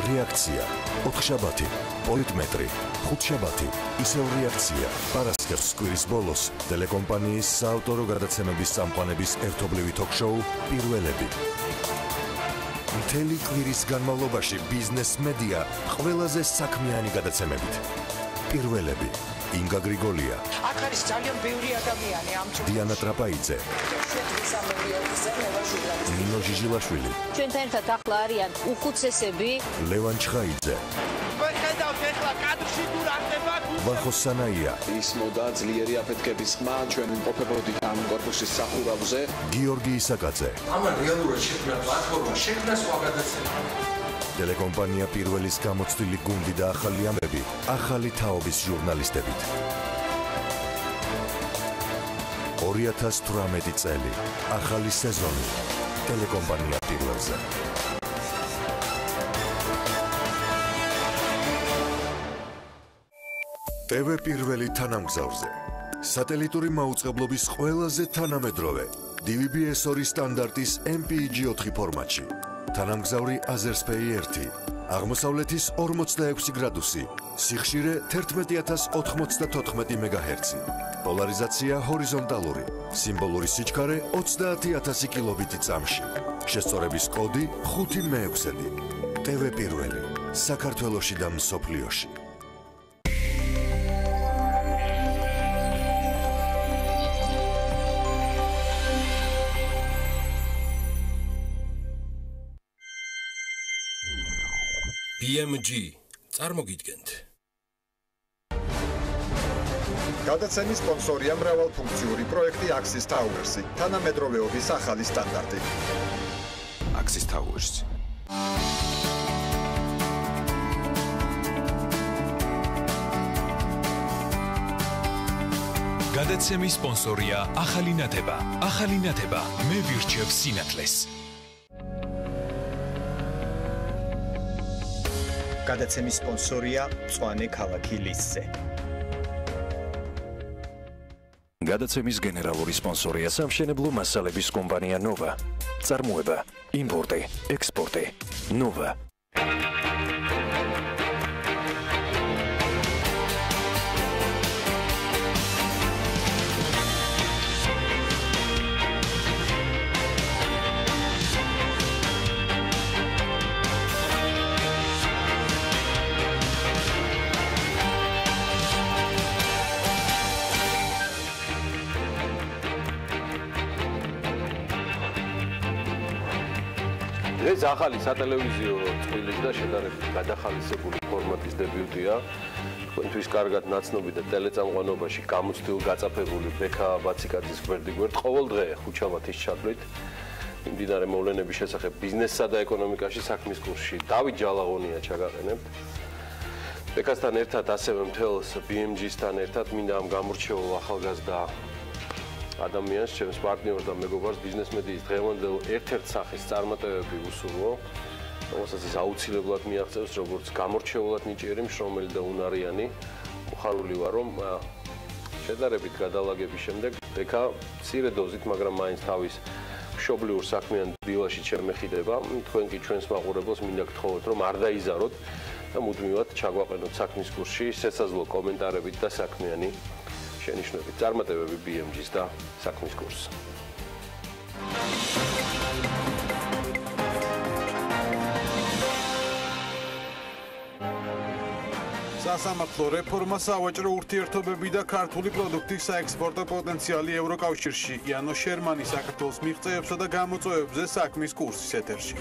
რეაქცია, 4 შაბათი, პოლიტმეტრი, 5 შაბათი, ისევ რეაქცია. პარასკევს კვირის ბოლოს ტელეკომპანიის საავტორო გადაცემების წამყვანების ერთობლივი თოქ-შოუ პირველები. მთელი კვირის განმავლობაში ბიზნეს მედია ყველაზე საქმიანი გადაცემებით. პირველები. ინგა გრიგოლია. აქ არის ძალიან ბევრი ადამიანი ამ დიანა ტრაპაიძე. ნინო ჟიჟილაშვილი. ჩვენთან ერთად ახლა არიან უხუცესები. ლევან ჩხაიძე. ხედავთ ეხლა კადრში თუ რა ხდება. ვახო სანაია. ის მოდა ძლიერი აფეთქების ხმა ჩვენ იმყოფებოდით ამ კორპუსის სახურავზე. გიორგი ისაკაძე. ამან რეალურად შექმნა პლატფორმა, შექმნა სხვა გადაცემა. ტელეკომპანია პირველის გამოცდილი გუნდი და ახალი ამბები, ახალი თაობის ჟურნალისტებით. 2018 წელი, ახალი სეზონი, ტელეკომპანია პირველზე. TV პირველი თანამგზავრზე. სატელიტური მაუწყებლობის ყველაზე თანამედროვე DVB-S2 სტანდარტის MPEG-4 ფორმატში. თანამგზავრი Azerspay 1, აღმოსავლეთის 46 გრადუსი, სიხშირე 11094 MHz, პოლარიზაცია ჰორიზონტალური, სიმბოლური სიჩქარე 30000 კილობიტი წამში, შესწორების კოდი 5/6. TV პირველი, საქართველოში და მსოფლიოში. BMG წარმოგიდგენთ. გადაცემის სპონსორია მრავალფუნქციური პროექტი Axis Towers-ი, თანამედროვეობის ახალი სტანდარტი. Axis Towers. გადაცემის სპონსორია ახალი ნათება. ახალი ნათება მე ვირჩევ სინათლეს. გადაცემის სპონსორია მწვანე ქალაქი ლისზე. გადაცემის გენერალური სპონსორია სამშენებლო მასალების კომპანია ნოვა. წარმოება, იმპორტი, ექსპორტი. ნოვა. ეს ახალი სატელევიზიო წვილის და შედარებით გადახალისებული ფორმატის დებიუტია. თქვენთვის კარგად ნაცნობი და ტელეწამყვანობაში გამოცდილ გაწაფებული ბექა ბაციკაძის გვერდიგვერდ ყოველ დღე ხუთშაბათის ჩათვლით მიმდინარე მოვლენების შესახებ ბიზნესსა და ეკონომიკაში საქმის კურსში დავით ჯალაღონია ჩაგაყენებთ. ბექასთან ერთად ასევე მთელს BMG-სთან ერთად მინდა ამ გამორჩეულ ახალგაზრდა ადამიანს, ჩემს პარტნიორს და მეგობარს ბიზნეს მედიის დღევანდელ ერთ-ერთ სახის წარმატებები უსურვო, რომელსაც ის აუცილებლად მიაღწევს როგორც გამორჩეულად ნიჭიერი, მშრომელი და უნარიანი. მოხარული ვარ, რომ შედარებით გადალაგების შემდეგ ბექა მცირე დოზით, მაგრამ მაინც თავის მშობლიურ საქმიან დილაში ჩემეხიდება. თქვენ კი ჩვენს მაყურებელს მინდა გთხოვოთ, რომ არ დაიზაროთ და მუდმივად ჩაგვაყენოთ საქმის კურსში შესაძლო კომენტარებით და საქმიანი შენიშვნებით. წარმატებები BMG-ს და საქმის კურსს. სასამართლო რეფორმა, სავაჭრო ურთიერთობები და ქართული პროდუქტის საექსპორტო პოტენციალი ევროკავშირში. იანო შერმანი საქართველოს მიღწევებსა და გამოწვევებზე საქმის კურსის ეთერში.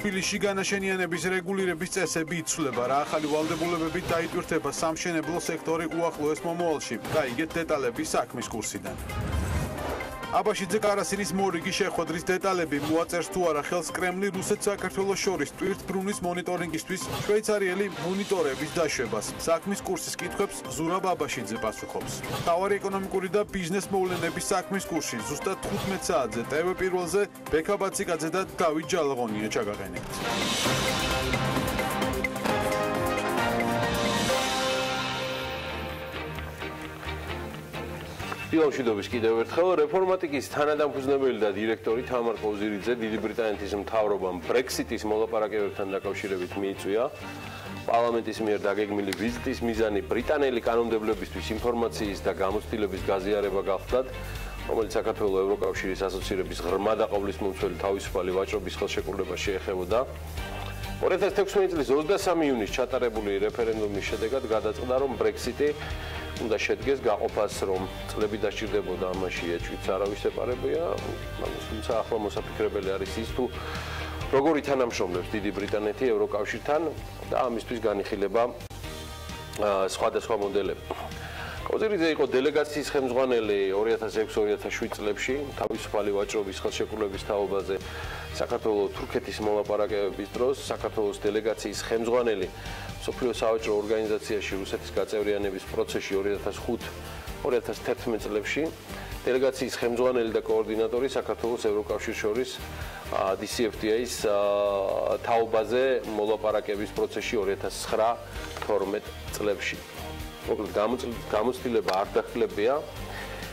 თბილისში განაშენიანების რეგულირების წესები იცვლება, რა ახალი ვალდებულებებით დაიტვირთება სამშენებლო სექტორი უახლოეს მომავალში. გაიგეთ დეტალები საქმის კურსიდან. აბაშიძე კარასინის მორიგი შეხვედრის დეტალები, მოაწერს თუ არა ხელს კრემლი რუსეთს საქართველოს შორის ტვირთბრუნის მონიტორინგისთვის შვეიცარიელი მონიტორების დაშვებას. საქმის კურსის კითხვებს ზურაბ აბაშიძე პასუხობს. მთავარი ეკონომიკური და ბიზნეს მოვლენების საქმის კურსში ზუსტად 15 საათზე TV პირველზე ბექა ბაციკაძე და დავით ჯალაღონია ჩაგაყენებთ. Pilomშვიდობის კიდევ ერთხელ რეფორმატიკის თანადამფუძნებელი და დირექტორი თამარ ყოზირიძე დიდი ბრიტანეთის მთავრობამ Brexit-ის მოლაპარაკებებთან დაკავშირებით მიიწვია. პარლამენტის მიერ დაგეგმილი ვიზიტის მიზანი ბრიტანელი კანონმდებლობისთვის ინფორმაციის და გამოცდილების გაზიარება გახლდათ, რომელიც საქართველოს ევროკავშირის ასოცირების ღრმა და ყოვლისმომცველი თავისუფალი ვაჭრობის ხელშეკრულებას შეეხებოდა. 2016 წლის 23 იუნის ჩატარებული რეფერენდუმის შედეგად გადაწყდა, რომ Brexit-ი უნდა შედგეს გაყოფას, რომ წლები დასჭირდებოდა ამაში ეჭვიც არავის ეპარებია, თუმცა ახლა მოსაფიქრებელი არის ის თუ როგორი თანამშრომლობს დიდი ბრიტანეთი ევროკავშირთან და ამისთვის განიხილება სხვადასხვა მოდელები. ყოზირიძე იყო დელეგაციის ხელმძღვანელი 2006-2007 წლებში თავისუფალი ვაჭრობის ხელშეკრულების თაობაზე საქართველოს თურქეთის მოლაპარაკებების დროს, საქართველოს დელეგაციის ხელმძღვანელი მსოფლიო სავაჭრო ორგანიზაციაში რუსეთის გაწევრიანების პროცესში 2005-2011 წლებში, დელეგაციის ხელმძღვანელი და კოორდინატორი საქართველოს ევროკავშირის შორის DCFTA-ის თაობაზე მოლაპარაკების პროცესში 2009-12 წლებში. მოკლედ გამოცდილება არ დახლებია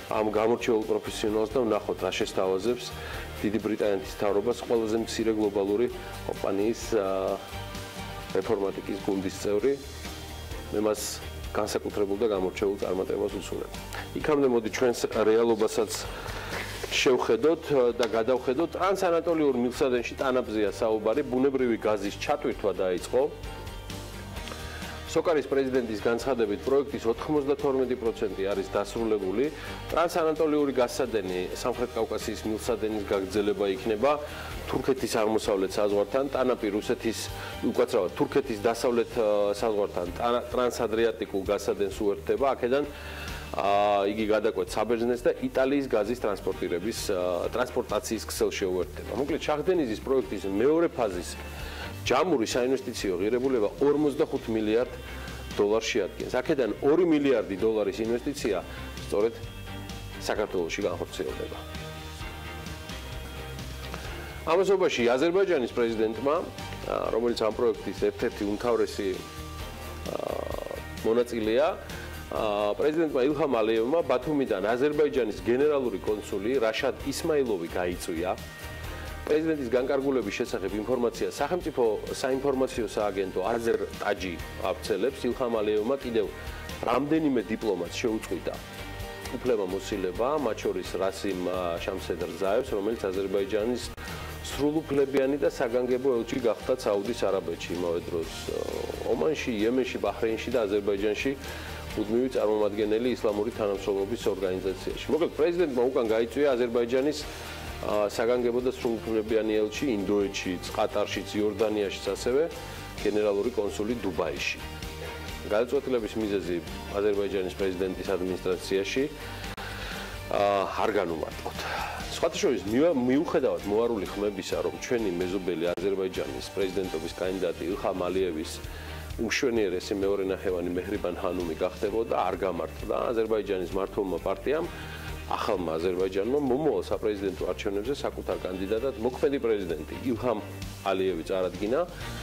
ამ გამორჩეულ პროფესიონალს და ვნახოთ რა შესთავაზებს დიდი ბრიტანეთის მთავრობას ყველაზე მცირე გლობალური კომპანიის რეფორმატიკის გუნდის წევრი. მე მას განსაკუთრებულ და გამორჩეულ წარმატებას ვუსურვებ. იქამდე მოდი ჩვენს რეალობასაც შევხედოთ და გადავხედოთ. ტრანსანატოლიური მილსადენში ტანაბზეა საუბარი, ბუნებრივი გაზის ჩატვირთვა დაიწყო. სოკარის პრეზიდენტის განცხადებით პროექტის 92% არის დასრულებული. ტრანსანატოლიური გაზსადენი სამხრეთ კავკასიის მილსადენის გაგრძელება იქნება თურქეთის აღმოსავლეთ საზღვართან, ტანაპი რუსეთის, უკაცრავად თურქეთის დასავლეთ საზღვართან ტრანსადრიატიკულ გაზსადენს უერთდება. აქედან იგი გადაკვეთ საბერძნეთს და იტალიის გაზის ტრანსპორტაციის ქსელს შეუერთდება. მოკლედ შაჰდენიზის პროექტის მეორე ფაზის ჯამური საინვესტიციო ღირებულება 45 მილიარდ დოლარს შეადგენს. აქედან 2 მილიარდი დოლარის ინვესტიცია სწორედ საქართველოში განხორციელდება. ამასობაში აზერბაიჯანის პრეზიდენტმა, რომელიც ამ პროექტის ერთ-ერთი უმთავრესი მონაწილეა, პრეზიდენტმა ილჰამ ალიევმა ბათუმიდან აზერბაიჯანის გენერალური კონსული რაშად ისმაილოვი გაიწვია. პრეზიდენტის განკარგულების შესახებ ინფორმაცია სახელმწიფო საინფორმაციო სააგენტო აზერ-ტაჯი აფცელებს. ილჰამ ალიევმა კიდევ რამდენიმე დიპლომატს შეუწყვიტა უფლებამოსილება, მათ შორის რასიმ შამსედ რზაევს, რომელიც აზერბაიჯანის სრულუფლებიანი და საგანგებო ელჩი გახდა საუდის არაბეთში, იმავე დროს ომანში, იემენში, ბაჰრეინში და აზერბაიჯანში მუდმივი წარმომადგენელი ისლამური თანამშრომლობის ორგანიზაციაში. მოკლედ პრეზიდენტმა უკან გაიწვია აზერბაიჯანის საგანგებო და სრულუფლებიანი ელჩი ინდოეთშიც, ყატარშიც, იორდანიაშიც, ასევე გენერალური კონსული დუბაიში. გადაწყვეტილების მიზეზი აზერბაიჯანის პრეზიდენტის ადმინისტრაციაში არ განუმარტყოთ. სხვათა შორის მიუხედავად მოარული ხმებისა, რომ ჩვენი მეზობელი აზერბაიჯანის პრეზიდენტობის კანდიდატი ილჰამ ალიევის უმშვენიერესი მეორე ნახევანი მეჰრიბან ჰანუმი გახდებოდა, არ გამართლა აზერბაიჯანის მმართველმა პარტიამ ახალმა აზერბაიჯანმა მომავალ საპრეზიდენტო არჩევნებზე საკუთარ კანდიდატად მოქმედი პრეზიდენტი ილჰამ ალიევი წარადგინა.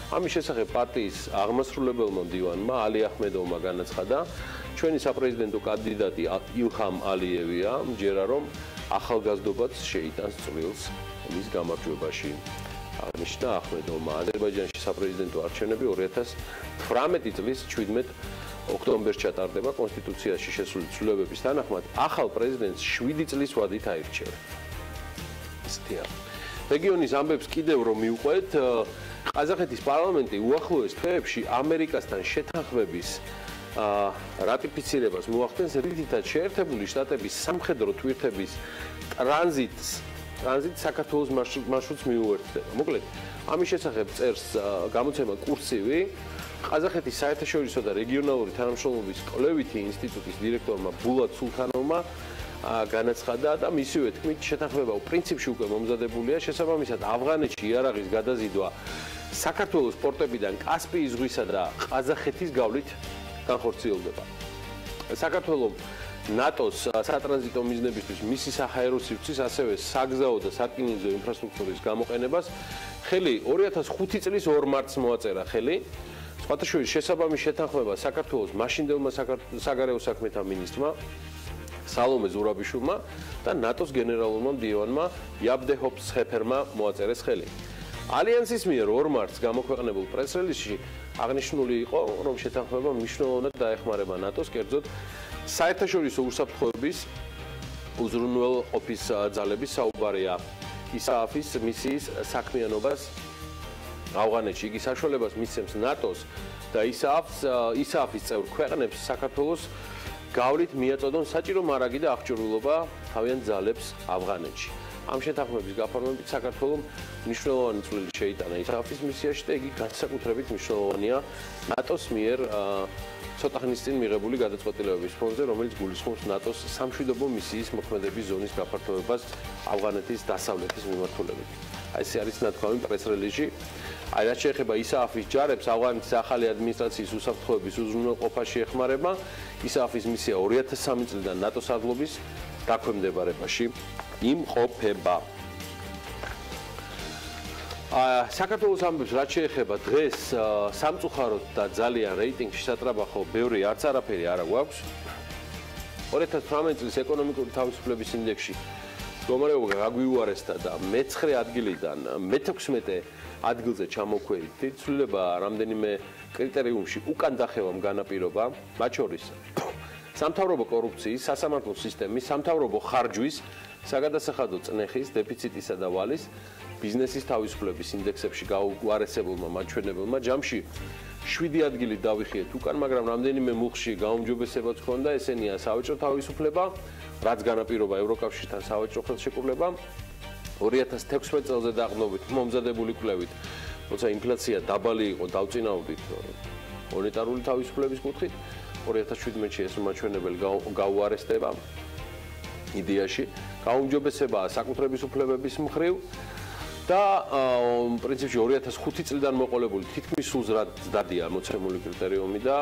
ამის შესახებ პარტიის აღმასრულებელმა მდივანმა ალი აჰმედოვმა განაცხადა, ჩვენი საპრეზიდენტო კანდიდატი ილჰამ ალიევია, მჯერა რომ ახალგაზრდობაც შეიტანს წვლილს მის გამარჯვებაში. აღნიშნა აჰმედოვმა. აზერბაიჯანში საპრეზიდენტო არჩევნები 2018 წლის 17 ოქტომბერს ჩატარდება. კონსტიტუციაში შესული ცვლილებების თანახმად ახალ პრეზიდენტს 7 წლის ვადით აირჩევენ. ისეთია. რეგიონის ამბებს კიდევ რომ მივყვეთ, ყაზახეთის პარლამენტი უახლოეს თვეებში ამერიკასთან შეთანხმების რატიფიცირებას მოახდენს, რითაც შეერთებული შტატების სამხედრო თვირთების ტრანზიტს საქართველოს მარშრუტს მიუერთდება. მოკლედ, ამის შესახებ წერს გამოცემა კურსივი ყაზახეთის საერთაშორისო და რეგიონალური თანამშრომლობის კვლევითი ინსტიტუტის დირექტორმა ბულატ სულთანოვმა განაცხადა და მისივე თქმით შეთანხმება პრინციპში უკვე მომზადებულია. შესაბამისად, ავღანეთში იარაღის გადაზიდვა საქართველოს პორტებიდან კასპიის ზღვისა და ყაზახეთის გავლით განხორციელდება. საქართველოს ნატოს სატრანზიტო მიზნებისთვის მისი საჰაერო სივრცის, ასევე საგზაო და სარკინიგზო ინფრასტრუქტურის გამოყენებას ხელი 2005 წლის 2 მარტს მოაწერა ხელი. სხვათა შორის შესაბამის შეთანხმება საქართველოს მაშინდელმა საგარეო საქმეთა მინისტრმა სალომე ზურაბიშვილმა და ნატოს გენერალურმა მდივანმა იაბდეჰოფ სხეფერმა მოაწერეს ხელი. ალიანსის მიერ 2 მარტს გამოქვეყნებულ პრეს-რელიზში აღნიშნული იყო, რომ შეთანხმება მნიშვნელოვნად დაეხმარება ნატოს, კერძოდ საერთაშორისო უსაფრთხოების უზრუნველყოფის ძალების საუბარია ისააფის მისიის საქმიანობას ავღანეთში. იგი საშუალებას მისცემს ნატოს და ისააფის წევრ ქვეყნებს საქართველოს გავლით მიაწოდონ საჭირო მარაგი და აღჭურვილობა თავიანთ ძალებს ავღანეთში. ამ შეთანხმების გაფორმებით საქართველოს მნიშვნელოვანი წვლილი შეიტანა ისააფის მისიაში და იგი განსაკუთრებით მნიშვნელოვანია ნატოს მიერ ცოტა ხნის წინ მიღებული გადაწყვეტილებების ფონზე, რომელიც გულისხმობს ნატოს სამშვიდობო მისიის მოქმედების ზონის გაფართოებას ავღანეთის დასავლეთის მიმართულებით. ეს არის ნათქვამი პრეს-რელიზში. რაც შეეხება ისააფის ჯარებს, ავღანეთის ახალი ადმინისტრაციის უსაფრთხოების უზრუნველყოფაში ეხმარება. ისააფის მისია 2003 წლიდან ნატოს აზლობის დაქვემდებარებაში იმყოფება. საქართველოს ამბებს რაც შეეხება დღეს სამწუხაროდ და ძალიან რეიტინგში სატრაბახო ბევრი არც არაფერი არა გვაქვს. 2018 წლის ეკონომიკური თავისუფლების ინდექსში მდგომარეობა გაგვიუარესდა და მე-9 ადგილიდან მე-16 ადგილზე ჩამოქვეითი. ცვლილება რამდენიმე კრიტერიუმში უკან დახევამ განაპირობა, მათ შორის სამთავრობო კორუფციის, სასამართლო სისტემის, სამთავრობო ხარჯვის, საგადასახადო წნეხის, დეფიციტისა და ვალის, ბიზნესის თავისუფლების ინდექსებში გაუარესებულმა მაჩვენებელმა ჯამში 7 ადგილი დავიხიეთ უკან, მაგრამ რამდენიმე მუხში გაუმჯობესებაც ჰქონდა, ესენია სავაჭრო თავისუფლება, რაც განაპირობა ევროკავშირთან სავაჭრო ხელშეკრულება 2016 წელზე დაყრდნობით მომზადებული კვლევით, როცა ინფლაცია დაბალი იყო, დავწინაურდით მონეტარული თავისუფლების კუთხით, 2017-ში ეს მაჩვენებელი გაუარესდება იდეაში, გაუმჯობესება საკუთრების უფლებების მხრივ და პრინციპში 2005 წლიდან მოყოლებული თითქმის უზრდადია მოცემული კრიტერიუმი და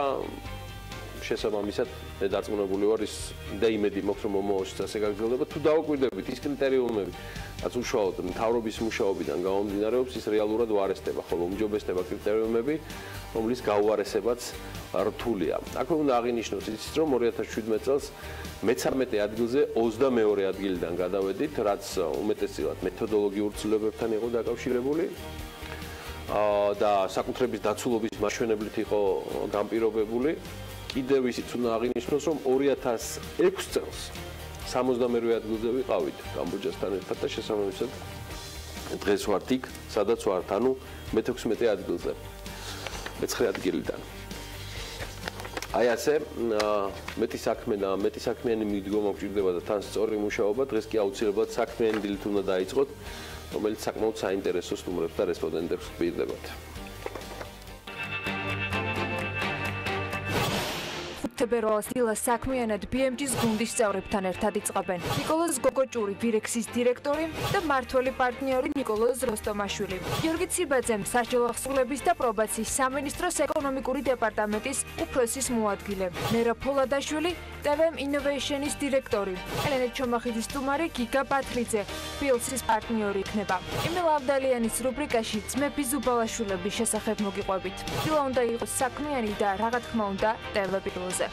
შესაბამისად მე დარწმუნებული ვარ ის და იმედი მაქვს რომ მომავალშიც ასე გაგრძელდება. თუ დავუკვირდებით ის კრიტერიუმები, რაც უშუალოდ მთავრობის მუშაობიდან გამომდინარეობს, ის რეალურად უარესდება, ხოლო უმჯობესდება კრიტერიუმები, რომლის გაუარესებაც რთულია. აქვე უნდა აღინიშნოს ისიც, რომ 2017 წელს მე-13 ადგილზე 22 ადგილიდან გადავედით, რაც უმეტესწილად მეთოდოლოგიურ ცვლილებებთან იყო დაკავშირებული და საკუთრების დაცულობის მაჩვენებლით იყო განპირობებული. კიდევ ისიც უნდა აღინიშნოს, რომ 2006 წელს 72 ადგილზე ვიყავით კამბოჯასთან ერთად და შესაბამისად დღეს ვართ იქ, სადაც ვართ, ანუ მე-16 ადგილზე. მე-9 ადგილიდან. აი ასე მეტი საქმე და მეტი საქმიანი მიდგომა გვჭირდება და თან სწორი მუშაობა, დღეს კი აუცილებლად საქმიანი დილით უნდა დაიწყოთ, რომელიც საკმაოდ საინტერესო სტუმრებს და რესპონდენტებს გვპირდებათ. თებერვალს დილას საქმიანად BMG-ს გუნდის წევრებთან ერთად იწყებენ. ნიკოლოზ გოგოჭური, ვირექსის დირექტორი და მართველი პარტნიორი ნიკოლოზ როსტომაშვილი. გიორგი ციბაძემ სასჯელო აღსრულების და პრობაციის სამინისტროს ეკონომიკური დეპარტამენტის უფროსის მოადგილე. მერა ფოლადაშვილი, TVM Innovation-ის დირექტორი. ელენე ჩომახიძის სტუმარი გიგა ბათრიძე, ფილსის პარტნიორი იქნება. იმელ ავდალიანის რუბრიკაში ძმები ზუბალაშვილების შესახებ მოგიყვებით. დილა უნდა იყოს საქმიანი და რა თქმა უნდა ტელეპილოზე.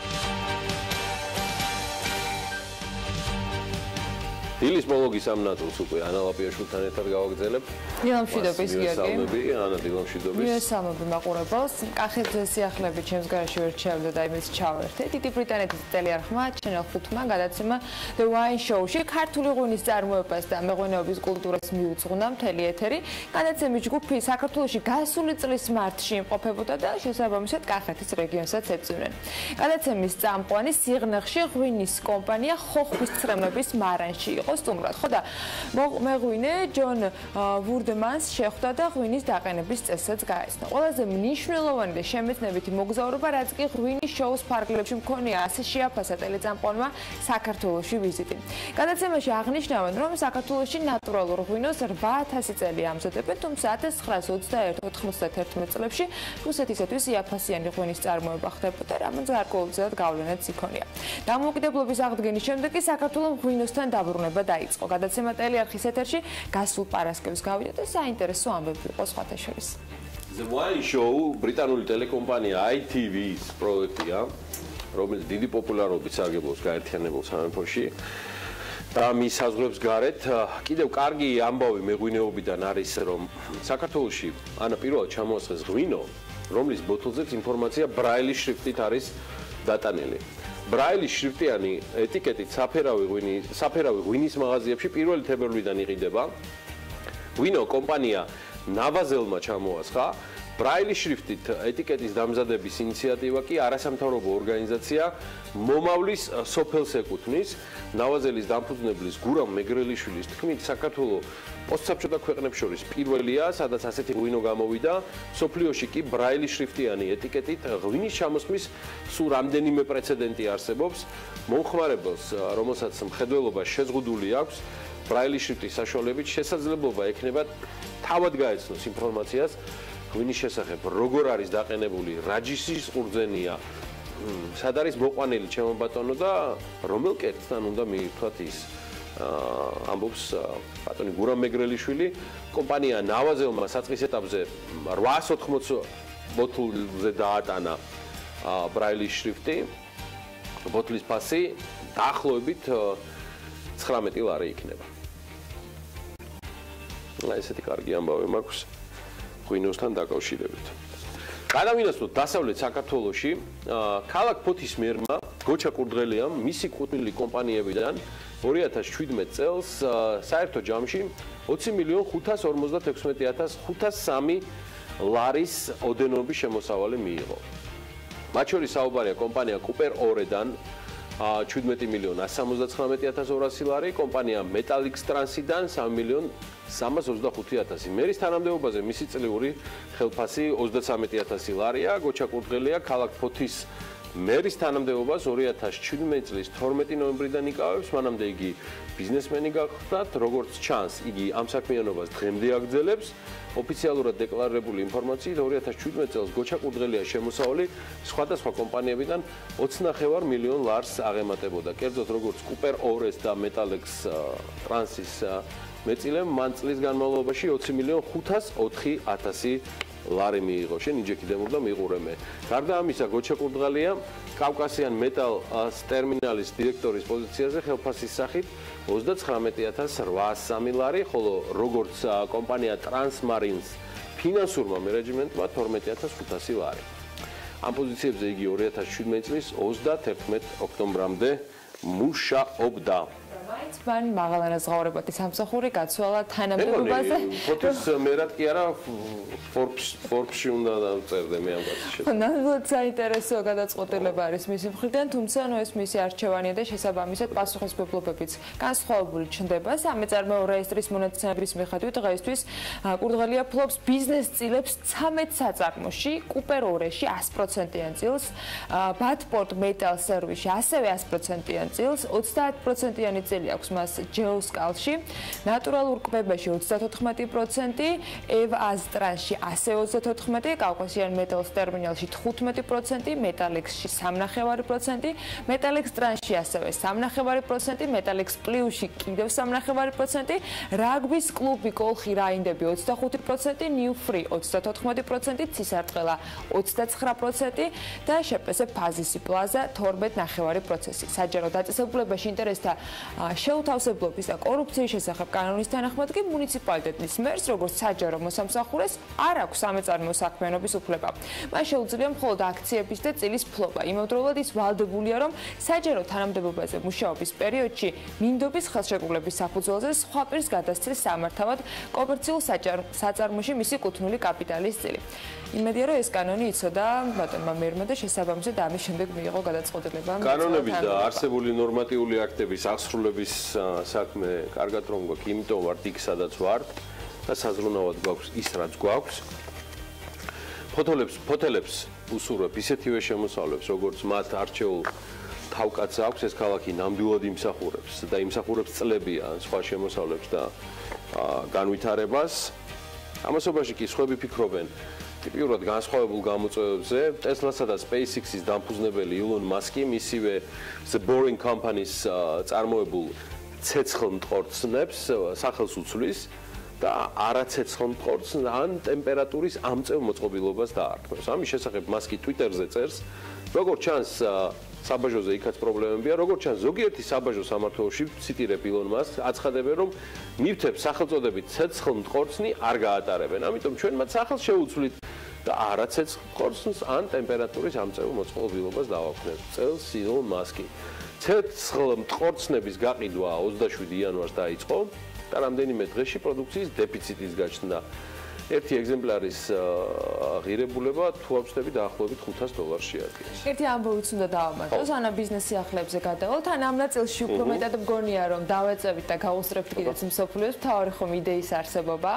დილის მოლოგის ამ ნაწილს უკვე ანა ლაპიაშვილთან ერთად გავაგრძელებ. დილამშვიდობის გიორგი. ანა დილამშვიდობის. მიერსალმები მაყურებელს. კახეთზე სიახლეებით ჩემს გარშე ვერ ჩავდა და იმის ჩავერთე. დიდი ბრიტანეთის ტელეარხმა Channel 5-მა გადაცემა The Wine Show-ში ქართული ღვინის წარმოებას და მეღვინეობის კულტურას მიუძღვნა მთელი ეთერი. გადაცემის ჯგუფი საქართველოში გასული წლის მარტში იმყოფებოდა და შესაბამისად კახეთის რეგიონსაც ეწვნენ. გადაცემის წამყვანი სიღნაღში ღვინის კომპანია ხოხბის ცრემლების მარანში იყო სტუმრად, ხო და მეღვინე ჯონ ვურდმანს შეხვდა და ღვინის დაყენების წესსაც გაეცნო. ყველაზე მნიშვნელოვანი და შემეცნებითი მოგზაურობა, რაც კი ღვინის შოუს ფარგლებში მქონია, ასე შეაფასა ტელეწამყვანმა საქართველოში ვიზიტი. გადაცემაში აღნიშნავენ, რომ საქართველოში ნატურალურ ღვინოს 8000 წელი ამზადებენ, თუმცა 1921-91 წლებში რუსეთისათვის იაფასიანი ღვინის წარმოება ხდებოდა, რამაც გარკვეულწილად გავლენაც იქონია. დამოუკიდებლობის აღდგენის შემდეგ კი საქართველოს ღვინოსთან დაბრუნება დაიწყო. გადაცემა ტელეარხის ეთერში გასულ პარასკევს გავიდა და საინტერესო ამბები იყო სხვათა შორის. The Wine Show ბრიტანული ტელეკომპანია ITV-ის პროექტია. რომელიც დიდი პოპულარობით სარგებლობს გაერთიანებულ სამეფოში. და მის საზღვრებს გარეთ კიდევ კარგი ამბავი მეღვინეობიდან არის, რომ საქართველოში პირველად ჩამოასხეს ღვინო, რომლის ბოთლზეც ინფორმაცია ბრაილის შრიფტით არის დატანილი. ბრაილის შრიფტიანი ეტიკეტით საფერავი ღვინის მაღაზიებში 1 თებერვლიდან იყიდება. ღვინო კომპანია ნავაზელმა ჩამოასხა. ბრაილის შრიფტით ეტიკეტის დამზადების ინიციატივა კი არასამთავრობო ორგანიზაცია მომავლის სოფელს ეკუთვნის. ნავაზელის დამფუძნებლის გურამ მეგრელიშვილის თქმით, საქართველოს პოსტსაბჭოთა ქვეყნებს შორის პირველია, სადაც ასეთი ღვინო გამოვიდა. სოფლიოში კი ბრაილის შრიფტიანი ეტიკეტით ღვინის ჩამოსხმის სულ რამდენიმე პრეცედენტი არსებობს. მომხმარებელს, რომელსაც მხედველობა შეზღუდული აქვს, ბრაილის შრიფტის საშუალებით შესაძლებლობა ექნება თავად გაეცნოს ინფორმაციას ღვინის შესახებ, როგორ არის დაყენებული, რა ჯიშის ყურძენია, სად არის მოყვანილი ჩემო ბატონო და რომელ კერძთან უნდა მიირთვათ ის. ამბობს ბატონი გურამ მეგრელიშვილი. კომპანია ნავაზელმა საწყის ეტაპზე 880 ბოთლზე დაატანა ბრაილის შრიფტი. ბოთლის ფასი დაახლოებით 19 ლარი იქნება. ესეთი კარგი ამბავი მაქვს ღვინოსთან დაკავშირებით. გადავინაცვლოთ დასავლეთ საქართველოში. ქალაქ ფოთის მერმა გოჩა კურდღელიამ მისი კუთვნილი კომპანიებიდან 2017 წელს საერთო ჯამში 20.556.503 ლარის ოდენობის შემოსავალი მიიღო. მათ შორის საუბარია კომპანია კუპერ ორედან 17.179.200 ლარი, კომპანია მეტალიქს ტრანსიდან 3.325.000. მერის თანამდებობაზე მისი წლიური ხელფასი 33.000 ლარია. გოჩა კურდღელია ქალაქ ფოთის მერის თანამდებობას 2017 წლის 12 ნოემბრიდან იკავებს. მანამდე იგი ბიზნესმენი გახდა, როგორც ჩანს, იგი ამ საქმიანობას დღემდე აგრძელებს. ოფიციალურად დეკლარირებული ინფორმაციით 2017 წელს გოჩა კურდღელიას შემოსავალი სხვადასხვა კომპანიებიდან 20.5 მილიონ ლარს აღემატებოდა. კერძოდ, როგორც კუპერ ორეს და მეტალექს ტრანსის მეწილემ მან წლის განმავლობაში 20.504.000 ლარი მიიღო. შენ იჯექიდემურ და მიყურემე. გარდა ამისა, გოჩა კურდღელია კავკასიან მეტალს ტერმინალის დირექტორის პოზიციაზე ხელფასის სახით 39.803 ლარი, ხოლო როგორც კომპანია ტრანსმარინს ფინანსურმა მენეჯმენტმა 12.500 ლარი. ამ პოზიციებზე იგი 2017 წლის 31 ოქტომბრამდე მუშაობდა. მან მაღალანაზღაურებადი სამსახური გაცვალა თანამდებობაზე. ფოთის მერად კი არა Forbes-ში უნდა დაწერდე მე ამ კაცში. ნამდვილად საინტერესო გადაწყვეტილება არის მისი მხრიდან, თუმცა ეს მისი არჩევანია და შესაბამისად პასუხისმგებლობებიც განსხვავებული ჩნდება. სამეწარმეო რეესტრის მონაცემების მიხედვით დღეისთვის კურდღელია ფლობს ბიზნეს წილებს 13 საწარმოში, კუპერ ორეში 100%-იან წილს, ბატპორტ მეტალ სერვისში ასევე 100%-იან წილს, 30%-იანი წილი აქვს მას ჯეოსკალში, ნატურალურ კვებაში 34%, ევ აზტრანში ასე 34%, კავკასიან მეტალს ტერმინალში 15%, მეტალექსში 3.5%, მეტალექს ტრანსში ასევე 3.5%, მეტალექს პლიუსში კიდევ 3.5%, რაგბის კლუბი კოლხი რაინდები 25%, ნიუ ფრი 34%, ცისარტყელა 29% და შეპესე ფაზისი პლაზა 12.5%. საჯარო დაწესებულებაში ინტერესთა შეუთავსებლობის და კორუფციის შესახებ კანონის თანახმად კი მუნიციპალიტეტის მერს, როგორც საჯარო მოსამსახურეს, არ აქვს სამეწარმეო საქმიანობის უფლება. მას შეუძლია მხოლოდ აქციების და წილის ფლობა. იმავდროულად ის ვალდებულია, რომ საჯარო თანამდებობაზე მუშაობის პერიოდში მინდობის ხელშეკრულების საფუძველზე სხვა პირს გადასცეს სამართავად კომერციულ საწარმოში მისი კუთვნილი კაპიტალის წილი. იმედია, რომ ეს კანონი იცოდა ბატონმა მერმა და შესაბამისად ამის შემდეგ მიიღო გადაწყვეტილება. კანონების და არსებული ნორმატიული აქტების აღსრულების საქმე კარგად რომ გვაქვს, იმიტომ ვართ იქ, სადაც ვართ და საზრუნავად გვაქვს ის, რაც გვაქვს. ფოთელებს უსურვებ ისეთივე შემოსავლებს, როგორც მათ არჩეულ თავკაცს აქვს, ეს ქალაქი ნამდვილად იმსახურებს და იმსახურებს წლებია სხვა შემოსავლებს და განვითარებას. ამასობაში კი სხვები ფიქრობენ ტიპიურად განსხვავებულ გამოწვევებზე. Tesla-სა და SpaceX-ის დამფუძნებელი ილონ მასკი მისივე The Boring Company-ს წარმოებულ ცეცხლ მტყორცნებს სახელს უცვლის და არაცეცხლ მტყორცნ ან ტემპერატურის ამწევ მოწყობილობას დაარქმევს. ამის შესახებ მასკი Twitter-ზე წერს, როგორც ჩანს საბაჟოზე იქაც პრობლემებია. როგორც ჩანს, ზოგიერთი საბაჟო სამმართველოში ციტირებ ილონ მასკს, აცხადებენ, რომ ნივთებს სახელწოდებით ცეცხლ მტყორცნი არ გაატარებენ. ამიტომ ჩვენ მათ სახელს შევუცვლით და არა ცეცხლ მტყორცნს ან ტემპერატურის ამწევ მოწყობილობას დავაქვთ. წელს ილონ მასკი. ცეცხლ მტყორცნების გაყიდვა 27 იანვარს დაიწყო და რამდენიმე დღეში პროდუქციის დეფიციტის გაჩნდა. ერთი ეგზემპლარის ღირებულება თუ ავწდები დაახლოებით $500 არის. ერთი ამბავიც უნდა დავამატოს, ანა ბიზნეს სიახლეებზე გადავალთ, ან ამ ნაწილში უფრო მეტად მგონია, რომ დავეწევით და გავუსწრებთ კიდეც მსოფლიოს, მთავარი ხომ იდეის არსებობა.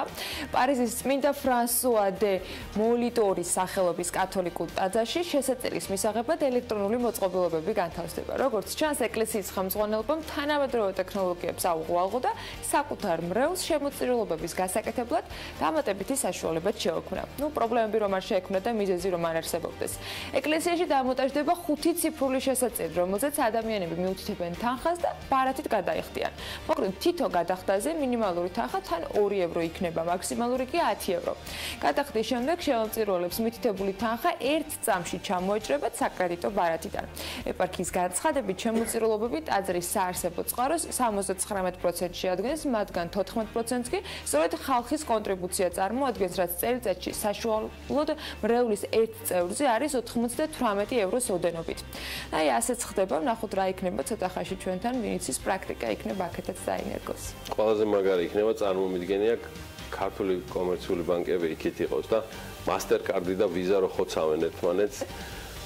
პარიზის წმინდა ფრანსუა დე მოლიტორის სახელობის კათოლიკურ ტაძარში შესაძლის მისაღებად ელექტრონული მოწყობილობები განთავსდება. როგორც ჩანს, ეკლესიის ხელმძღვანელობამ თანამედროვე ტექნოლოგიებს აუღვალღო და საკუთარ მრევლს შემოწირულობების გასაკეთებლად დამატებითი საშუალებად შეექმნა. პრობლემები რომ არ შეექმნა და მიზეზი რომ არ არსებობდეს. ეკლესიაში დამონტაჟდება 5 ციფრული შესაწირი, რომელზეც ადამიანები მიუთითებენ თანხას და ბარათით გადაიხდიან. მოკლედ, თითო გადახდაზე მინიმალური თანხა თან 2 ევრო იქნება, მაქსიმალური კი 10 ევრო. გადახდის შემდეგ შემოწირულებს მითითებული თანხა 1 წამში ჩამოეჭრებათ საკრედიტო ბარათიდან. ეპარქიის განცხადებით, შემოწირულობები ტაძრის საარსებო წყაროს 79% შეადგენს, მათგან 14%-ს კი სწორედ ხალხის კონტრიბუცია წარმოადგენს, რაც წელიწადში საშუალოდ მრევლის 1 წევრზე არის 98 ევროს ოდენობით. აი, ასეც ხდება, ნახოთ რა იქნება ცოტა ხანში ჩვენთან, ვინც ის პრაქტიკა იქნება აქეთაც დაინერგოს. ყველაზე მაგარი იქნება წარმომიდგენია ქართული კომერციული ბანკები იქით იყოს და მასტერკარდი და ვიზა რო ხოცავენ ერთმანეთს.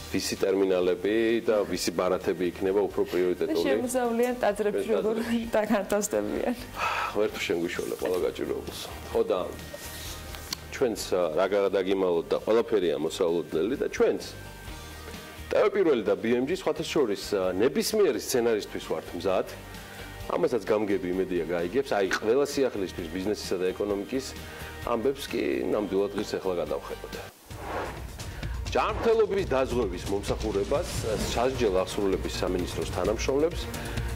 ვისი ტერმინალები და ვისი ბარათები იქნება უფრო პრიორიტეტული. შემოსავლიან ტაძრებში როგორ დაგანთავსდებიან. ვერ შეგვიშველე ყველა გაჭიროებას. ხო და ჩვენს რა გადაგიმალოთ და ყველაფერია მოსავლოდნელი და ჩვენს ტევპირველი და BMG სხვათა შორის ნებისმიერი სცენარისთვის ვართ მზად. ამასაც გამგები იმედია გაიგებს. აი ყველა სიახლისთვის ბიზნესისა და ეკონომიკის ამბებს კი ნამდვილად დღეს ახლა გადავხედოთ. ჯანმრთელობის დაზღვევის მომსახურებას სასჯელ აღსრულების სამინისტროს თანამშრომლებს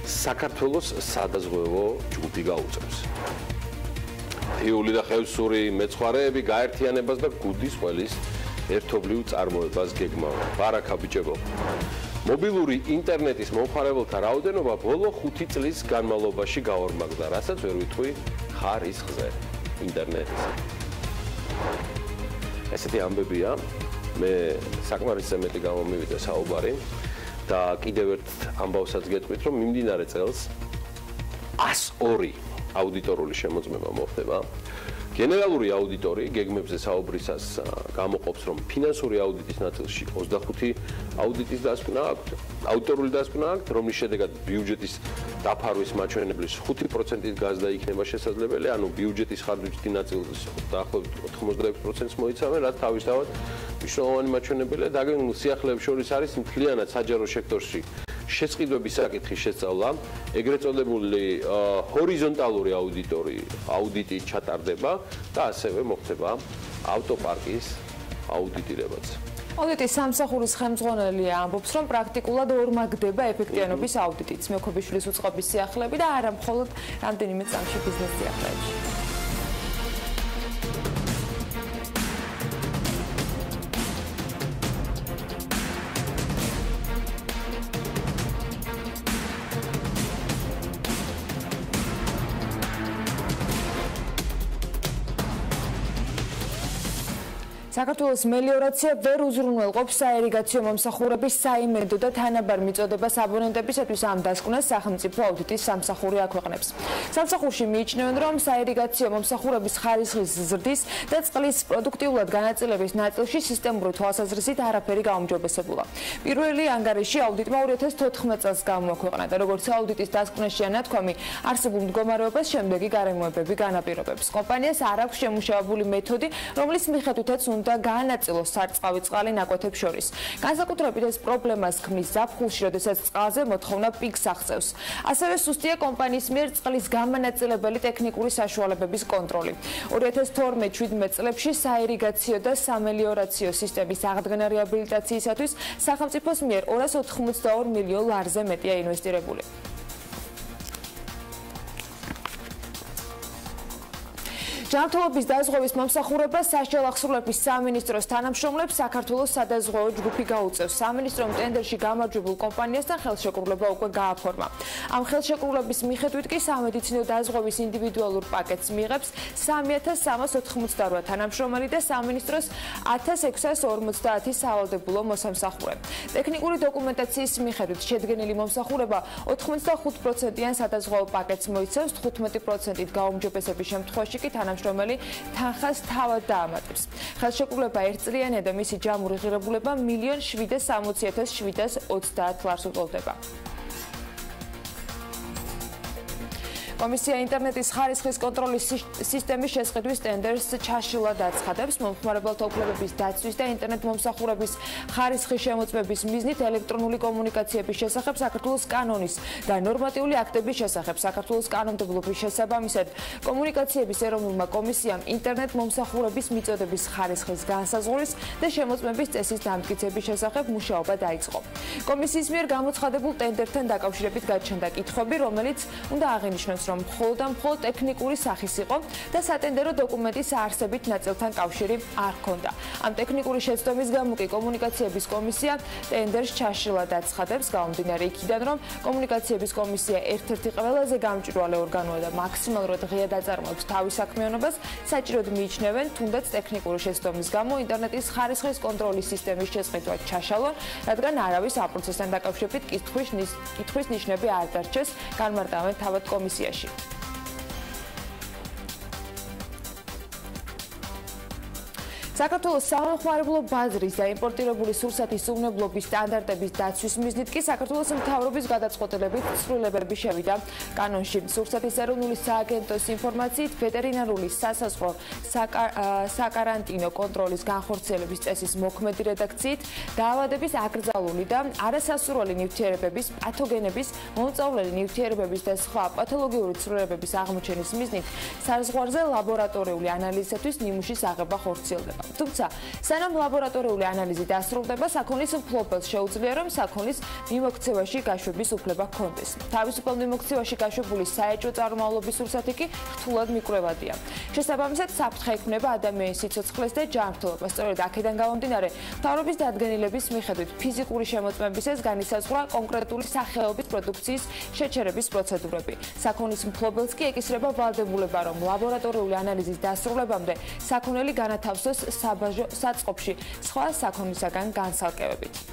საქართველოს სადაზღვევო ჯგუფი გაუწევს. თიული და ხევსური მეცხვარეები გაერთიანებას და გუდის ყველის ერთობლივ წარმოებას გეგმავენ. ბარაკა ბიჭებო. მობილური ინტერნეტის მომხმარებელთა რაოდენობა ბოლო 5 წლის განმავლობაში გაორმაგდა, რასაც ვერ ვითქვი ხარისხზე ინტერნეტის. ესეთი ამბებია. მე საკმარისზე მეტი გამომივიდა საუბარი და კიდევ ერთ ამბავსაც გეტყვით, რომ მიმდინარე წელს 102 აუდიტორული შემოწმება მოხდება. გენერალური აუდიტორი გეგმებზე საუბრისას გამოყოფს, რომ ფინანსური აუდიტის ნაწილში 25 აუდიტის დასკვნა აქვთ, აუდიტორული დასკვნა აქვთ, რომლის შედეგად ბიუჯეტის დაფარვის მაჩვენებლის 5%-ით გაზრდა იქნება შესაძლებელი, ანუ ბიუჯეტის ხარჯვითი ნაწილის დაახლოებით 86%-ს მოიცავენ, რაც თავისთავად მნიშვნელოვანი მაჩვენებელია. დაგეგმილ სიახლეებს შორის არის მთლიანად საჯარო სექტორში შესყიდვების საკითხის შესწავლა, ეგრეთ წოდებული ჰორიზონტალური აუდიტი ჩატარდება და ასევე მოხდება ავტოპარკის აუდიტირებაც. აუდიტის სამსახურის ხელმძღვანელი ამბობს, რომ პრაქტიკულად ორმაგდება ეფექტიანობის აუდიტიც, მეოქობიშვილის უწყების სიახლეები და არა მხოლოდ რამდენიმე წამში ბიზნეს სიახლეებში. საქართველოს მელიორაცია ვერ უზრუნველყოფს საირიგაციო მომსახურების საიმედო და თანაბარ მიწოდებას აბონენტებისათვის ამ დასკვნას სახელმწიფო აუდიტის სამსახური აქვეყნებს. სამსახურში მიიჩნევენ, რომ საირიგაციო მომსახურების ხარისხის ზრდის და წყლის პროდუქტიულად განაწილების ნაწილში სისტემური თვალსაზრისით არაფერი გაუმჯობესებულა. პირველი ანგარიში აუდიტმა 2014 წელს გამოაქვეყნა და როგორც აუდიტის დასკვნაშია ნათქვამი, არსებულ მდგომარეობას შემდეგი გარემოებები განაპირობებს. კომპანიას არ აქვს შემუშავებული მეთოდი, რომლის მიხედვითაც უნდა გაანაწილოს სარწყავი წყალი ნაკვეთებს შორის. განსაკუთრებით ეს პრობლემას ქმნის ზაფხულში, როდესაც წყალზე მოთხოვნა პიკს აღწევს. ასევე სუსტია კომპანიის მიერ წყლის გამანაწილებელი ტექნიკური საშუალებების კონტროლი. 2012-17 წლებში საირიგაციო და სამელიორაციო სისტემის აღდგენა რეაბილიტაციისათვის სახელმწიფოს მიერ 282 მილიონ ლარზე მეტია ინვესტირებული. ჯანმრთელობის დაზღვევის მომსახურებას საშუალახსრულების სამინისტროს თანამშრომლებს საქართველოს სადაზღვეო ჯგუფი გაუწევს. სამინისტრომ ტენდერში გამარჯვებულ კომპანიასთან ხელშეკრულება უკვე გააფორმა. ამ ხელშეკრულების მიხედვით კი სამედიცინო დაზღვევის ინდივიდუალურ პაკეტს მიიღებს 3388 თანამშრომელი და სამინისტროს 1650 სავალდებულო მოსამსახურე. ტექნიკური დოკუმენტაციის მიხედვით შედგენილი მომსახურება 85%-იან სადაზღვეო პაკეტს მოიცავს, 15%-ით გაუმჯობესების შემთხვევაში კი თანამშრომელი თანხას თავად დაამატებს. ხელშეკრულება ერთწლიანია და მისი ჯამური ღირებულება 1,760,730 ლარს უტოლდება. კომისია ინტერნეტის ხარისხის კონტროლის სისტემის შესყიდვის ტენდერს ჩაშლილად აცხადებს. მომხმარებელთა უფლებების დაცვის და ინტერნეტ მომსახურების ხარისხის შემოწმების მიზნით ელექტრონული კომუნიკაციების შესახებ საქართველოს კანონის და ნორმატიული აქტების შესახებ საქართველოს კანონმდებლობის შესაბამისად კომუნიკაციების ეროვნულმა კომისიამ ინტერნეტ მომსახურების მიწოდების ხარისხის განსაზღვრის და შემოწმების წესის დამტკიცების შესახებ მუშაობა დაიწყო. კომისიის მიერ გამოცხადებულ ტენდერთან დაკავშირებით გაჩნდა კითხვები, რომელიც უნდა აღინიშნოს, რომ მხოლოდ ტექნიკური სახის იყო და სატენდერო დოკუმენტის არსებით ნაწილთან კავშირი არ ჰქონდა. ამ ტექნიკური შეცდომის გამო კი კომუნიკაციების კომისია ტენდერს ჩაშლილად აცხადებს, გამომდინარე იქიდან, რომ კომუნიკაციების კომისია ერთ-ერთი ყველაზე გამჭვირვალე ორგანოა და მაქსიმალურად ღიად აწარმოებს თავის საქმიანობას, საჭიროდ მიიჩნევენ თუნდაც ტექნიკური შეცდომის გამო ინტერნეტის ხარისხის კონტროლის სისტემის შესყიდვა ჩაშალონ, რადგან არავის ამ პროცესთან დაკავშირებით კითხვის ნიშნები არ დარჩეს, განმარტავენ თავად კომისიაში. საქართველოს სამომხმარებლო ბაზრის და იმპორტირებული სურსათის უვნებლობის სტანდარტების დაცვის მიზნით კი საქართველოს მთავრობის გადაწყვეტილებით ცვლილებები შევიდა კანონში. სურსათის ეროვნული სააგენტოს ინფორმაციით ვეტერინარული სასაზღვრო საკარანტინო კონტროლის განხორციელების წესის მოქმედი რედაქციით დაავადების აკრძალული და არასასურველი ნივთიერებების, პათოგენების, მომწავლელი ნივთიერებების და სხვა პათოლოგიური ცვლილებების აღმოჩენის მიზნით საზღვარზე ლაბორატორიული ანალიზისათვის ნიმუშის აღება ხორციელდება. თუმცა, სანამ ლაბორატორიული ანალიზი დასრულდება, საქონლის მფლობელს შეუძლია, რომ საქონლის მიმოქცევაში გაშვების უფლება ჰქონდეს. თავისუფალ მიმოქცევაში გაშვებული საეჭვო წარმომავლობის სურსათი კი რთულად მიკვლევადია. შესაბამისად, საფრთხე ექმნება ადამიანის სიცოცხლეს და ჯანმრთელობას. სწორედ აქედან გამომდინარე, მთავრობის დადგენილების მიხედვით ფიზიკური შემოწმებისას განისაზღვრა კონკრეტული სახეობის პროდუქციის შეჩერების პროცედურები. საქონლის მფლობელს კი ეკისრება ვალდებულება, რომ ლაბორატორიული ანალიზის დასრულებამდე საქონელი განათავსოს საბაჟო საწყობში სხვა საქონლისაგან განსალკევებით.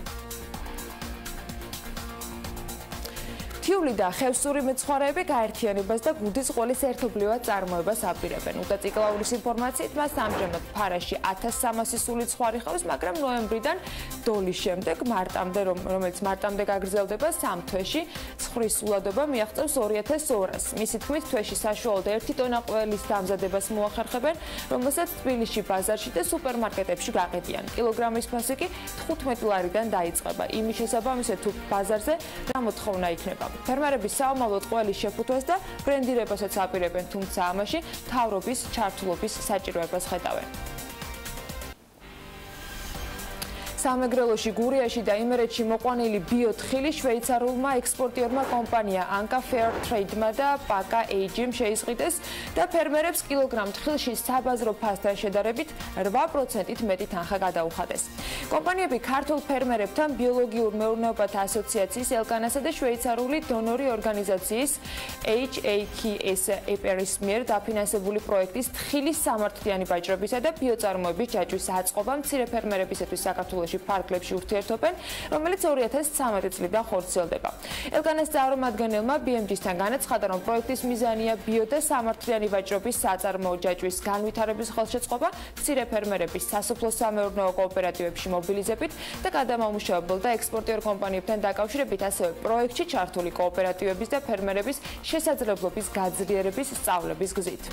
თიული და ხევსური მეცხვარეები გაერთიანებას და გუდის ყოლის ერთობლივად წარმოებას აპირებენ. უტაწიკლაურის ინფორმაციით მას ამჟამად ფარაში 1300 სული ცხვარი ხავს, მაგრამ ნოემბრიდან დოლის შემდეგ მარტამდე, რომელიც მარტამდე გაგრძელდება 3 თვეში, ცხვრის სულადობა მიაღწევს 2200. მისი თქმით, თვეში საშუალოდ 1 ტონა ყველის დამზადებას მოახერხებენ, რომელსაც თბილისში ბაზარში და სუპერმარკეტებში გაყიდიან. კილოგრამის ფასი კი 15 ლარიდან დაიწყება. იმის შესაბამისად, თუ ბაზარზე რა მოთხოვნა იქნება. ფერმერების საომავლოდ ყველის შეფუთვას და ბრენდირებასაც აპირებენ, თუმცა ამაში მთავრობის ჩართულობის საჭიროებას ხედავენ. სამეგრელოში, გურიაში და იმერეთში მოყვანილი ბიოთხილი შვეიცარულმა ექსპორტიორმა კომპანია Anka Fair Trade-მა და Paka AG-მ შეიზღიდეს და ფერმერებს კილოგრამ თხილში საბაზრო ფასთან შედარებით 8%-ით მეტი თანხა გადაუხადეს. კომპანიები ქართულ ფერმერებთან ბიოლოგიურ მეურნეობათა ასოციაციის ელკანასა და შვეიცარული დონორი ორგანიზაციის HAKS EPR-ის მიერ დაფინანსებული პროექტის თხილის სამართლიანი ვაჭრობისა და ბიოწარმოების ჯაჭვის აწყობა მცირე ფერმერებისათვის საქართველოში ფარგლებში ურთიერთობენ, რომელიც 2013 წლიდან ხორციელდება. ელკანას წარმომადგენელმა BMG-სთან განაცხადა, რომ პროექტის მიზანია ბიო და სამართლიანი ვაჭრობის საწარმოო ჯაჭვის განვითარების ხელშეწყობა, მცირე ფერმერების სასოფლო-სამეურნეო კოოპერატივებში მობილიზებით და გადამამუშავებელ და ექსპორტიორ კომპანიებთან დაკავშირებით, ასევე პროექტში ჩართული კოოპერატივების და ფერმერების შესაძლებლობის გაძლიერების სწავლების გზით.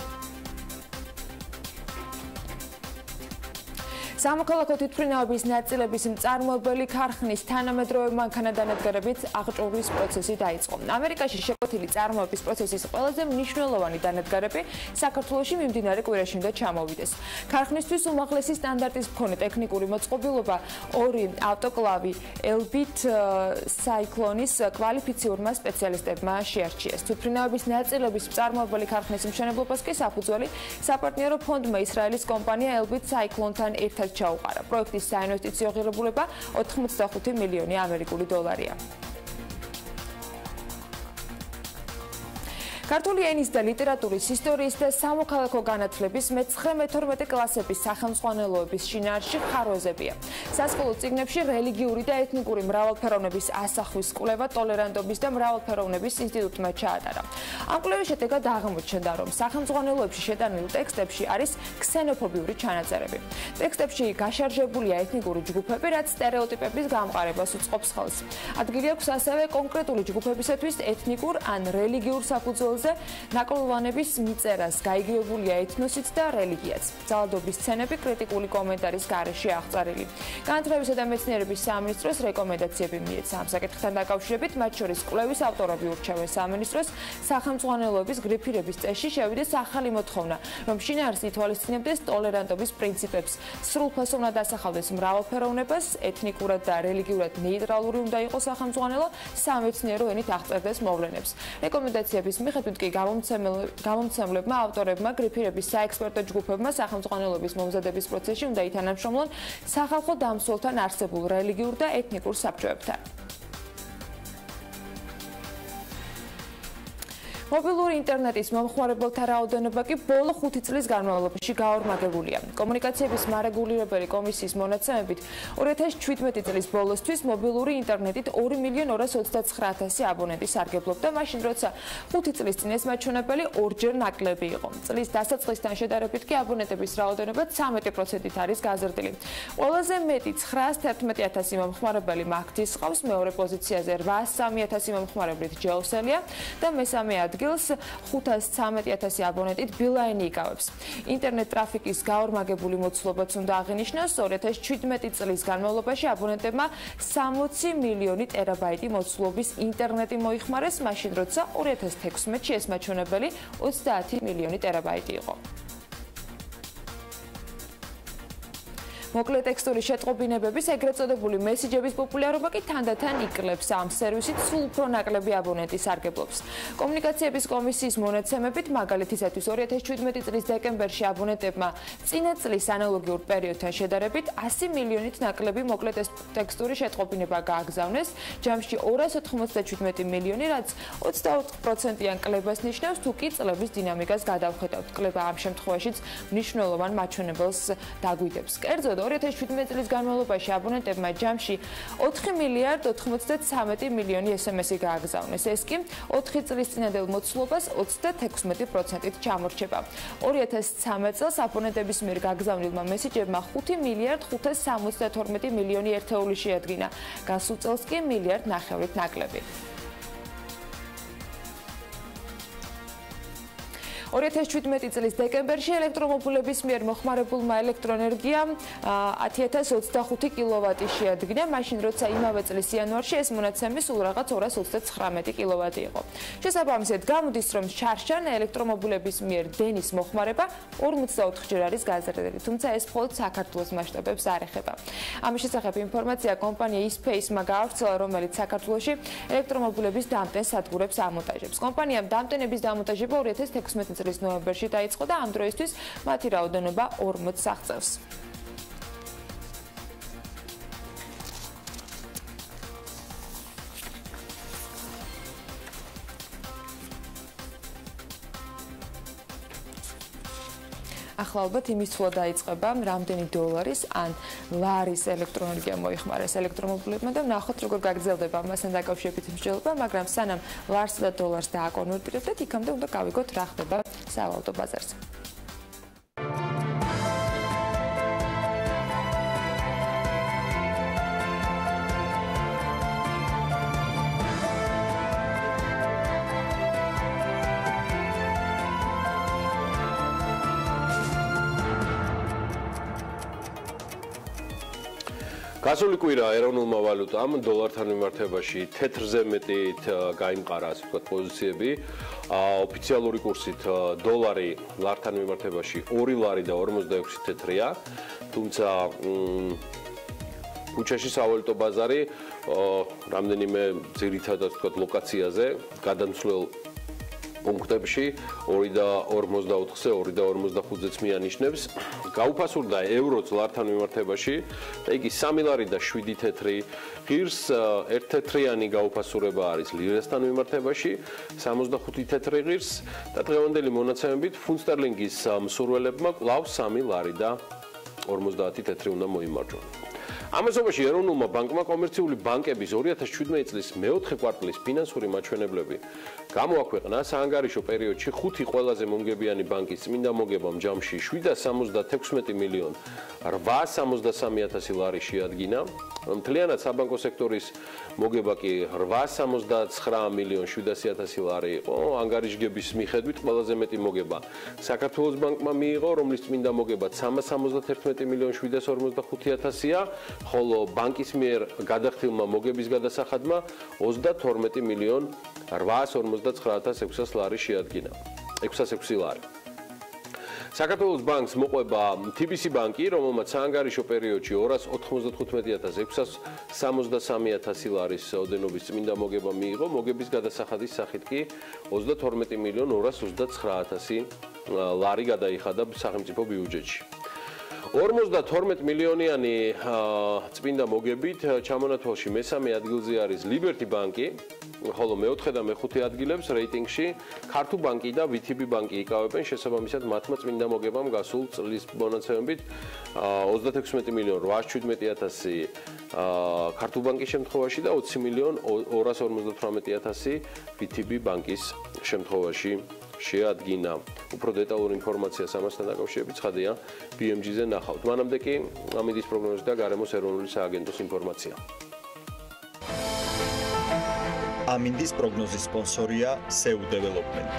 სამოქალაქო თვითმფრინავების ნაწილების მწარმოებელი ქარხნის თანამედროვე მანქანადანადგარებით აღჭურვის პროცესი დაიწყო. ამერიკაში შეკვეთილი წარმოების პროცესის ყველაზე მნიშვნელოვანი დანადგარები საქართველოში მიმდინარე კვირაში უნდა ჩამოვიდეს. ქარხნისთვის უმაღლესი სტანდარტის მქონე ტექნიკური მოწყობილობა 2 ავტოკლავი ელბით საიკლონის კვალიფიციურმა სპეციალისტებმა შეარჩიეს. თვითმფრინავების ნაწილების მწარმოებელი ქარხნის მშენებლობას კი საფუძველი საპარტნიორო ფონდმა ისრაელის კომპანია ელბით საიკლონთან ერთად ჩაუყარა. პროექტის საინვესტიციო ღირებულება 85 მილიონი ამერიკული დოლარია. ქართული ენის და ლიტერატურის ისტორიის და სამოქალაქო განათლების მე-19-მე კლასების სახელმძღვანელოების შინაარსში ხარვეზებია. სასკოლო წიგნებში რელიგიური და ეთნიკური მრავალფეროვნების ასახვის კვლევა ტოლერანტობის და მრავალფეროვნების ინსტიტუტმა ჩაატარა. ამ კვლევის შედეგად აღმოჩნდა, რომ სახელმძღვანელოებში შეტანილ ტექსტებში არის ქსენოფობიური ჩანაწერები. ტექსტებში გაშარჟებულია ეთნიკური ჯგუფები, რაც სტერეოტიპების გამყარებას უწყობს ხელს. ადგილი აქვს ასევე კონკრეტული ჯგუფებისათვის ეთნიკურ ან რელიგიურ საფუძველზე ნაკოლვანების მიწერას, გაიგივებულია ეთნოსიც და რელიგიაც. ძალადობის სცენები კრიტიკული კომენტარის გარეშე აღწერილი. განათლებისა და მეცნიერების სამინისტროს რეკომენდაციები მიეცა ამ საკითხთან დაკავშირებით, მათ შორის კვლევის ავტორები ურჩევენ სამინისტროს სახელმძღვანელოების გრიფირების წესში შევიდეს ახალი მოთხოვნა, რომ შინაარსი ითვალისწინებდეს ტოლერანტობის პრინციპებს, სრულფასოვნად ასახავდეს მრავალფეროვნებას, ეთნიკურად და რელიგიურად ნეიტრალური უნდა იყოს სახელმძღვანელო, სამეცნიერო ენით აღწერდეს მოვლენებს. რეკომენდაციების მიხედვით კი გამომცემლებმა ავტორებმა გრიფირების საექსპერტო ჯგუფებმა სახელმძღვანელოების მომზადების პროცესში უნდა ითანამშრომლონ სახალხო დამცველთან არსებულ რელიგიურ და ეთნიკურ საბჭოებთან. მობილური ინტერნეტის მომხმარებელთა რაოდენობა კი ბოლო 5 წლის განმავლობაში გაორმაგებულია. კომუნიკაციების მარეგულირებელი კომისიის მონაცემებით 2017 წლის ბოლოსთვის მობილური ინტერნეტით 2.229.000 აბონენტი სარგებლობდა, მაშინ როცა 5 წლის წინ ეს მაჩვენებელი ორჯერ ნაკლები იყო. წლის დასაწყისთან შედარებით კი აბონენტების რაოდენობა 13%-ით არის გაზრდილი. ყველაზე მეტი 911.000 მომხმარებელი მაგდის ყავს, მეორე პოზიციაზე 803.000 მომხმარებლით ჯეოსელია და მესამე ადგილს 513.000 აბონენტით ბილაინი იკავებს. ინტერნეტ ტრაფიკის გაორმაგებული მოცულობაც უნდა აღინიშნოს, 2017 წლის განმავლობაში აბონენტებმა 60 მილიონი ტერაბაიტი მოცულობის ინტერნეტი მოიხმარეს, მაშინ როცა 2016-ში ეს მაჩვენებელი 30 მილიონი ტერაბაიტი იყო. მოკლე ტექსტური შეტყობინებების ეგრეთ წოდებული მესიჯების პოპულარობა კი თანდათან იკლებს. ამ სერვისით სულ უფრო ნაკლები აბონენტი სარგებლობს. კომუნიკაციების კომისიის მონაცემებით, მაგალითისათვის 2017 წლის დეკემბერში აბონენტებმა წინა წლის ანალოგიურ პერიოდთან შედარებით 100 მილიონით ნაკლები მოკლე ტექსტური შეტყობინება გააგზავნეს, ჯამში 297 მილიონი, რაც 24%-იან კლებას ნიშნავს, თუ კი წლების დინამიკას გადავხედავთ. კლება ამ შემთხვევაშიც მნიშვნელოვან მაჩვენებელს დაგვიდებს. კერძოდ 2017 წლის განმავლობაში აბონენტებმა ჯამში 4 მილიარდ 93 მილიონი SMS-ი გააგზავნეს. ეს კი 4 წლის წინანდელ მოცულობას 36%-ით ჩამორჩება. 2013 წელს აბონენტების მიერ გაგზავნილმა მესიჯებმა 5 მილიარდ 572 მილიონი ერთეული შეადგინა. გასულ წელს კი მილიარდ ნახევრით ნაკლები. 2017 წლის დეკემბერში ელექტრომობილების მიერ მოხმარებულმა ელექტროენერგიამ 10025 კილოვატი შეადგინა, მაშინ როცა იმავე წლის იანვარში ეს მონაცემი სულ რაღაც 239 კილოვატი იყო. შესაბამისად, გამოდის, რომ შარშან ელექტრომობილების მიერ დენის მოხმარება 54-ჯერ არის გაზრდილი, თუმცა ეს მხოლოდ საქართველოს მასშტაბებს არ ეხება. ამის შესახებ ინფორმაცია კომპანია E-Space-მა გაავრცელა, რომელიც საქართველოში ელექტრომობილების დამტენ სადგურებს ამონტაჟებს. კომპანიამ დამტენების დამონტაჟება 2016 წლის ნოემბერში დაიწყო და ამ დროისთვის მათი რაოდენობა 40 აღწევს. ახლა ალბათ იმის თულა დაიწყება, რამდენი დოლარის ან ლარის ელექტროენერგია მოიხმარეს ელექტრომობილებმა და ნახოთ როგორ გაგრძელდება ამასთან დაკავშირებით მსჯელობა, მაგრამ სანამ ლარსა და დოლარს დააკონვერტირებდეთ, იქამდე უნდა გავიგოთ რა ხდება სავალუტო ბაზარზე. გასული კვირა ეროვნულმა ვალუტამ დოლართან მიმართებაში თეთრზე მეტით გაიმყარა, ასე ვთქვათ, პოზიციები. ოფიციალური კურსით დოლარი ლართან მიმართებაში 2 ლარი და 46 თეთრია. თუმცა ქუჩაში სავალუტო ბაზარი რამდენიმე ძირითადად ვთქვათ ლოკაციაზე გადამცვლელ პუნქტებში 2.44-ზე 2.45-ზეც მიანიშნებს. გაუფასურდა ევროც ლართან მიმართებაში და იგი 3 ლარი და 7 თეთრი. ღირს 1 თეთრიანი გაუფასურება არის ლირასთან მიმართებაში 65 თეთრი ღირს და დღევანდელი მონაცემებით ფუნტ სტერლინგის მსურველებმა კვლავ 3 ლარი და 50 თეთრი უნდა მოიმარჯვონ. ამასობაში ეროვნულმა ბანკმა კომერციული ბანკების 2017 წლის მეოთხე კვარტალის ფინანსური მაჩვენებლები გამოაქვეყნა. საანგარიშო პერიოდში 5 ყველაზე მომგებიანი ბანკის წმინდა მოგებამ ჯამში 776 მილიონ 863,000 ლარი შეადგინა. მთლიანად საბანკო სექტორის მოგება კი 869 მილიონ 700,000 ლარი იყო. ანგარიშგების მიხედვით ყველაზე მეტი მოგება საქართველოს ბანკმა მიიღო, რომლის წმინდა მოგება 371 მილიონ 745,000-ია, ხოლო ბანკის მიერ გადახდილმა მოგების გადასახადმა 32 მილიონ 859,600 ლარი შეადგინა. 606 ლარი. საქართველოს ბანკს მოყვება TBC ბანკი, რომელმაც საანგარიშო პერიოდში 295,663,000 ლარის ოდენობის წმინდა მოგება მიიღო, მოგების გადასახადის სახით კი 32 მილიონ 229,000 ლარი გადაიხადა სახელმწიფო ბიუჯეტში. 52 მილიონიანი წმინდა მოგებით ჩამონათვალში მესამე ადგილზე არის ლიბერტი ბანკი, ხოლო მეოთხე და მეხუთე ადგილებს რეიტინგში ქართულ ბანკი და VTB ბანკი იკავებენ. შესაბამისად მათმა წმინდა მოგებამ გასულ წლის მონაცემებით 36 მილიონ 817,000 ქართულ ბანკის შემთხვევაში და 20 მილიონ 258,000 VTB ბანკის შემთხვევაში შეადგინა. უფრო დეტალური ინფორმაციას ამასთან დაკავშირებით ცხადია BMG-ზე ნახავთ. მანამდე კი ამინდის პროგნოზი და გარემოს ეროვნული სააგენტოს ინფორმაცია. ამინდის პროგნოზის სპონსორია SEU Development.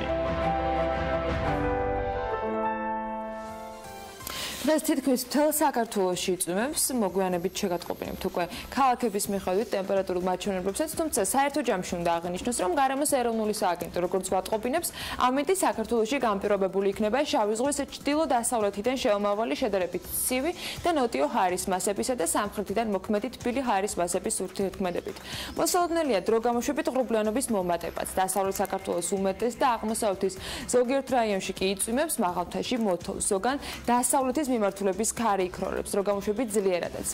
დღეს თითქმის მთელ საქართველოში იწვიმებს, მოგვიანებით შეგატყობინებთ უკვე ქალაქების მიხედვით ტემპერატურულ მაჩვენებლებსაც, თუმცა საერთო ჯამში უნდა აღინიშნოს, რომ გარემოს ეროვნული სააგენტო როგორც ვატყობინებს, ამინდი საქართველოში განპირობებული იქნება შავი ზღვის ჩრდილო-დასავლეთიდან შემომავალი შედარებით ცივი და ნოტიო ჰაერის მასებისა და სამხრეთიდან მოქმედი თბილი ჰაერის მასების ურთიერთქმედებით. მოსალოდნელია დრო გამოშვებით ღრუბლიანობის მომატებაც. დასავლეთ საქართველოს უმეტეს და აღმოსავლეთის ზოგიერთ რაიონში კი იწვიმებს, მაღალმთაში მოთოვს, ზოგან დასავლეთის მიმართულების ქარი იქროლებს, რო გამოშვებით ძლიერადაც.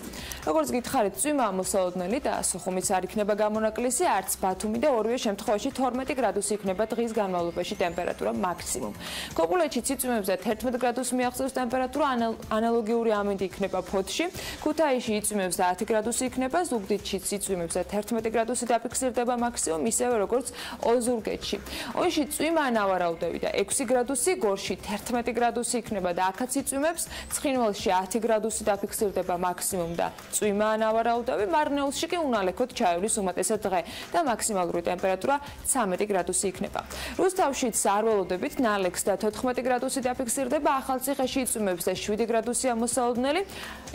როგორც გითხარით, წვიმა მოსალოდნელი და სოხუმიც არ იქნება გამონაკლისი, არც ბათუმი და ორივე შემთხვევაში 12 გრადუსი იქნება დღის განმავლობაში ტემპერატურა მაქსიმუმ. ქობულეთში წვიმებზე 11 გრადუსს მიაღწევს ტემპერატურა, ანალოგიური ამინდი იქნება ფოთში, ქუთაისში იწვიმებზე 10 გრადუსი იქნება, ზუგდიდში წვიმებზე 11 გრადუსი დაფიქსირდება მაქსიმუმ, ისევე როგორც ოზურგეთში. ოიში წვიმა ნავარაუდევი და 6 გრადუსი, გორში 11 გრადუსი იქნება და აქაც იწვიმებს. ცხინვალში 10 გრადუსი დაფიქსირდება მაქსიმუმ და წვიმა ნავარაუდევი, მარნეულში კი უნალექოდ ჩაივლის უმეტესად დღე და მაქსიმალური ტემპერატურა 13 გრადუსი იქნება. რუსთავშიც არ ველოდებით, ნალექს და 14 გრადუსი დაფიქსირდება, ახალციხეში იწვიმებს და 7 გრადუსია მოსალოდნელი,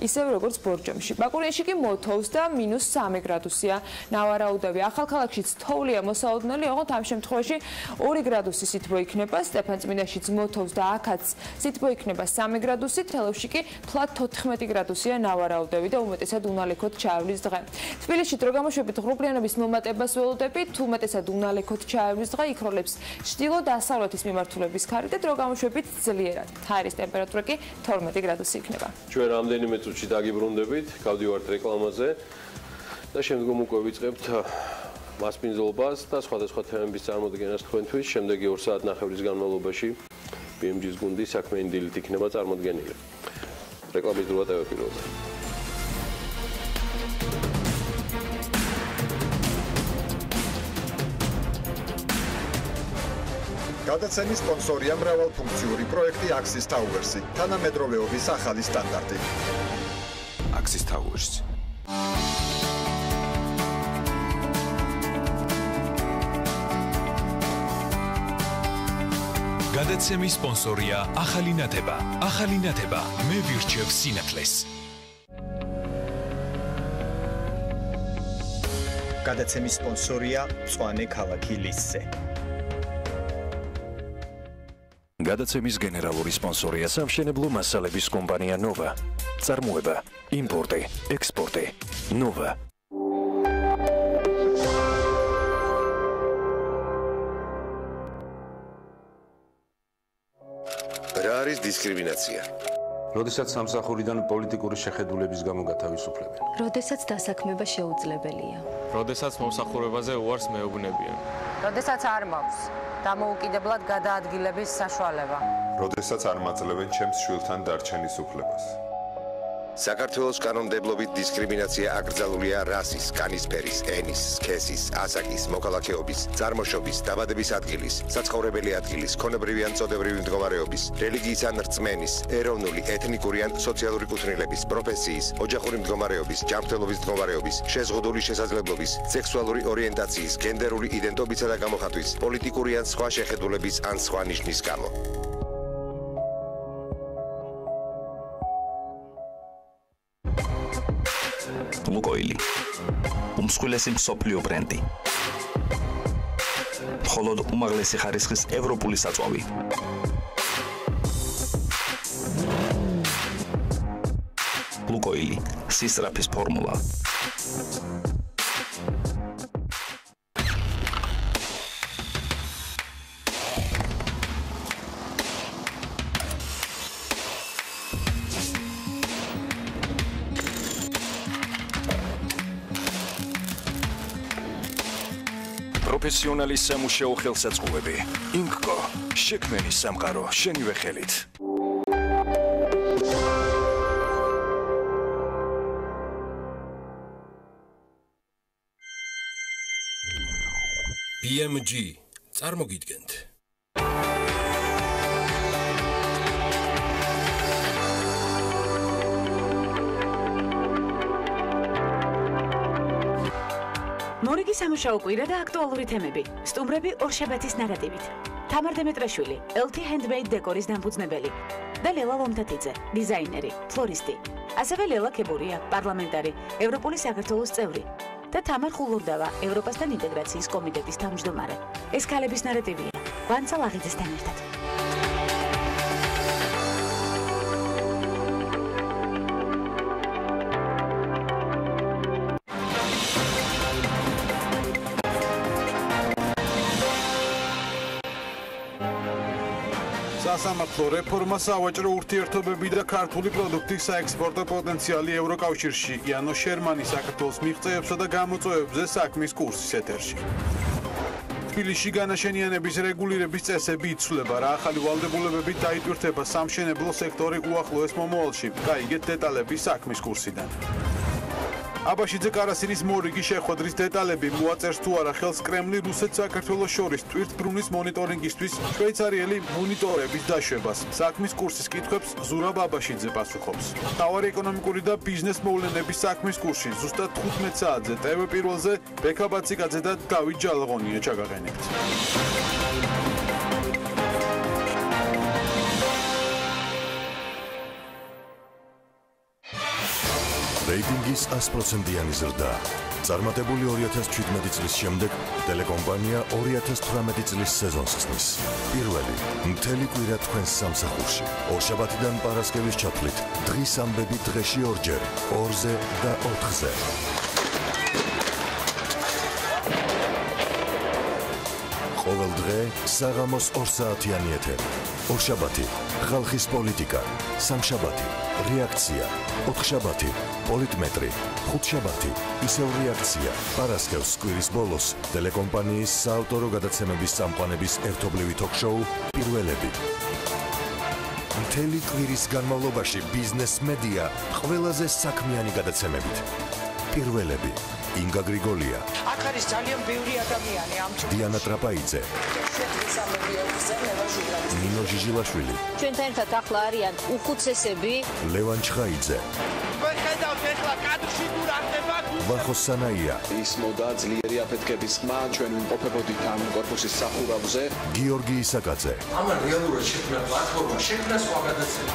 ისევე როგორც ბორჯომში. ბაკურიაში კი მოთოვს და -3 გრადუსია ნავარაუდევი. ახალქალაქშიც თოვლია მოსალოდნელი, ოღონდ ამ შემთხვევაში 2 გრადუსი სითბო იქნება, სტეფანწმინდაშიც მოთოვს და აქაც სითბო იქნება 3 გრადუსი, თელავში კი ფლად 14 გრადუსია ნავარაუდევი და უმეტესად უნალექოდ ჩაივლის დღე. თბილისში დრო გამოშვებით ღრუბლიანობის მომატებას ველოდებით, უმეტესად უნალექოდ ჩაივლის დღე, იქროლებს ჩრდილო-დასავლეთის მიმართულების ქარი და დრო გამოშვებით ძლიერად. ჰაერის ტემპერატურა კი 12 გრადუსი იქნება. ჩვენ რამდენიმე წუთში დაგიბრუნდებით, გავდივართ რეკლამაზე და შემდგომ უკვე ვიწყებთ მასპინძლობას და სხვადასხვა თემების წარმოდგენას თქვენთვის. შემდეგი 2 საათნახევრის განმავლობაში BMG-ს გუნდი საქმიანი დილით იქნება წარმოდგენილი. რეკლამის დროა ტელევიზორზე. გადაცემის სპონსორია მრავალფუნქციური პროექტი Axis Towers-ი, თანამედროვეობის ახალი სტანდარტი. Axis Towers. გადაცემის სპონსორია ახალი ნათება. ახალი ნათება მე ვირჩევ სინათლეს. გადაცემის სპონსორია მწვანე ქალაქი ლისზე. გადაცემის გენერალური სპონსორია სამშენებლო მასალების კომპანია ნოვა. წარმოება, იმპორტი, ექსპორტი. ნოვა. რა არის დისკრიმინაცია? როდესაც სამსახურიდან პოლიტიკური შეხედულების გამო გათავისუფლებენ. როდესაც დასაქმება შეუძლებელია. როდესაც მომსახურებაზე უარს მეუბნებიან. როდესაც არ მაქვს დამოუკიდებლად გადაადგილების საშუალება. როდესაც არ მაძლევენ ჩემს შვილთან დარჩენის უფლებას. საქართველოს კანონმდებლობით დისკრიმინაცია აკრძალულია რასის, კანისფერის, ენის, სქესის, ასაკის, მოქალაქეობის, წარმოშობის, დაბადების ადგილის, საცხოვრებელი ადგილის, ქონებრივი ან წოდებრივი მდგომარეობის, რელიგიის ან რწმენის, ეროვნული, ეთნიკური ან სოციალური კუთვნილების, პროფესიის, ოჯახური მდგომარეობის, ჯანმრთელობის მდგომარეობის, შეზღუდული შესაძლებლობის, სექსუალური ორიენტაციის, გენდერული იდენტობისა და გამოხატვის, პოლიტიკური ან სხვა შეხედულების ან სხვა ნიშნის გამო. ლუკოილი უმსხვილესი მსოფლიო ბრენდი მხოლოდ უმაღლესი ხარისხის ევროპული საწვავი ლუკოილი სისწრაფის ფორმულა პროფესიონალი სამუშაო ხელსაწყობები. ინკკო, შექმნის სამყარო შენივე ხელით. BMG წარმოგიდგენთ. მორიგი სამუშაო კვირა და აქტუალური თემები. სტუმრები ორშაბათის ნარატივით. თამარ დემეტრაშვილი, LT Handmade დეკორის დამფუძნებელი და ლელა ლომთათიძე, დიზაინერი, ფლორისტი. ასევე ლელა ქებურია, პარლამენტარი, ევროპული საქართველოს წევრი და თამარ ხულურდავა, ევროპასთან ინტეგრაციის კომიტეტის თავმჯდომარე. ეს ქალების ნარატივია. ვანცა ლაღიძესთან ერთად. სასამართლო რეფორმა, სავაჭრო ურთიერთობები და ქართული პროდუქტის საექსპორტო პოტენციალი ევროკავშირში. იანო შერმანი საქართველოს მიღწევებსა და გამოწვევებზე საქმის კურსის ეთერში. თბილისში განაშენიანების რეგულირების წესები იცვლება, რა ახალი ვალდებულებებით დაიტვირთება სამშენებლო სექტორი უახლოეს მომავალში. გაიგეთ დეტალები საქმის კურსიდან. აბაშიძე კარასინის მორიგი შეხვედრის დეტალები, მოაწერს თუ არა ხელს კრემლი რუსეთს საქართველოს შორის ტვირთბრუნის მონიტორინგისთვის შვეიცარიელი მონიტორების დაშვებას. საქმის კურსის კითხვებს ზურაბ აბაშიძე პასუხობს. მთავარი ეკონომიკური და ბიზნეს მოვლენების საქმის კურსში ზუსტად 15 საათზე TV პირველზე ბექა ბაციკაძე და დავით ჯალაღონია ჩაგაყენებთ. რეიტინგის 100%-იანი ზრდა. წარმატებული 2017 წლის შემდეგ ტელეკომპანია 2018 წლის სეზონს ხსნის. პირველი მთელი კვირა თქვენს სამსახურში. ორშაბათიდან პარასკევის ჩათვლით დღის ამბები დღეში ორჯერ, 2-ზე და 4-ზე. ყოველ დღე საღამოს 2 საათიანი ეთერი. ორშაბათი ხალხის პოლიტიკა, სამშაბათი რეაქცია, 4შაბათი პოლიტმეტრი, 5შაბათი ისევ რეაქცია. პარასკევს კვირის ბოლოს ტელეკომპანიის საავტორო გადაცემების წამყვანების ერთობლივი თოქ-შოუ პირველები. მთელი კვირის განმავლობაში ბიზნეს მედია ყველაზე საქმიანი გადაცემებით. პირველები. ინგა გრიგოლია. აქ არის ძალიან ბევრი ადამიანი ამ დიანა ტრაპაიძე. ნინო ჟიჟილაშვილი. ჩვენთან ერთად ახლა არიან უხუცესები ლევან ჩხაიძე. ხედავთ ეხლა კადრში თუ რა ხდება? ვახო სანაია. ის მოდა ძლიერი აფეთქების ხმა ჩვენ ვიმყოფებოდით ამ კორპუსის სახურავზე. გიორგი ისაკაძე. ამან რეალურად შექმნა პლატფორმა, შექმნა სხვა გადაცემა.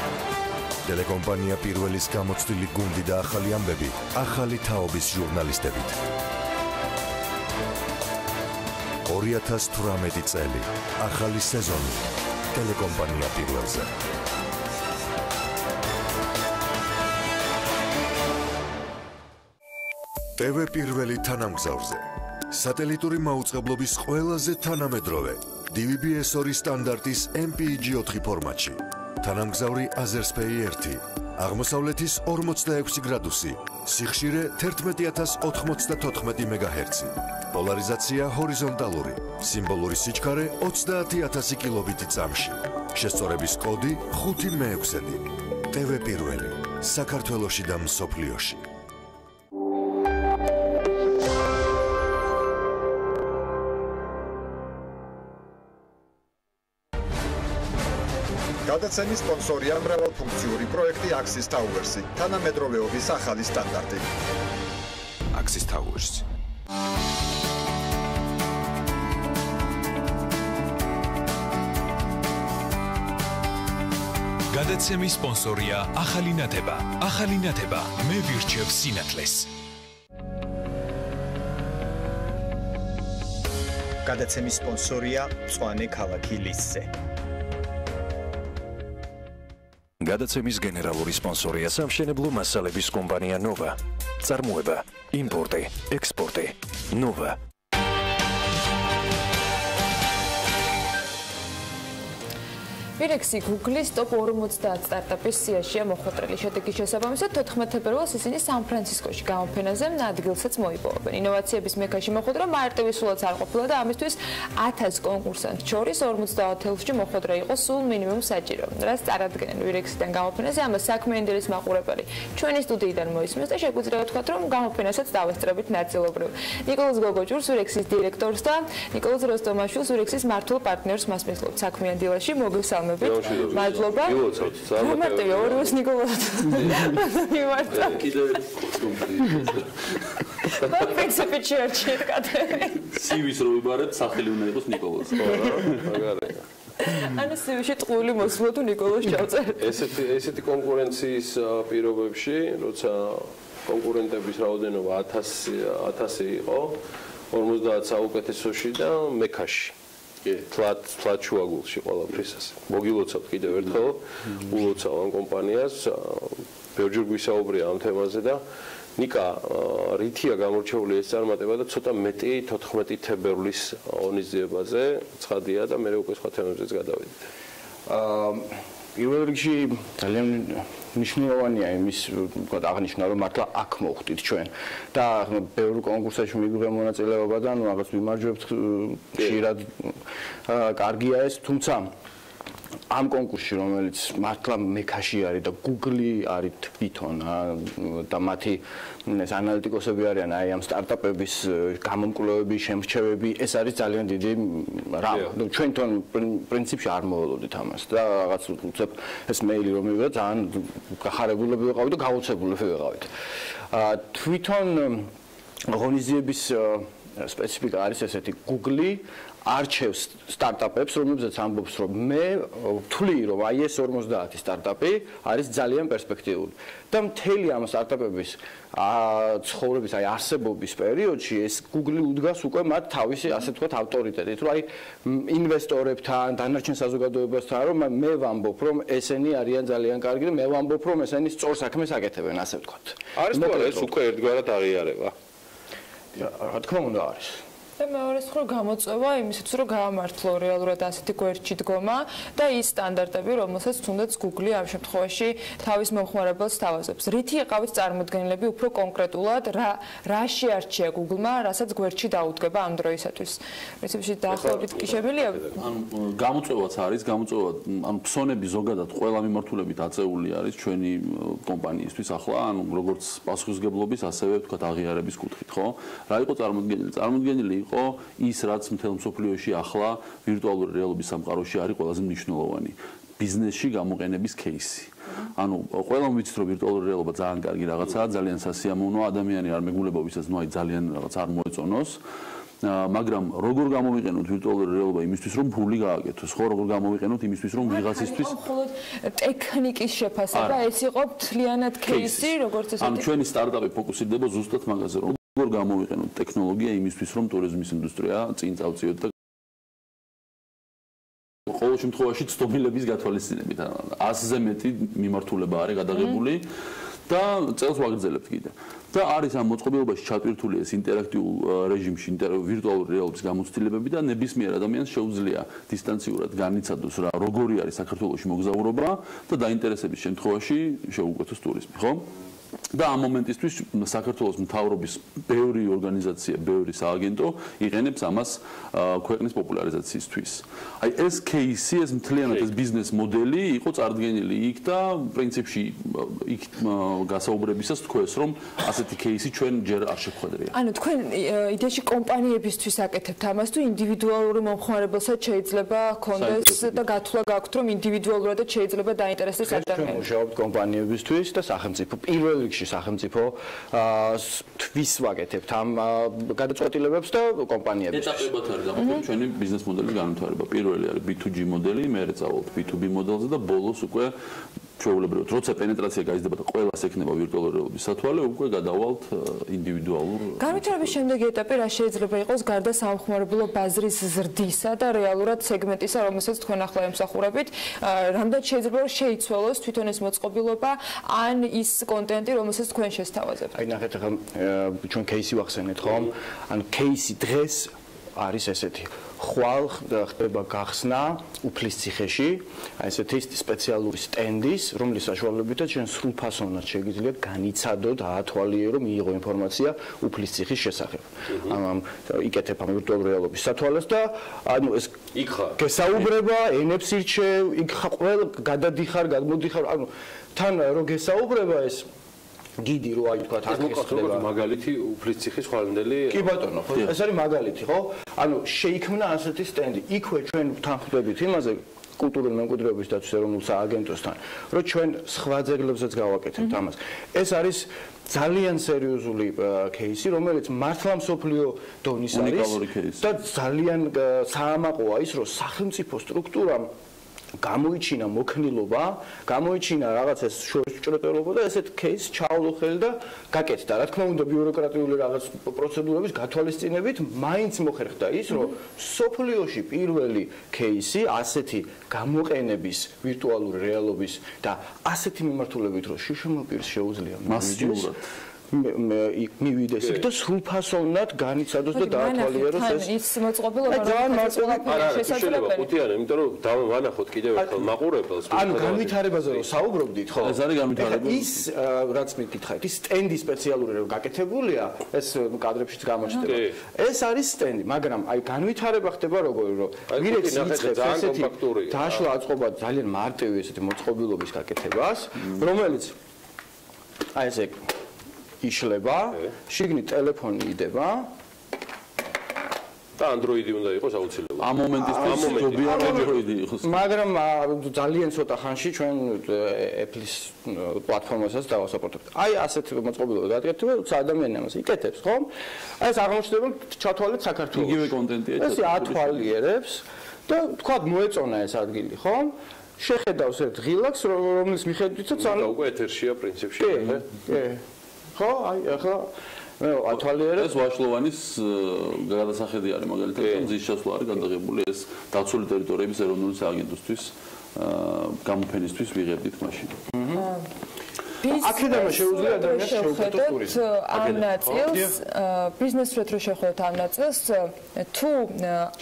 ტელეკომპანია პირველის გამოცდილი გუნდი და ახალი ამბები, ახალი თაობის ჟურნალისტებით. 2018 წელი. ახალი სეზონი. ტელეკომპანია პირველზე. TV პირველი თანამგზავრზე. სატელიტური მაუწყებლობის ყველაზე თანამედროვე DVB-S2 სტანდარტის MPEG-4 ფორმატში. თანამგზავრი Azerspay 1. აღმოსავლეთის 46 გრადუსი. სიხშირე 11094 MHz. პოლარიზაცია ჰორიზონტალური. სიმბოლური სიჩქარე 30000 კილობიტი წამში. შესწორების კოდი 5/6. TV პირველი. საქართველოში და მსოფლიოში. გადაცემის სპონსორია მრავალფუნქციური პროექტი Axis Towers-ი, თანამედროვეობის ახალი სტანდარტი. Axis Towers. გადაცემის სპონსორია ახალი ნათება. ახალი ნათება მე ვირჩევ სინათლეს. გადაცემის სპონსორია მწვანე ქალაქი ლისზე. გადაცემის გენერალური სპონსორია სამშენებლო მასალების კომპანია Nova. წარმოება, იმპორტი, ექსპორტი. Nova. Virexi Google-ის top 50 სტარტაპის სიაშია მოხვედრილი. შედეგის შესაბამისად 14 თებერვალს ისინი სან-ფრანცისკოში გამოფენაზე ადგილსაც მოიპოვებენ. ინოვაციების მექაში მოხვედრა მარტივი სულაც არ ყოფილა და ამისთვის 1000 კონკურსანტს შორის 50,000-ში მოხვედრა იყო სულ მინიმუმ საჭირო. რაც წარადგენენ Virexi-დან გამოფენაზე, ამას საქმეენდელის მაყურებელი ჩვენი სტუდიიდან მოისმენს და შეგვიძლია ვთქვათ, რომ გამოფენასაც დავესწრებით ნაწილობრივ. ნიკოლოზ გოგოჭურს Virexi-ის დირექტორს და ნიკოლოზ როსტომაშვილს Virexi-ის მართულ პარტნიორს მასპინძლობთ საქმიან დილაში. მოგესალმებით. მადლობა. მარტივია, ორს ნიკოლოზ. მიმართა. კიდევ პრინციპი ჩერჩი კატერი. სივის რო ვიბარებ, სახელი უნდა იყოს ნიკოლოზ. მაგარია. ანუ სივიში ტყუილი მოსულა თუ ნიკოლოზ ჩავწერ. ესეთი კონკურენციის პირობებში, როცა კონკურენტების რაოდენობა 1000 იყო, 50 საუკეთესოში და მექაში. თლად შუაგულში ყველაფრისას. მოგილოცავთ კიდევ ერთხელ, ულოცავ ამ კომპანიას, ბევრჯერ გვისაუბრია ამ თემაზე და ნიკა რითია გამორჩეული ეს წარმატება და ცოტა მეტი 14 თებერვლის ღონისძიებაზე ცხადია და მე უკვე სხვა თემებზეც გადავიდეთ. პირველ რიგში ძალიან მნიშვნელოვანია იმის ვთქვათ აღნიშნა რომ მართლა აქ მოვხდით ჩვენ და ბევრ კონკურსებში მიგვიღე მონაწილეობა და ნუ რაღაც ვიმარჯვებთ ხშირად კარგია ეს თუმცა ამ კონკურსში რომელიც მართლა მექაში არის და Google არის თვითონ და მათი ეს ანალიტიკოსები არიან აი ამ სტარტაპების გამომკვლევები, შემრჩევები, ეს არის ძალიან დიდი რამ. ჩვენ თვითონ პრინციპში არ მოველოდით ამას და რაღაც უცებ ეს მეილი რომ მივიღე ძალიან გახარებულები ვიყავით და გაოცებულები ვიყავით. თვითონ ღონისძიების სპეციფიკა არის ესეთი Google არჩევს სტარტაპებს, რომლებზეც ამბობს, რომ მე ვთვლი, რომ აი ეს 50 სტარტაპი არის ძალიან პერსპექტიული. და მთელი ამ სტარტაპების ცხოვრების, აი არსებობის პერიოდში ეს Google უდგას უკვე მათ თავისი, ასე ვთქვათ, ავტორიტეტით, რომ აი ინვესტორებთან, დანარჩენ საზოგადოებასთან, რომ მე ვამბობ, რომ ესენი არიან ძალიან კარგი და მე ვამბობ, რომ ესენი სწორ საქმეს აკეთებენ, ასე ვთქვათ. არის თუ არა ეს უკვე ერთგვარად აღიარება? რა თქმა უნდა არის. და მეორეს მხრივ გამოწვევა იმისათვის, რომ გაამართლო რეალურად ასეთი გვერდში დგომა და ის სტანდარტები, რომელსაც თუნდაც Google ამ შემთხვევაში თავის მომხმარებელს თავაზობს. რითი იყავით წარმოდგენილები უფრო კონკრეტულად, რა შეარჩია Google-მა, რასაც გვერდში დაუდგება ამ დროისათვის. პრინციპში დაახლოებით კი შემიძლია? ან გამოწვევაც არის, გამოწვევა, ან ფსონები ზოგადად ყველა მიმართულებით აწეული არის ჩვენი კომპანიისთვის ახლა, ანუ როგორც პასუხისმგებლობის, ასევე ვთქვათ აღიარების კუთხით, ხო? რა იყო წარმოდგენილი? წარმოდგენილი იყო ის რაც მთელ მსოფლიოში ახლა ვირტუალური რეალობის სამყაროში არის ყველაზე მნიშვნელოვანი ბიზნესში გამოყენების кейსი. ანუ ყველამ ვიცით რომ ვირტუალური რეალობა ძალიან კარგი რაღაცაა, ძალიან სასიამოვნოა, ადამიანი არ მეგულება ვისაც ნუ აი ძალიან რაღაც არ მოეწონოს. მაგრამ როგორ გამოვიყენოთ ვირტუალური რეალობა იმისთვის რომ ფული გააკეთოს, ხო, როგორ გამოვიყენოთ იმისთვის რომ ვიღაცისთვის მხოლოდ ტექნიკის შეფასება, ეს იყო მთლიანად кейსი, როგორც ესეთი. ანუ ჩვენი სტარტაპი ფოკუსირდება ზუსტად მაგაზე, რომ როგორ გამოვიყენოთ ტექნოლოგია იმისთვის, რომ ტურიზმის ინდუსტრია წინ წავწიოთ და ყოველ შემთხვევაში ცდომილების გათვალისწინებით 100-ზე მეტი მიმართულება არის გადაღებული და წელს ვაგრძელებთ კიდე. და არის ამ მოწყობილობაში ჩატვირთული ეს ინტერაქტიულ რეჟიმში ვირტუალური რეალობის გამოცდილებები და ნებისმიერ ადამიანს შეუძლია დისტანციურად განიცადოს რა როგორი არის საქართველოში მოგზაურობა და დაინტერესების შემთხვევაში შეუკვეთოს ტურიზმი, ხო? და ამ მომენტისთვის საქართველოს მთავრობის ბევრი ორგანიზაცია, ბევრი სააგენტო იყენებს ამას ქვეყნის პოპულარიზაციისთვის. აი ეს кейსი, ეს მთლიანად ეს ბიზნეს მოდელი იყო წარდგენილი იქ და პრინციპში იქ გასაუბრებისას თქვეს, რომ ასეთი кейსი ჩვენ ჯერ არ შეგვხვედრია. ანუ თქვენ იდეაში კომპანიებისთვის აკეთებთ ამას თუ ინდივიდუალური მომხმარებელსაც შეიძლება ჰქონდეს და გათვლა გაქვთ, რომ ინდივიდუალურადაც შეიძლება დაინტერესდეს ადამიანი. ჩვენ მუშაობთ კომპანიებისთვის და სახელმწიფო პირველ რიგში სახელმწიფო თვის ვაკეთებთ ამ გადაწყვეტილებებს და კომპანიებისთვის. ეტაპებად არის დაყოფილი ჩვენი ბიზნეს მოდელის განვითარება. პირველი არის B2G მოდელი, მერე წავალთ B2B მოდელზე და ბოლოს უკვე ჩვეულებრივად როცა პენეტრაცია გაიზრდება და ყველას ექნება ვირტუალური რეალობის სათვალე, უკვე გადავალთ ინდივიდუალურ. განვითარების შემდეგი ეტაპი რა შეიძლება იყოს გარდა სამხმარებლო ბაზრის ზრდისა და რეალურად სეგმენტისა, რომელსაც თქვენ ახლა ემსახურებით, რამდენად შეიძლება რომ შეიცვალოს თვითონ ეს მოწყობილობა ან ის კონტენტი, რომელსაც თქვენ შესთავაზებთ. აი ნახეთ ახლა ჩვენ кейსი ვახსენეთ ხომ? ანუ кейსი დღეს არის ესეთი. ხვალ ხდება გახსნა უფლისციხეში, აი ესეთი სპეციალური სტენდის, რომლის საშუალებითაც ჩვენ სრულფასოვნად შეგიძლიათ განიცადოთ, აათვალიერო, მიიღო ინფორმაცია უფლისციხის შესახებ. ამ იკეთებ ამ ვირტუალური რეალობის სათვალეს და ანუ ეს იქ ხარ. გესაუბრება, ენებს ირჩევ, იქ ხარ, გადადიხარ, გადმოდიხარ, ანუ თან რო გესაუბრება ეს გიდი რო აი თქვა აქ ხდება მაგალითი უფლისციხის ხვალინდელი კი ბატონო ხო ეს არის მაგალითი ხო ანუ შეიქმნა ასეთი სტენდი იქვე ჩვენ თან ხვდებით იმაზე კულტურული მემკვიდრეობის დაცვის ეროვნულ სააგენტოსთან რომ ჩვენ სხვა ძეგლებსაც გავაკეთებთ ამას ეს არის ძალიან სერიოზული кейსი რომელიც მართლა მსოფლიო დონის არის და ძალიან საამაყოა ის რომ სახელმწიფო სტრუქტურამ გამოიჩინა მოქნილობა, გამოიჩინა რაღაც ეს შორისჭრეტელობა და ესეთ кейს ჩაავლო ხელი და გაკეთდა. რა თქმა უნდა, ბიუროკრატიული რაღაც პროცედურების გათვალისწინებით მაინც მოხერხდა ის, რომ სოფლიოში პირველი кейსი ასეთი გამოყენების ვირტუალური რეალობის და ასეთი მიმართულებით, რომ შიშმო პირს შეუძლია მასიურად მივიდეს და სრულფასოვნად განიცადოს და დაათვალიეროს ეს ის მოწყობილობა შესაძლებელია. ხუთიანი, იმიტომ რომ დავანახოთ კიდევ ერთხელ მაყურებელს. ანუ განვითარებაზე რომ საუბრობდით, ხო? ეს არის განვითარება. ის რაც მეკითხეთ, ის სტენდი სპეციალური რომ გაკეთებულია, ეს კადრებშიც გამოჩნდება. ეს არის სტენდი, მაგრამ აი განვითარება ხდება როგორ რომ ვირექს იწყებს ესეთი დაშლა აწყობა ძალიან მარტივი ესეთი მოწყობილობის გაკეთებას, რომელიც აი ესე იშლება, შიგნით ტელეფონი იდება და Android-ი უნდა იყოს აუცილებლად. ამ მომენტისთვის ჯობია Android-ი იყოს. მაგრამ ძალიან ცოტა ხანში ჩვენ Apple-ის პლატფორმასაც დავასაპორტებთ. აი ასეთ მოწყობილობას გაკეთებ, როცა ადამიანი ამას იკეთებს, ხო? აი ეს აღმოჩნდება ჩათვალეთ საქართველოს. იგივე კონტენტია. ეს ათვალიერებს და თქვა მოეწონა ეს ადგილი, ხო? შეხედავს ერთ ღილაკს, რომლის მიხედვითაც ანუ უკვე ეთერშია პრინციპში. კი. ხო, აი ახლა ათვალიერებს ეს ვაშლოვანის გადასახედი არის მაგალითად მზის შესვლა არის გადაღებული ეს დაცული ტერიტორიების ეროვნული სააგენტოსთვის გამოფენისთვის ვიღებდით მაშინ. აქედან შეუძლია ადამიანს შეუქმნას ტურიზმი. ამ ნაწილს ბიზნესურად რო შევხედოთ ამ ნაწილს თუ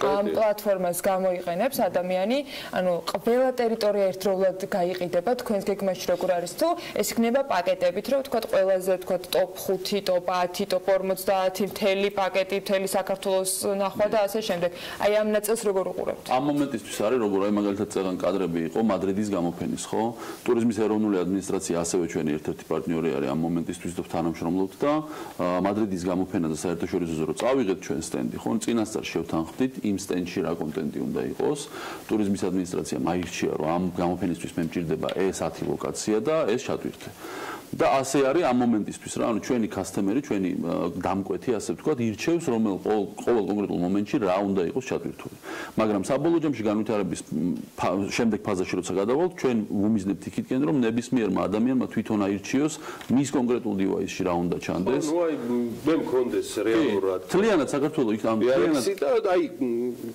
ამ პლატფორმას გამოიყენებს ადამიანი, ანუ ყველა ტერიტორია ერთდროულად გაიყიდება თქვენს გეგმაში როგორ არის თუ ეს იქნება პაკეტებით, რომ თქვა ყველაზე თქვა ტოპ 5, ტოპ 10, ტოპ 50 მთელი პაკეტი, მთელი საქართველოს ნახვა და ასე შემდეგ. აი ამ ნაწილს როგორ უყურებთ? ამ მომენტისთვის არის როგორ აი მაგალითად წეგან კადრები იყო მადრიდის გამოფენის, ხო? ტურიზმის ეროვნული ადმინისტრაცია ასევე ჩვენი ერთ-ერთი პარტნიორი არის ამ მომენტისთვის და თანამშრომლობთ და მადრიდის გამოფენა და საერთაშორისო რო წავიღეთ ჩვენ სტენდი, ხო? წინასწარ შევთანხმდით იმ სტენდში რა კონტენტი უნდა იყოს. ტურიზმის ადმინისტრაციამ აირჩია, რომ ამ გამოფენისთვის მე მჭირდება ეს 10 ლოკაცია და ეს ჩატვირთე. და ასე არის ამ მომენტისთვის რა, ანუ ჩვენი customer-ი, ჩვენი დამკვეთი, ასე ვთქვათ, ირჩევს ყოველ კონკრეტულ მომენტში რა უნდა იყოს ჩატვირთული. მაგრამ საბოლოო ჯამში განვითარების შემდეგ ფაზაში როცა გადავალთ, ჩვენ ვუმიზნებთ იქითკენ, რომ ნებისმიერმა ადამიანმა თვითონ აირჩიოს მის კონკრეტულ device-ში რა უნდა ჩანდეს. ნუ აი მე მქონდეს რეალურად. თლიანად საქართველოს იქ ამ თლიანად და აი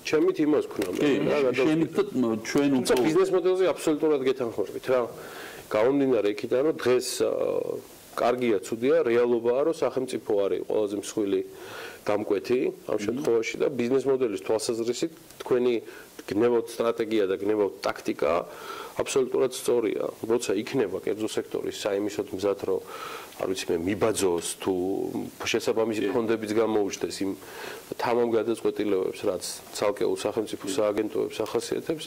ჩემით იმას ვქნა მე რა შენით ჩვენ უფრო ბიზნეს მოდელზე აბსოლუტურად გეთანხმებით რა. გამომდინარე იქიდან რომ დღეს კარგია, ცუდია, რეალობაა რომ სახელმწიფო არის ყველაზე მსხვილი დამკვეთი ამ შემთხვევაში და ბიზნეს მოდელის თვალსაზრისით თქვენი გნებავთ სტრატეგია და გნებავთ ტაქტიკა აბსოლუტურად სწორია. როცა იქნება კერძო სექტორის საიმისოდ მზად რომ არ ვიცი მე მიბაძოს თუ შესაბამისი ფონდებიც გამოუჩნდეს იმ თამამ გადაწყვეტილებებს რაც ცალკეულ სახელმწიფო სააგენტოებს ახასიათებს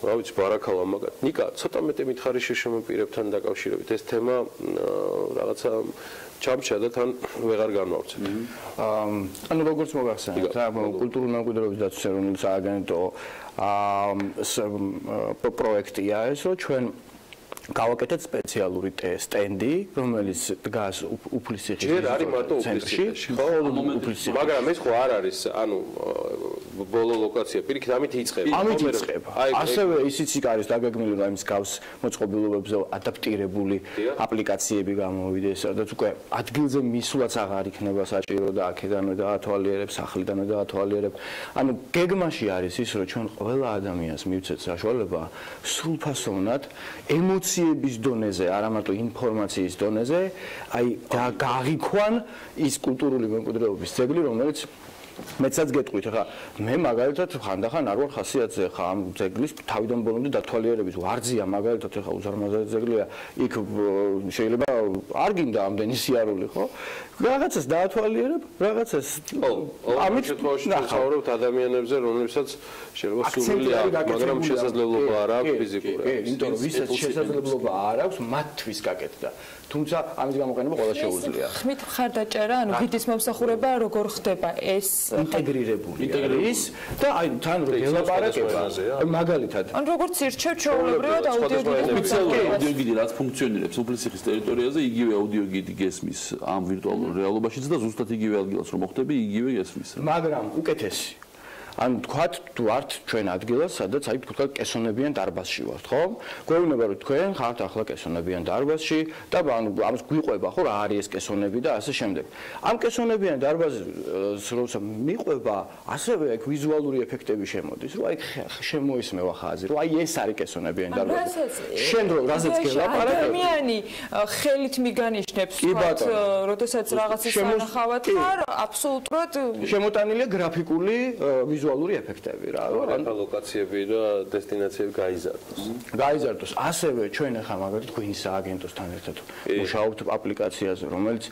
რა ვიცი ბარაქალა მაგათ ნიკა ცოტა მეტი მითხარი შემოპირებთან დაკავშირებით ეს თემა რაღაცა ჩამჩა და თან ვეღარ განმავცეთ ანუ როგორც მოგახსენეთ რა კულტურული მემკვიდრეობის დაცვის ეროვნული სააგენტო პროექტია ეს რომ ჩვენ გავაკეთეთ სპეციალური სტენდი, რომელიც დგას უფლისციხის ჯერ არის მარტო უფლისციხეში, ხო? მაგრამ ეს ხო არ არის, ანუ ბოლო ლოკაცია, პირიქით ამით იწყება. ამით იწყება. ასევე ისიც იქ არის დაგეგმილი, რომ იმის გავს მოწყობილობებზე ადაპტირებული აპლიკაციები გამოვიდეს, სადაც უკვე ადგილზე მისვლაც აღარ იქნება საჭირო და აქედანვე დაათვალიერებ, სახლიდანვე დაათვალიერებ. ანუ გეგმაში არის ის, რომ ჩვენ ყველა ადამიანს მივცეთ საშუალება სრულფასოვნად ემოციების დონეზე, არა მარტო ინფორმაციის დონეზე, აი გააღვიქვან ის კულტურული მემკვიდრეობის ძეგლი, რომელიც მეცაც გეტყვით, ხა მე მაგალითად ხანდახან არ ვარ ხასიათზე, ხა ამ ძეგლის თავიდან ბოლომდე დათვალიერების ვარძია, მაგალითად ხა უზარმაზარი ძეგლია, იქ შეიძლება არ გინდა ამდენი სიარული, ხო? რაღაცას დაათვალიერებ, რაღაცას ამით შემთხვევაში ვცხოვრობთ ადამიანებზე, რომლებსაც შეიძლება სურვილი აქვს, მაგრამ შესაძლებლობა არ აქვს ფიზიკურად. იმიტომ რომ ვისაც შესაძლებლობა არ აქვს, მათთვის გაკეთდა. თუმცა ამის გამოყენება ყველა შეუძლია. ხმით მხარდაჭერა, ანუ გიდის მომსახურება როგორ ხდება ეს ინტეგრირებული ის და აი თან რო გელაპარაკება მაგალითად ან როგორც ირჩევ ჩვეულებრივად აუდიოგიდი რაც ფუნქციონირებს უფლისციხის ტერიტორიაზე იგივე აუდიოგიდი გესმის ამ ვირტუალურ რეალობაშიც და ზუსტად იგივე ადგილას რომ მოხდები იგივე გესმის მაგრამ უკეთესი ან თქვათ თუ ართ ჩვენ ადგილას, სადაც აი თქვათ კესონებიან დარბაზში ვართ, ხო? გვეუბნება რომ თქვენ ხართ ახლა კესონებიან დარბაზში და ანუ ამას გვიყვება ხო რა არის ეს კესონები და ასე შემდეგ. ამ კესონებიან დარბაზს როცა მიყვება, ასევე აქ ვიზუალური ეფექტები შემოდის, რომ აი შემოისმევა ხაზი, რომ აი ეს არის კესონებიან დარბაზი. შენ რო რაზეც გელაპარაკებ, ადამიანი ხელით მიგანიშნებს, თქვათ, როდესაც რაღაცის სანახავად ხარ, აბსოლუტურად შემოტანილია გრაფიკული ვიზუალური ეფექტები რა. რა ლოკაციები და დესტინაციები გაიზარდოს. გაიზარდოს. ასევე ჩვენ ახლა მაგალითად გვინის სააგენტოსთან ერთად მუშაობთ აპლიკაციაზე, რომელიც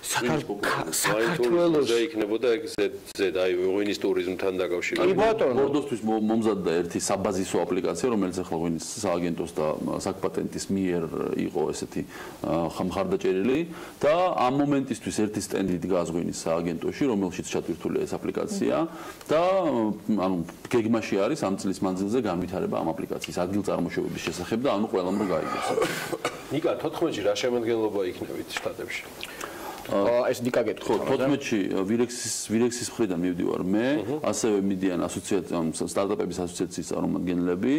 საქართველოს იქნებოდა ზედ აი ღვინის ტურიზმთან დაკავშირებით. კი ბატონო, ბორდოსთვის მომზადდა ერთი საბაზისო აპლიკაცია, რომელიც ახლა ღვინის სააგენტოს და საკპატენტის მიერ იყო ესეთი მხარდაჭერილი და ამ მომენტისთვის ერთი სტენდი დგას ღვინის სააგენტოში, რომელშიც ჩატვირთულია ეს აპლიკაცია და ანუ გეგმაში არის ამ წლის მანძილზე განვითარება ამ აპლიკაციის ადგილწარმოშობების შესახებ და ანუ ყველამ რო გაიგოს. ნიკა 14-ში რა შემადგენლობა იქნებით შტატებში? ეს ნიკა გეტყვი. 14-ში ვირექსის მხრიდან მივდივარ მე, ასევე მიდიან სტარტაპების ასოციაციის წარმომადგენლები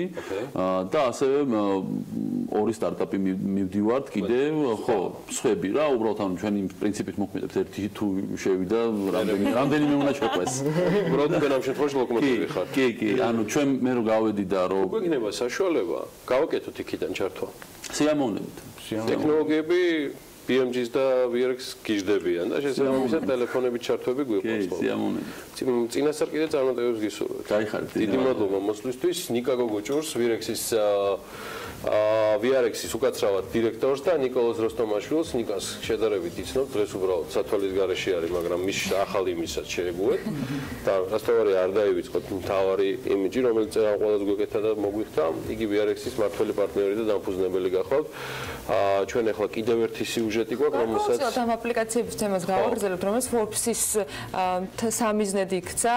და ასევე ორი სტარტაპი მივდივართ კიდევ, ხო, სხვები რა, უბრალოდ ანუ ჩვენი პრინციპით მოქმედებთ ერთი თუ შევიდა რამდენიმე უნდა შეყვეს. უბრალოდ თქვენ ამ შემთხვევაში ლოკომოტივი ხართ. კი, ანუ ჩვენ მე რო გავედი და რო გვექნება საშუალება, გავაკეთოთ იქიდან ჩართვა. სიამოვნებით. ტექნოლოგიები BMG-ს და VRX გიждდებიან და შესაბამისად ტელეფონების ჩართვები გვიყვარს ხოლმე. სიამოვნებით. წინასწარ კიდე წარმატებებს გისურვებთ. გაიხარეთ. დიდი მადლობა მოსვლისთვის. ნიკა გოგოჭურს VRX-ის VRX-ის უკაცრავად დირექტორს და ნიკოლოზ როსტომაშვილს. ნიკას შედარებით იცნობ, დღეს უბრალოდ სათვალის გარეშე არის, მაგრამ მის ახალი იმისაც შეეგუეთ და რასთავარი არ დაივიწყოთ მთავარი იმიჯი, რომელიც ამ ყველას გვეკეთა და მოგვიხდა. იგი VRX-ის მართველი პარტნიორი და დამფუძნებელი გახლავთ. ჩვენ ახლა კიდევ ერთი სიუჟეტი გვაქვს, რომელსაც ამ აპლიკაციების თემას გავაგრძელებთ, რომელიც Forbes-ის სამიზნედ იქცა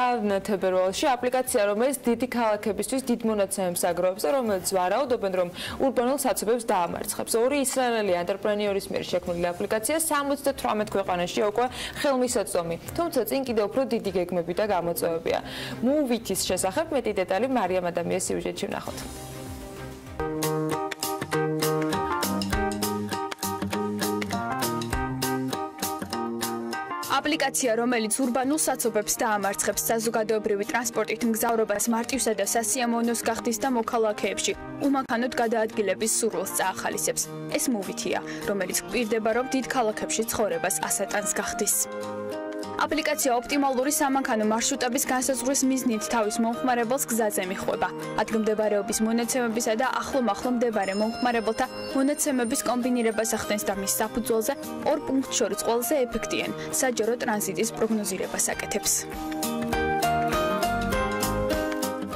თებერვალში. აპლიკაცია, რომელიც დიდი ქალაქებისთვის დიდ მონაცემებს აგროვებს და რომელიც ვარაუდობენ, რომ ურბანულ საცობებს დაამარცხებს. ორი ისრაელელი ანტრეპრენიორის მიერ შექმნილი აპლიკაცია 78 ქვეყანაში უკვე ხელმისაწვდომი, თუმცა წინ კიდევ უფრო დიდი გეგმები და გამოწვევებია. Move-ით შესახებ მეტი დეტალი მარიამ ადამიანის სიუჟეტში ვნახოთ. აპლიკაცია, რომელიც ურბანულ საცობებს დაამარცხებს საზოგადოებრივი ტრანსპორტით მგზავრობას მარტივსა და სასიამოვნოს გახდის და მოქალაქეებში უმანქანოდ გადაადგილების სურვილს წაახალისებს. ეს Move-ია, რომელიც გვპირდება, რომ დიდ ქალაქებში ცხოვრებას ასატანს გახდის. აპლიკაცია ოპტიმალური სამანქანო მარშრუტების განსაზღვრის მიზნით თავის მომხმარებელს გზაზე მიხვება. ადგილმდებარეობის მონაცემებისა და ახლომახლო მდებარე მომხმარებელთა მონაცემების კომბინირებას ახდენს და მის საფუძველზე ორ პუნქტ შორის ყველაზე ეფექტიან საჯარო ტრანზიტის პროგნოზირებას აკეთებს.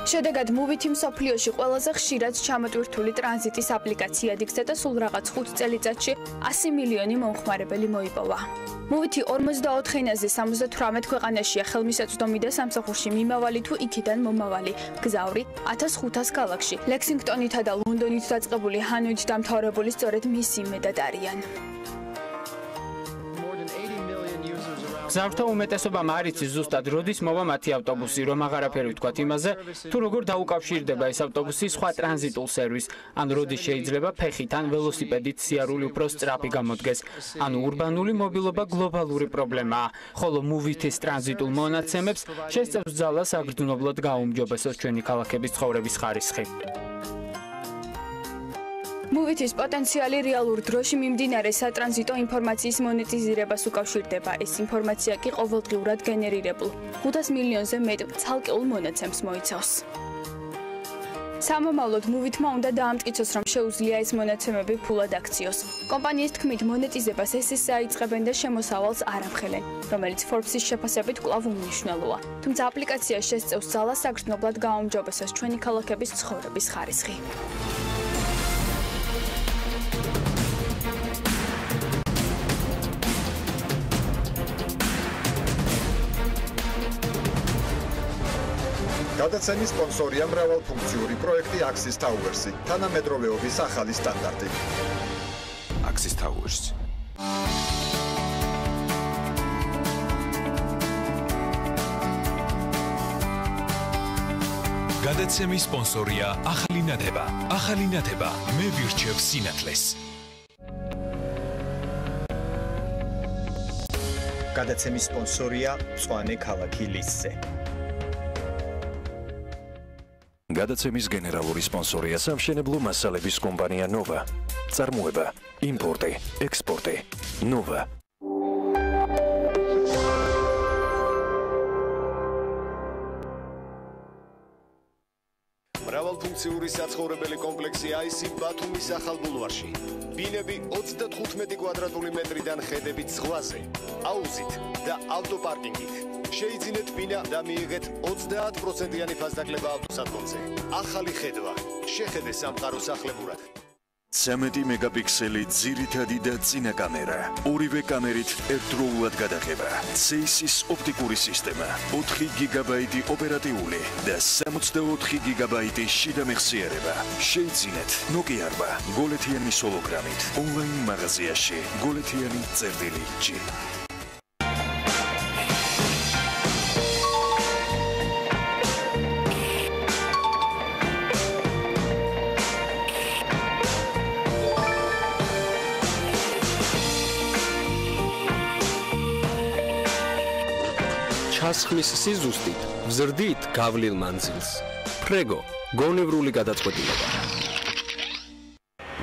შედეგად Move-ი მსოფლიოში ყველაზე ხშირად ჩამოტვირთული ტრანზიტის აპლიკაციად იქცა და სულ რაღაც 5 წელიწადში 100 მილიონი მომხმარებელი მოიპოვა. Move-ი 44 ენაზე 78 ქვეყანაშია ხელმისაწვდომი და სამსახურში მიმავალი თუ იქიდან მომავალი მგზავრი 1500 ქალაქში, ლექსინგტონითა და ლონდონით დაწყებული ჰანოით დამთავრებული სწორედ მისი მეტად არიან. გზავრთა უმეტესობამ არ იცის ზუსტად როდის მოვა მათი ავტობუსი, რომ აღარაფერი ვთქვათ იმაზე, თუ როგორ დაუკავშირდება ეს ავტობუსი სხვა ტრანზიტულ სერვისს, ან როდის შეიძლება ფეხით ან ველოსიპედით სიარული უფრო სწრაფი გამოდგეს. ანუ ურბანული მობილობა გლობალური პრობლემაა, ხოლო Move-ის ტრანზიტულ მონაცემებს შესწევს ძალას აგრძნობლად გაუმჯობესოს ჩვენი ქალაქების ცხოვრების ხარისხი. Move-ის პოტენციალი რეალურ დროში მიმდინარე სატრანზიტო ინფორმაციის მონეტიზირებას უკავშირდება. ეს ინფორმაცია კი ყოველდღიურად გენერირებულ 500 მილიონზე მეტ ცალკეულ მონაცემს მოიცავს. სამომავლოდ Move-მა უნდა დაამტკიცოს, რომ შეუძლია ეს მონაცემები ფულად აქციოს. კომპანიის თქმით, მონეტიზებას SS აიწყებენ და შემოსავალს არ ამხელენ, რომელიც Forbes-ის შეფასებით კვლავ უმნიშვნელოა. თუმცა აპლიკაცია შესწევს ძალას აგრძნობლად გააუმჯობესოს ჩვენი ქალაქების ცხოვრების ხარისხი. გადაცემის სპონსორია მრავალფუნქციური პროექტი Axis Towers-ი, თანამედროვეობის ახალი სტანდარტი. Axis Towers. გადაცემის სპონსორია ახალი ნათება. ახალი ნათება მე ვირჩევ სინათლეს. გადაცემის სპონსორია მწვანე ქალაქი ლისზე. გადაცემის გენერალური სპონსორია სამშენებლო მასალების კომპანია Nova. წარმოება, იმპორტი, ექსპორტი. Nova. მრავალფუნქციური საცხოვრებელი კომპლექსი აისი ბათუმის ახალ ბულვარში. ბინები 35 კვადრატული მეტრიდან ხედებით ზღვაზე, აუზით და ავტოპარკინგით. შეიძინეთ ბინა და მიიღეთ 30%-იანი ფასდაკლება ავტოსადგომზე. ახალი ხედვა. შეხედე სამყარო სახლებურად. 13 მეგაპიქსელი ძირითადი და წინა კამერა. ორივე კამერით ერთდროულად გადაღება. CES-ის ოპტიკური სისტემა, 4 გიგაბაიტი ოპერატიული და 64 გიგაბაიტი შიდა მეხსიერება. შეიძინეთ Nokia-რვა გოლეთიანი ჰოლოგრამით. ონლაინ მაღაზიაში goletiani.G. ჩასხმის სიზუსტით ვზრდით გავლილ მანძილს. ფრეგო, გონევრული გადაწყვეტილება.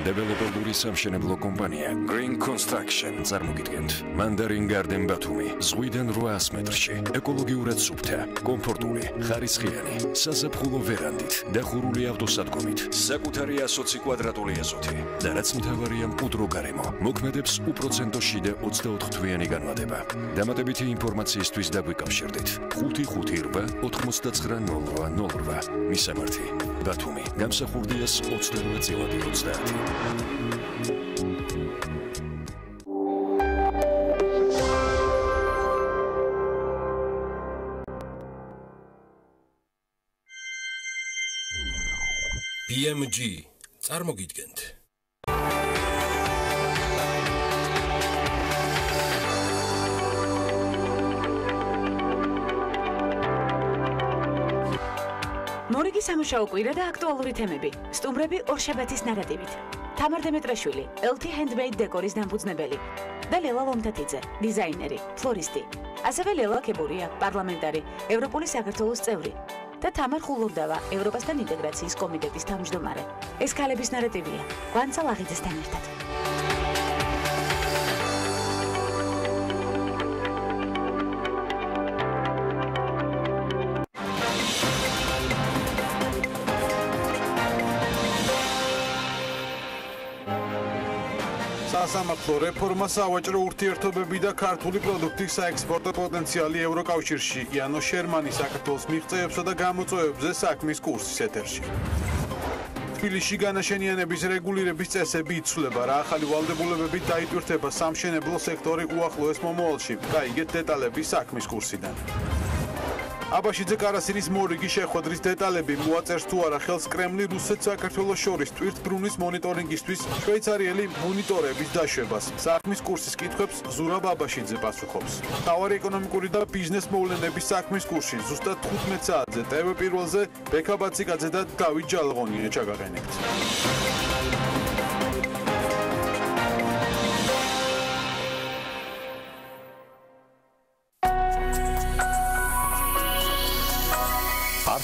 დეველოპერული სამშენებლო კომპანია Green Construction წარმოგიდგენთ Mandarin Garden ბათუმი ზღვიდან 800 მეტრში ეკოლოგიურად სუფთა, კომფორტული, ხარისხიანი, საზაფხულო ვერანდით, დახურული ავტოსადგომით, საკუთარი 120 კვადრატული ეზოთი და რაც მთავარია მყუდრო გარემო, მოქმედებს უპროცენტო შიდა 24 თვიანი განმადება. დამატებითი ინფორმაციისთვის დაგვიკავშირდით 558 9908. მისამართი ბათუმი, გამსახურდიას 28 წილადი 30. BMG წარმოგიდგენთ. მორიგი სამუშაო კვირა და აქტუალური თემები. სტუმრები ორშაბათის ნარატივით. თამარ დემეტრაშვილი, LT Handmade დეკორის დამფუძნებელი და ლელა ლომთათიძე, დიზაინერი, ფლორისტი. ასევე ლელა კებურია, პარლამენტარი, ევროპული საქართველოს წევრი და თამარ ხულურდავა, ევროპასთან ინტეგრაციის კომიტეტის თავმჯდომარე. ეს ქალების ნარატივია. კვანცა ლაღიძესთან ერთად. სასამართლო რეფორმა, სავაჭრო ურთიერთობები და ქართული პროდუქტის საექსპორტო პოტენციალი ევროკავშირში. იანო შერმანი საქართველოს მიღწევებსა და გამოწვევებზე საქმის კურსის ეთერში. თბილისში განაშენიანების რეგულირების წესები იცვლება, რა ახალი ვალდებულებებით დაიტვირთება სამშენებლო სექტორი უახლოეს მომავალში. გაიგეთ დეტალები საქმის კურსიდან. აბაშიძე კარასინის მორიგი შეხვედრის დეტალები, მოაწერს თუ არა ხელს კრემლი რუსეთს საქართველოს შორის ტვირთბრუნის მონიტორინგისთვის შვეიცარიელი მონიტორების დაშვებას. საქმის კურსის კითხვებს ზურაბ აბაშიძე პასუხობს. მთავარი ეკონომიკური და ბიზნეს მოვლენების საქმის კურსი ზუსტად 15 საათზე TV პირველზე ბექა ბაციკაძე და დავით ჯალღონია ჩაგაყენებთ.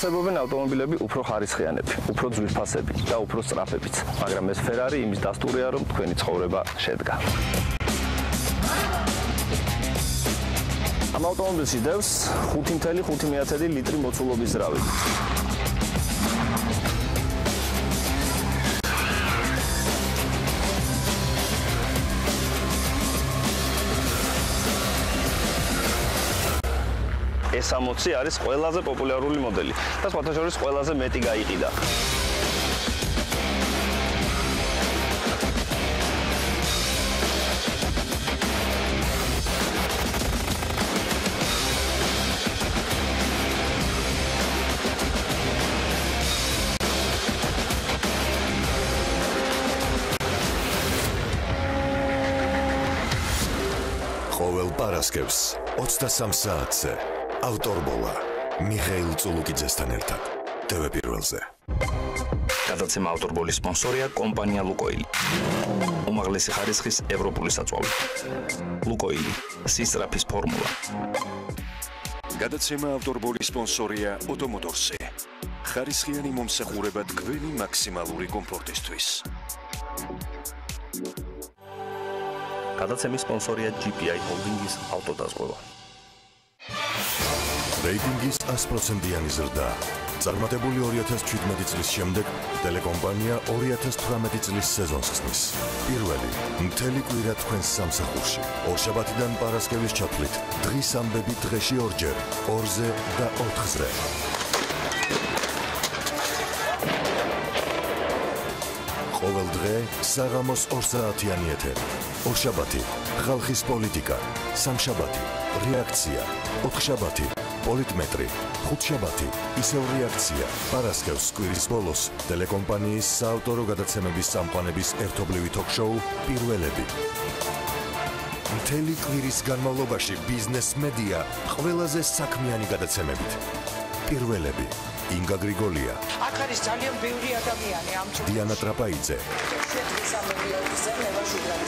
არსებობენ ავტომობილები უფრო ხარისხიანები, უფრო ძვირფასები და უფრო სწრაფებიც, მაგრამ ეს Ferrari იმის დასტურია, რომ თქვენი ცხოვრება შედგა. ამ ავტომობილს იდევს 5.5 ლიტრი მოცულობის ძრავი. ეს 60 არის ყველაზე პოპულარული მოდელი და სხვათა შორის ყველაზე მეტი გაიყიდა. ყოველ პარასკევს 23 საათზე ავტორბოლა მიხეილ წულუკიძესთან ერთად TV პირველზე. გადაცემა ავტორბოლის სპონსორია კომპანია ლუკოილი. უმაღლესი ხარისხის ევროპული საწვავი. ლუკოილი, სისწრაფის ფორმულა. გადაცემა ავტორბოლის სპონსორია ოტომოტორსი. ხარისხიანი მომსახურება თქვენი მაქსიმალური კომფორტისთვის. გადაცემის სპონსორია GPI ჰოლდინგის ავტოდაზღვევა. რეიტინგის 100%-იანი ზრდა. წარმატებული 2017 წლის შემდეგ ტელეკომპანია 2018 წლის სეზონს ხსნის. პირველი მთელი კვირა თქვენს სამსახურში. ორშაბათიდან პარასკევის ჩათვლით. დღის ამბები დღეში ორჯერ, 2-ზე და 4-ზე. ყოველ დღე საღამოს 2 საათიანი ეთერი. ორშაბათი ხალხის პოლიტიკა, სამშაბათი რეაქცია, 4შაბათი პოლიტმეტრი, 5შაბათი ისევ რეაქცია. პარასკევს კვირის ბოლოს ტელეკომპანიის საავტორო გადაცემების სამყაროების ერთობლივი ток-შოუ პირველები. მთელი კვირის განმავლობაში ბიზნეს მედია ყველაზე საქმიანი გადაცემებით. პირველები. ინგა გრიგოლია. აქ არის ძალიან ბევრი ადამიანი ამ დიანა ტრაპაიძე.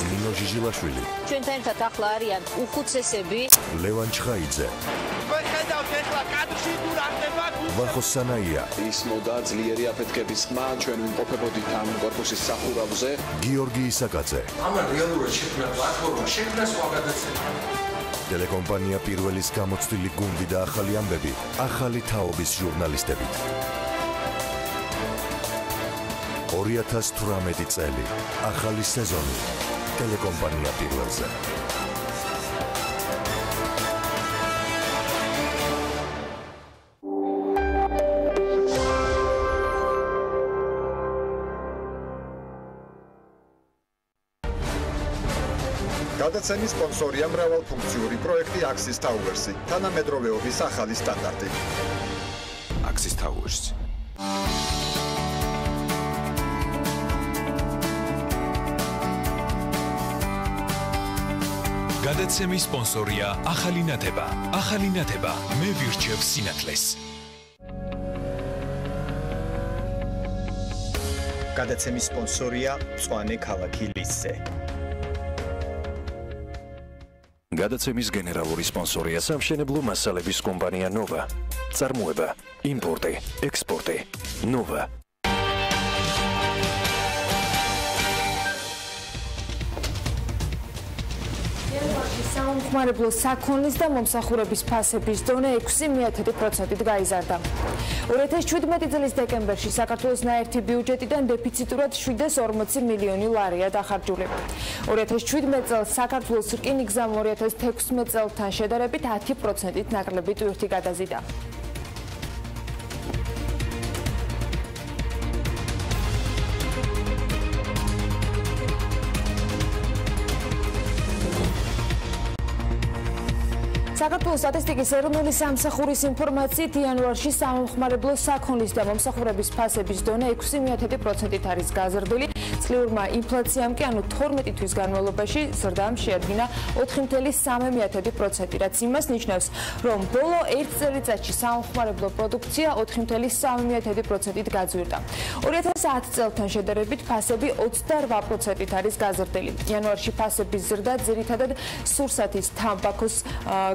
ნინო ჟიჟილაშვილი. ჩვენთან ერთად ახლა არიან უხუცესები. ლევან ჩხაიძე. თქვენ ხედავთ ეხლა კადრში თუ რა ხდება? ვახო სანაია. ის მოდა ძლიერი აფეთქების ხმა, ჩვენ ვიმყოფებოდით ამ კორპუსის სახურავზე. გიორგი ისაკაძე. ამან რეალურად შექმნა პლატფორმა, შექმნა სხვა გადაცემა. ტელეკომპანია პირველის გამოცდილი გუნდი და ახალი ამბები, ახალი თაობის ჟურნალისტებით. 2018 წელი, ახალი სეზონი, ტელეკომპანია პირველზე. გადაცემის სპონსორია მრავალფუნქციური პროექტი Axis Towers-ი, თანამედროვეობის ახალი სტანდარტი. Axis Towers. გადაცემის სპონსორია ახალი ნათება. ახალი ნათება მე ვირჩევ სინათლეს. გადაცემის სპონსორია მწვანე ქალაქი ლისზე. გადაცემის გენერალური სპონსორია სამშენებლო მასალების კომპანია ნოვა. წარმოება, იმპორტი, ექსპორტი. ნოვა. საომხმარებლო საქონლის და მომსახურების ფასების დონე 6% გაიზარდა. 2017 წლის დეკემბერში საქართველოს ნაერთი ბიუჯეტიდან დეფიციტურად 740 მილიონი ლარია დახარჯული. 2017 წელს საქართველოს რკინიგზამ 2016 წელთან შედარებით 10%-ით ნაკლები ტვირთი გადაზიდა. საქართველოს სტატისტიკის ეროვნული სამსახურის ინფორმაციით იანვარში საომხმარებლო საქონლის და მომსახურების ფასების დონე 6% არის გაზრდილი. წლიურმა ინფლაციამ კი ანუ 12 თვის განმავლობაში ზრდამ შეადგინა 4.3%, რაც იმას ნიშნავს, რომ ბოლო 1 წელიწადში საომხმარებლო პროდუქცია 4.3%-ით გაძვირდა. 2010 წელთან შედარებით ფასები 28%-ით არის გაზრდილი. იანვარში ფასების ზრდა ძირითადად სურსათის, თამბაქოს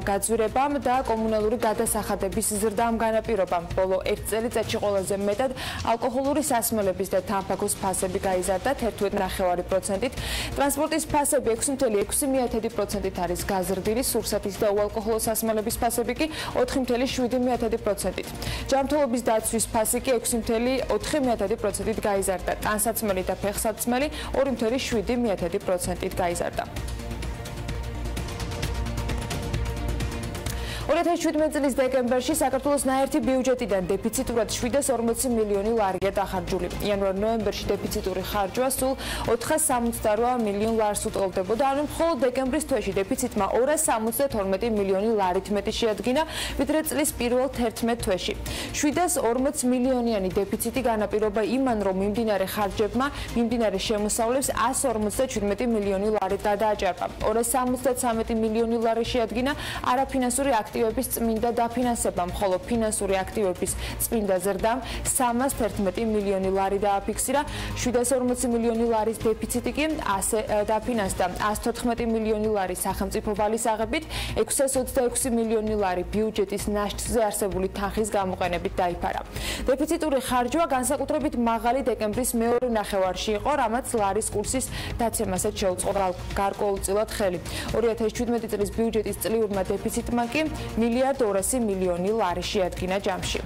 გაძვირებამ და კომუნალური გადასახადების ზრდამ განაპირობა. ბოლო 1 წელიწადში ყველაზე მეტად ალკოჰოლური სასმელების და თამბაქოს ფასები გაიზარდა 11.9%-ით. ტრანსპორტის ფასები 6.6%-ით არის გაზრდილი, სურსათის და უალკოჰოლო სასმელების ფასები კი 4.7%-ით. ჯანმრთელობის დაცვის ფასი კი 6.4%-ით გაიზარდა. ტანსაცმელი და ფეხსაცმელი 2.7%-ით გაიზარდა. 2017 წლის დეკემბერში საქართველოს ნაერთი ბიუჯეტიდან დეფიციტურად 740 მილიონი ლარია დახარჯული. იანვარ-ნოემბერში დეფიციტური ხარჯვა სულ 468 მილიონ ლარს უტოლდებოდა, ანუ მხოლოდ დეკემბრის თვეში დეფიციტმა 272 მილიონი ლარით მეტი შეადგინა, ვიდრე წლის პირველ 11 თვეში. 740 მილიონიანი დეფიციტი განაპირობა იმან, რომ მიმდინარე ხარჯებმა მიმდინარე შემოსავლებს 157 მილიონი ლარით გადააჭარბა. 273 მილიონი ლარი შეადგინა არაფინანსური აქტივების წმინდა დაფინანსებამ, ხოლო ფინანსური აქტივების წმინდა ზრდამ 311 მილიონი ლარი დააფიქსირა. 740 მილიონი ლარის დეფიციტი კი ასე დაფინანსდა 114 მილიონი ლარი სახელმწიფო ვალის აღებით, 626 მილიონი ლარი ბიუჯეტის ნაშთზე არსებული თანხის გამოყენებით დაიფარა. დეფიციტური ხარჯვა განსაკუთრებით მაღალი დეკემბრის მეორე ნახევარში იყო, რამაც ლარის კურსის დაცემასაც შეუწყო გარკვეულწილად ხელი. 2017 წლის ბიუჯეტის წლიურმა დეფიციტმა კი 1.2 მილიონი ლარი შეადგინა ჯამში.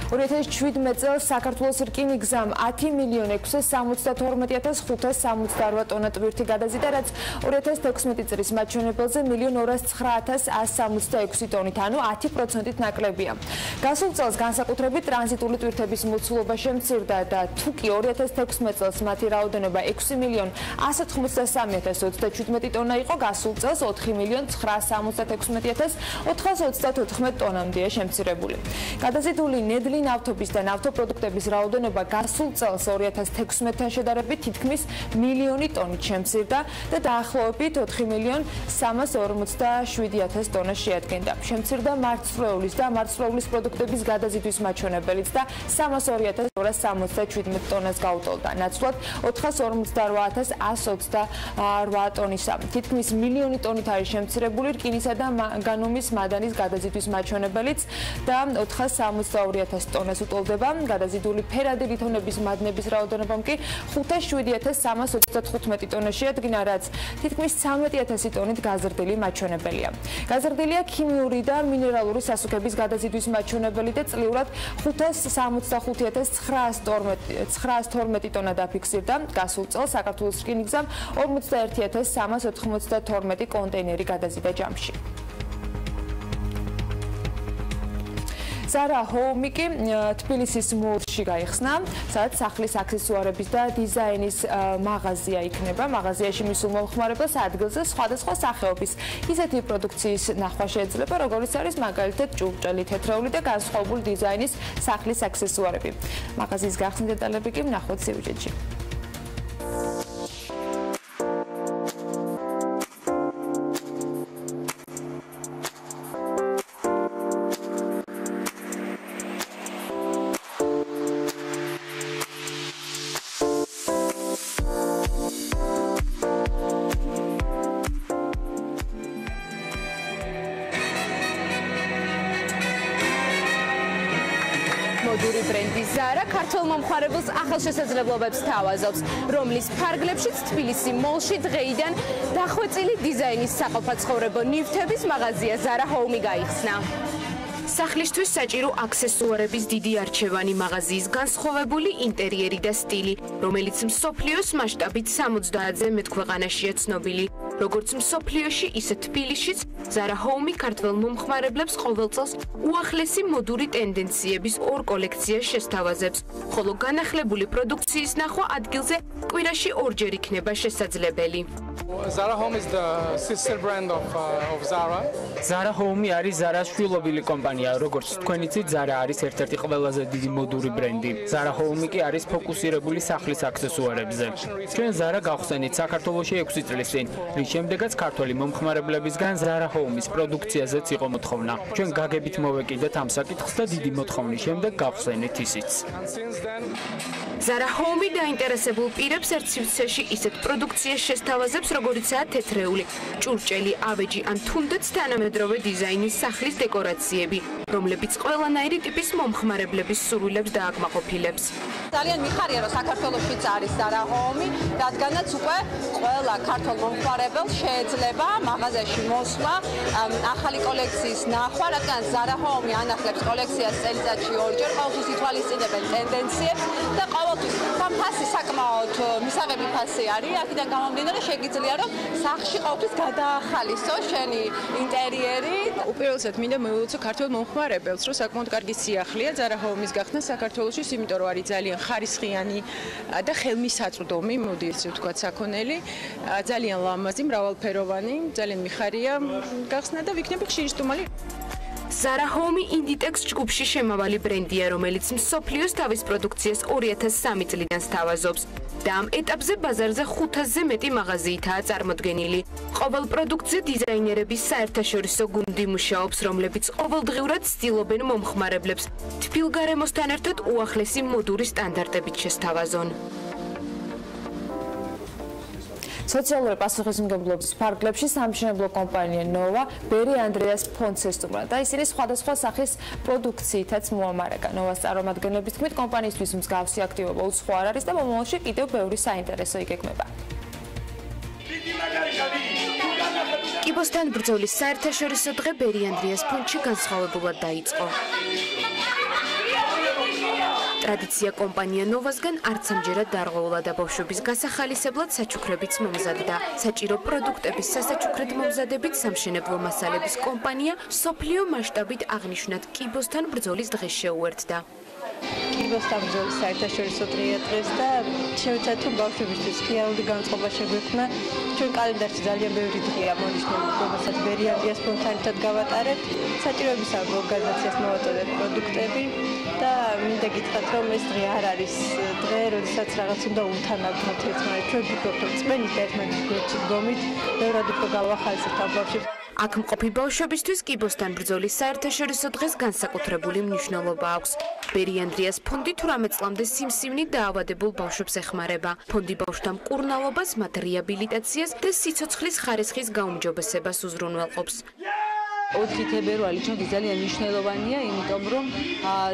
2017 წელს საქართველოს რკინიგზამ 10.672.568 ტონა ტვირთი გადაზიდა, რაც 2016 წლის მაჩვენებელზე 1.909.166 ტონით, ანუ 10%-ით ნაკლებია. გასულ წელს განსაკუთრებით ტრანზიტული ტვირთების მოცულობა შემცირდა და თუკი 2016 წელს მათი რაოდენობა 6.193.027 ტონა იყო, გასულ წელს 4.976.424 ტონამდეა შემცირებული. გადაზიდული ნედლი ნავთობის და ნავთობპროდუქტების რაოდენობა გასულ წელს 2016-თან შედარებით თითქმის მილიონი ტონით შემცირდა და დაახლოებით 4.347.000 ტონა შეადგენდა. შემცირდა მარცვლეულის და მარცვლეულის პროდუქტების გადაზიდვის მაჩვენებელიც და 302.267 ტონას გაუტოლდა. ნაცვლად 458.128 ტონისა. თითქმის მილიონი ტონით არის შემცირებული რკინისა და მანგანუმის მადანის გადაზიდვის მაჩვენებელიც და 462.000 ტონას უტოლდება. გადაზიდული ფერადი ლითონების მადნების რაოდენობამ კი 57325 ტონა შეადგინა, რაც თითქმის 13000 ტონით გაზრდილი მაჩვენებელია. გაზრდილია ქიმიური და მინერალური სასუქების გადაზიდვის მაჩვენებელი და წლიურად 565.912 ტონა დაფიქსირდა. გასულ წელს საქართველოს რკინიგზამ 41.392 კონტეინერი გადაზიდა ჯამში. ზარა ჰოუმი კი თბილისის მოლში გაიხსნა, სადაც სახლის აქსესუარების და დიზაინის მაღაზია იქნება. მაღაზიაში მისულ მომხმარებელს ადგილზე სხვადასხვა სახეობის ისეთი პროდუქციის ნახვა შეიძლება, როგორიც არის მაგალითად ჭურჭელი, თეთრეული და განსხვავებული დიზაინის სახლის აქსესუარები. მაღაზიის გახსნის დეტალები კი ვნახოთ სიუჟეტში. მოდური ბრენდი Zara ქართულ მომხმარებელს ახალ შესაძლებლობებს თავაზობს, რომლის ფარგლებშიც თბილისი მოლში დღეიდან დახვეწილი დიზაინის საყოფაცხოვრებო ნივთების მაღაზია Zara Home გაიხსნა. სახლისთვის საჭირო აქსესუარების დიდი არჩევანი, მაღაზიის განსხვავებული ინტერიერი და სტილი, რომელიც მსოფლიოს მასშტაბით 70-ზე მეტ ქვეყანაშია ცნობილი. როგორც მსოფლიოში, ისე თბილისშიც Zara Home ქართველ მომხმარებლებს ყოველ წელს უახლესი მოდური ტენდენციების ორ კოლექციას შესთავაზებს, ხოლო განახლებული პროდუქციის ნახვა ადგილზე კვირაში ორჯერ იქნება შესაძლებელი. Zara Home is the sister brand of Zara. Zara Home არის Zara-ს შვილობილი კომპანია, როგორც თქვენ იცით, Zara არის ერთ-ერთი ყველაზე დიდი მოდური ბრენდი. Zara Home კი არის ფოკუსირებული სახლის აქსესუარებზე. ჩვენ Zara გავხსენით საქართველოში 6 წლის წინ, რის შემდეგაც ქართველი მომხმარებლებისგან Zara Home-ის პროდუქციაზეც იყო მოთხოვნა. ჩვენ გაგებით მოვეკიდეთ ამ საკითხს და დიდი მოთხოვნის შემდეგ გავხსენით ისიც. Zara Home დაინტერესებულ პირებს ერთ სივრცეში ისეთ პროდუქციას შესთავაზებს, როგორიცაა თეთრეული, ჭურჭელი, ავეჯი ან თუნდაც თანამედროვე დიზაინის სახლის დეკორაციები, რომლებიც ყველანაირი ტიპის მომხმარებლების სურვილებს დააკმაყოფილებს. ძალიან მიხარია, რომ საქართველოშიც არის Zara Home, რადგანაც უკვე ყველა ქართულ მომხმარებელს შეიძლება მაღაზიაში მოსვლა, ახალი კოლექციის ნახვა, რადგან Zara Home ანახლებს კოლექციას წელიწადში ორჯერ, ყოველთვის ითვალისწინებენ ტენდენციებს და ყოველთვის ამ ფასი საკმაოდ მისაღები ფასი არის, აქედან გამომდინარე შეგიძლია რომ სახლში ყოველთვის გადაახალისო შენი ინტერიერი. უპირველესად მინდა მოვილოცო ქართულ მომხმარებელს, რომ საკმაოდ კარგი სიახლეა Zara Home-ის გახსნა საქართველოში, იმიტომ რომ არის ძალიან ხარისხიანი და ხელმისაწვდომი, მოდი ესე ვთქვათ, საქონელი, ძალიან ლამაზი, მრავალფეროვანი, ძალიან მიხარია გახსნა და ვიქნები ხშირი სტუმარი. Zara Home Inditex ჯგუფში შემავალი ბრენდია, რომელიც მსოფლიოს თავის პროდუქციას 2003 წლიდან სთავაზობს და ამ ეტაპზე ბაზარზე 500-ზე მეტი მაღაზიითაა წარმოდგენილი. ყოველ პროდუქტზე დიზაინერების საერთაშორისო გუნდი მუშაობს, რომლებიც ყოველდღიურად ცდილობენ მომხმარებლებს თბილ გარემოსთან ერთად უახლესი მოდური სტანდარტებით შესთავაზონ. სოციალური პასუხისმგებლობის ფარგლებში სამშენებლო კომპანია Nova ბერი ანდრეას ფონდს ესტუმრა და ისინი სხვადასხვა სახის პროდუქციითაც მოამარაგა. Nova-ს წარმომადგენლების თქმით, კომპანიისთვის მსგავსი აქტივობა უცხო არ არის და მომავალში კიდევ ბევრი საინტერესო იგეგმება. კიბოსთან ბრძოლის საერთაშორისო დღე ბერი ანდრეას ფონდში განსხვავებულად დაიწყო. ტრადიცია კომპანია Nova-სგან არც ამჯერად დარღვეულა და ბავშვების გასახალისებლად საჩუქრებიც მომზადდა. საჭირო პროდუქტების სასაჩუქრად მომზადებით სამშენებლო მასალების კომპანია სოფლიო მასშტაბით აღნიშნად კიბოსთან ბრძოლის დღეს შეუერთდა. კიბოსთან ბრძოლის საერთაშორისო დღეა დღეს და შევეცადეთ თუ ბავშვებისთვის ხიარული განწყობა შეგვექმნა. ჩვენ კალენდარში ძალიან ბევრი დღეა მონიშნული, რომელსაც ბერი ანდრეას ფონდთან ერთად გავატარებთ. საჭიროებისამებრ ორგანიზაციას მოვაწოდეთ პროდუქტები და მინდა გითხრათ, რომ ეს დღე არ არის დღე, როდესაც რაღაც უნდა უთანაბროთ ერთმანეთს. ჩვენ ვფიქრობთ, რომ წმენით და ერთმანეთის გვერდში დგომით, ბევრად უფრო გავახალისებთ ამ ბავშვებს. აქ მყოფი ბავშვებისთვის კიბოსთან ბრძოლის საერთაშორისო დღეს განსაკუთრებული მნიშვნელობა აქვს. ბერი ანდრეას ფონდი 18 წლამდე სიმსივნით დაავადებულ ბავშვებს ეხმარება. ფონდი ბავშვთა მკურნალობას, მათ რეაბილიტაციას და სიცოცხლის ხარისხის გაუმჯობესებას უზრუნველყოფს. 4 თებერვალი ჩვენთვის ძალიან მნიშვნელოვანია, იმიტომ რომ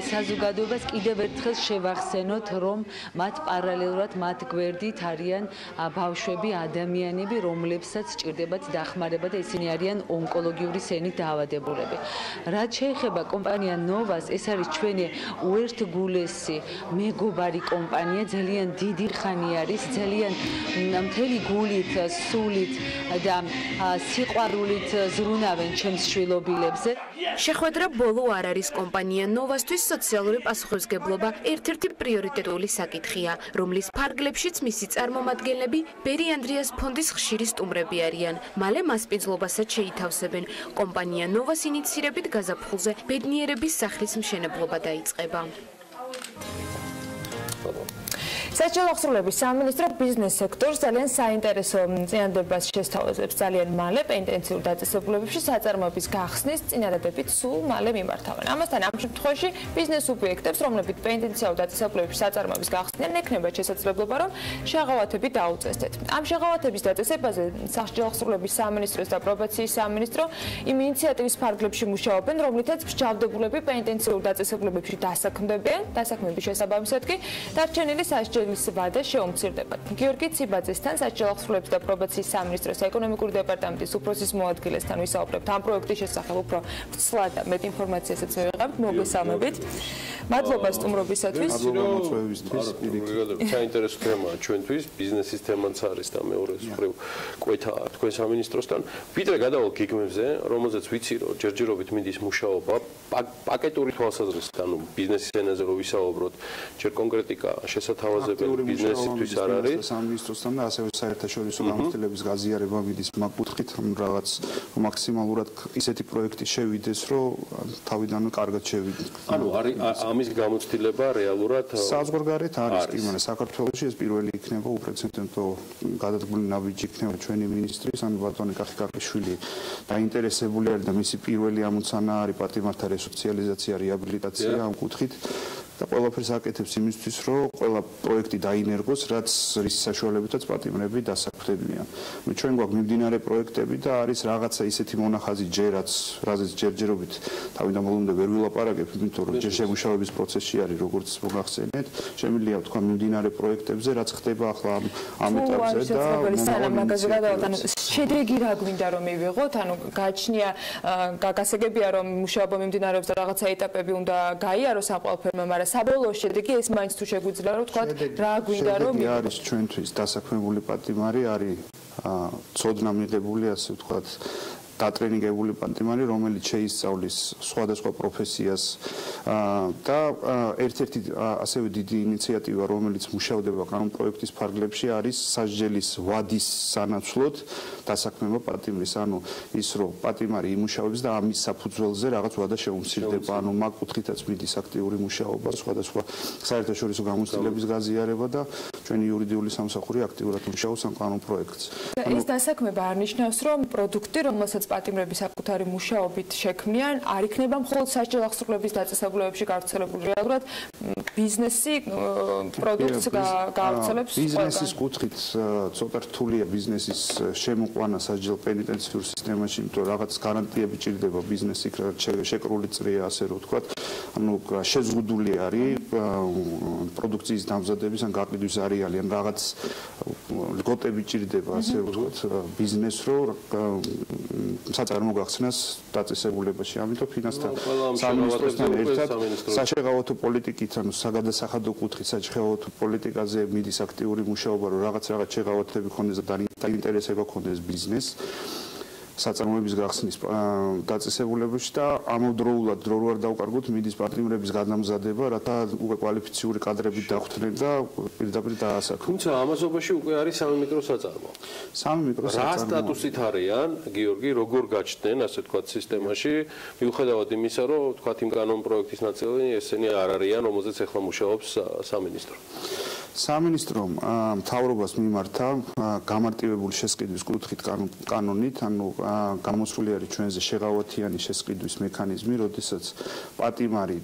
საზოგადოებას კიდევ ერთხელ შევახსენოთ, რომ მათ პარალელურად მათ გვერდით არიან ბავშვები, ადამიანები, რომლებსაც სჭირდებათ დახმარება და ისინი არიან ონკოლოგიური სენით დაავადებულები. რაც შეეხება კომპანია Nova-ს, ეს არის ჩვენი უერთგულესი მეგობარი კომპანია, ძალიან დიდი ხანი არის, ძალიან მთელი გულით, სულით და სიყვარულით ზრუნავენ ჩემს შეხვედრა ბოლო არ არის კომპანია Nova-სთვის სოციალური პასუხისმგებლობა ერთ-ერთი პრიორიტეტული საკითხია, რომლის ფარგლებშიც მისი წარმომადგენლები ბერი ანდრეას ფონდის ხშირი სტუმრები არიან. მალე მასპინძლობასაც შეითავსებენ. კომპანია Nova-ს ინიცირებით გაზაფხულზე ბედნიერების სახლის მშენებლობა დაიწყება. საჯარო აღსრულების სამინისტრო ბიზნეს სექტორს ძალიან საინტერესო წინადადებას შესთავაზებს ძალიან მალე პენტენციურ დაწესებულებებში საწარმოების გახსნის წინადადებით სულ მალე მიმართავენ. ამასთან ამ შემთხვევაში ბიზნეს სუბიექტებს, რომლებიც პენტენციურ დაწესებულებებში საწარმოების გახსნიან, ექნებათ შესაძლებლობა, რომ შეღავათები დაუწესდეთ. ამ შეღავათების დაწესებაზე საჯარო აღსრულების სამინისტროს და პრობაციის სამინისტრო იმ ინიციატივის ფარგლებში მუშაობენ, რომლითაც მსჯავრდებულები პენტენციურ დაწესებულებებში დასაქმდებიან, დასაქმების შესაბამისად კი დარჩენილი სასჯელის ვადა შეუმცირდება. გიორგი ციბაძესთან საჯარო აღსრულების და პრობაციის სამინისტროს ეკონომიკური დეპარტამენტის უფროსის მოადგილესთან ვისაუბრებთ ამ პროექტის შესახებ უფრო ცვლად და მეტ ინფორმაციასაც მივიღებთ. მოგესალმებით. მადლობა სტუმრობისათვის. საინტერესო თემაა ჩვენთვის, ბიზნესის თემაც არის და მეორე მხრივ კვეთა თქვენ სამინისტროსთან. ვიდრე გადავალ გეგმებზე, რომელზეც ვიცი, რომ ჯერჯერობით მიდის მუშაობა, პაკეტური თვალსაზრისით, ანუ ბიზნესის ენაზე რო ვისაუბროთ, ჯერ კონკრეტიკა შესათავაზებელი ბიზნესისთვის არ არის. სამინისტროსთან და ასევე საერთაშორისო გამოცდილების გაზიარება მიდის მაგ კუთხით, რაღაც მაქსიმალურად ისეთი პროექტი შევიდეს, რომ თავიდანვე კარგად შევიდეს. ანუ ამის გამოცდილება რეალურად საზღვარგარეთ არის კი, მაგრამ საქართველოში ეს პირველი იქნება უპრეცედენტო გადადგმული ნაბიჯი იქნება ჩვენი მინისტრის, ანუ ბატონი კახიკაკიშვილი დაინტერესებული არის და მისი პირველი ამოცანა არის პატიმართა რესოციალიზაცია, რეაბილიტაცია ამ კუთხით. და ყველაფერს აკეთებს იმისთვის, რომ ყველა პროექტი დაინერგოს, რაც რის საშუალებითაც პატიმრები დასაქმდებიან. ჩვენ გვაქვს მიმდინარე პროექტები და არის რაღაცა ისეთი მონახაზი ჯერაც, რაზეც ჯერჯერობით თავიდან ბოლომდე ვერ ვილაპარაკებ, იმიტომ რომ ჯერ შემუშავების პროცესში არის, როგორც მოგახსენეთ, შემიძლია თქვა მიმდინარე პროექტებზე, რაც ხდება ახლა ამ ეტაპზე და სანამ მაგაზე გადავთ, ანუ შედეგი რა გვინდა რომ მივიღოთ, ანუ გააჩნია გასაგებია რომ მუშაობა მიმდინარეობს და რაღაცა ეტაპები უნდა გაიაროს ამ ყველაფერმა, მაგრამ საბოლოო შედეგი ეს მაინც თუ შეგვიძლია რომ თქვა რა გვინდა რომ შედეგი არის ჩვენთვის დასაქმებული პატიმარი არის ცოდნა მიღებული ასე ვთქვათ დატრენინგებული პატიმარი, რომელიც შეისწავლის სხვადასხვა პროფესიას და ერთ-ერთი ასევე დიდი ინიციატივა, რომელიც მუშავდება კანონ პროექტის ფარგლებში, არის სასჯელის ვადის სანაცვლოდ დასაქმება პატიმრის, ანუ ის რომ პატიმარი იმუშავებს და ამის საფუძველზე რაღაც ვადა შეუმცირდება, ანუ მაგ კუთხითაც მიდის აქტიური მუშაობა, სხვადასხვა საერთაშორისო გამოცდილების გაზიარება და ჩვენი იურიდიული სამსახური აქტიურად მუშაობს ამ კანონ პროექტს. ეს დასაქმება არ ნიშნავს, რომ პროდუქტი, რომელსაც პატიმრები საკუთარი მუშაობით შექმნიან, არ იქნება მხოლოდ საჯარო აღსრულების დაწესებულებებში გავრცელებული. რეალურად ბიზნესი პროდუქტს გავრცელებს. ბიზნესის კუთხით ცოტა რთულია ბიზნესის შემოყვანა საჯარო პენიტენციურ სისტემაში, იმიტომ რაღაც გარანტიები ჭირდება ბიზნესი, შეკრული წრეა, ასე რომ ვთქვათ. ანუ შეზღუდული არის პროდუქციის დამზადების ან გაყიდვის არეალი, ან რაღაც ლგოტები ჭირდება, ასე ვთქვათ, ბიზნესს, რომ საწარმო გახსნას დაწესებულებაში. ამიტომ ფინანსთა სამინისტროსთან ერთად საშეღავათო პოლიტიკით, ანუ საგადასახადო კუთხით საშეღავათო პოლიტიკაზე მიდის აქტიური მუშაობა, რომ რაღაც შეღავათები ქონდეს და დაინტერესება ქონდეს ბიზნესს საწარმოების გახსნის დაწესებულებაში და ამავდროულად დრო არ დავკარგოთ მიდის პატიმრების გადამზადება, რათა უკვე კვალიფიციური კადრებით დახვდნენ და პირდაპირ დაასაქმნონ. თუმცა ამაზობაში უკვე არის სამი მიკროსაწარმო. სამი მიკროსაწარმო. რა სტატუსით არიან, გიორგი, როგორ გაჩნდნენ, ასე ვთქვათ, სისტემაში, მიუხედავად იმისა, რომ ვთქვათ, იმ კანონ პროექტის ნაწილი ესენი არ არიან, რომელზეც ახლა მუშაობს სამინისტრო. სამინისტრომ მთავრობას მიმართა გამარტივებული შესყიდვის კუთხით კანონით, ანუ გამოსული არის ჩვენზე შეღავათიანი შესყიდვის მექანიზმი, როდესაც პატიმარი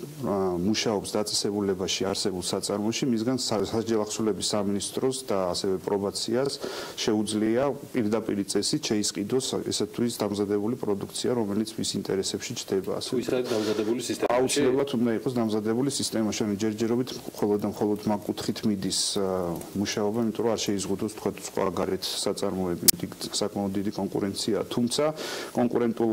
მუშაობს დაწესებულებაში არსებულ საწარმოში, მისგან სასჯელ აღსრულების სამინისტროს და ასევე პრობაციას შეუძლია პირდაპირ წესით შეისყიდოს ესეთ თუ ის დამზადებული პროდუქცია, რომელიც მის ინტერესებში ჩდება. თუ ის არის დამზადებული სისტემაში. აუცილებლად უნდა იყოს დამზადებული სისტემაში, ანუ ჯერჯერობით მხოლოდ და მხოლოდ მაგ კუთხით მიდის მუშაობა, იმიტომ რომ არ შეიზღუდოს თქვა სხვა გარეთ საწარმოები, საკმაოდ დიდი კონკურენცია. თუმცა კონკურენტულ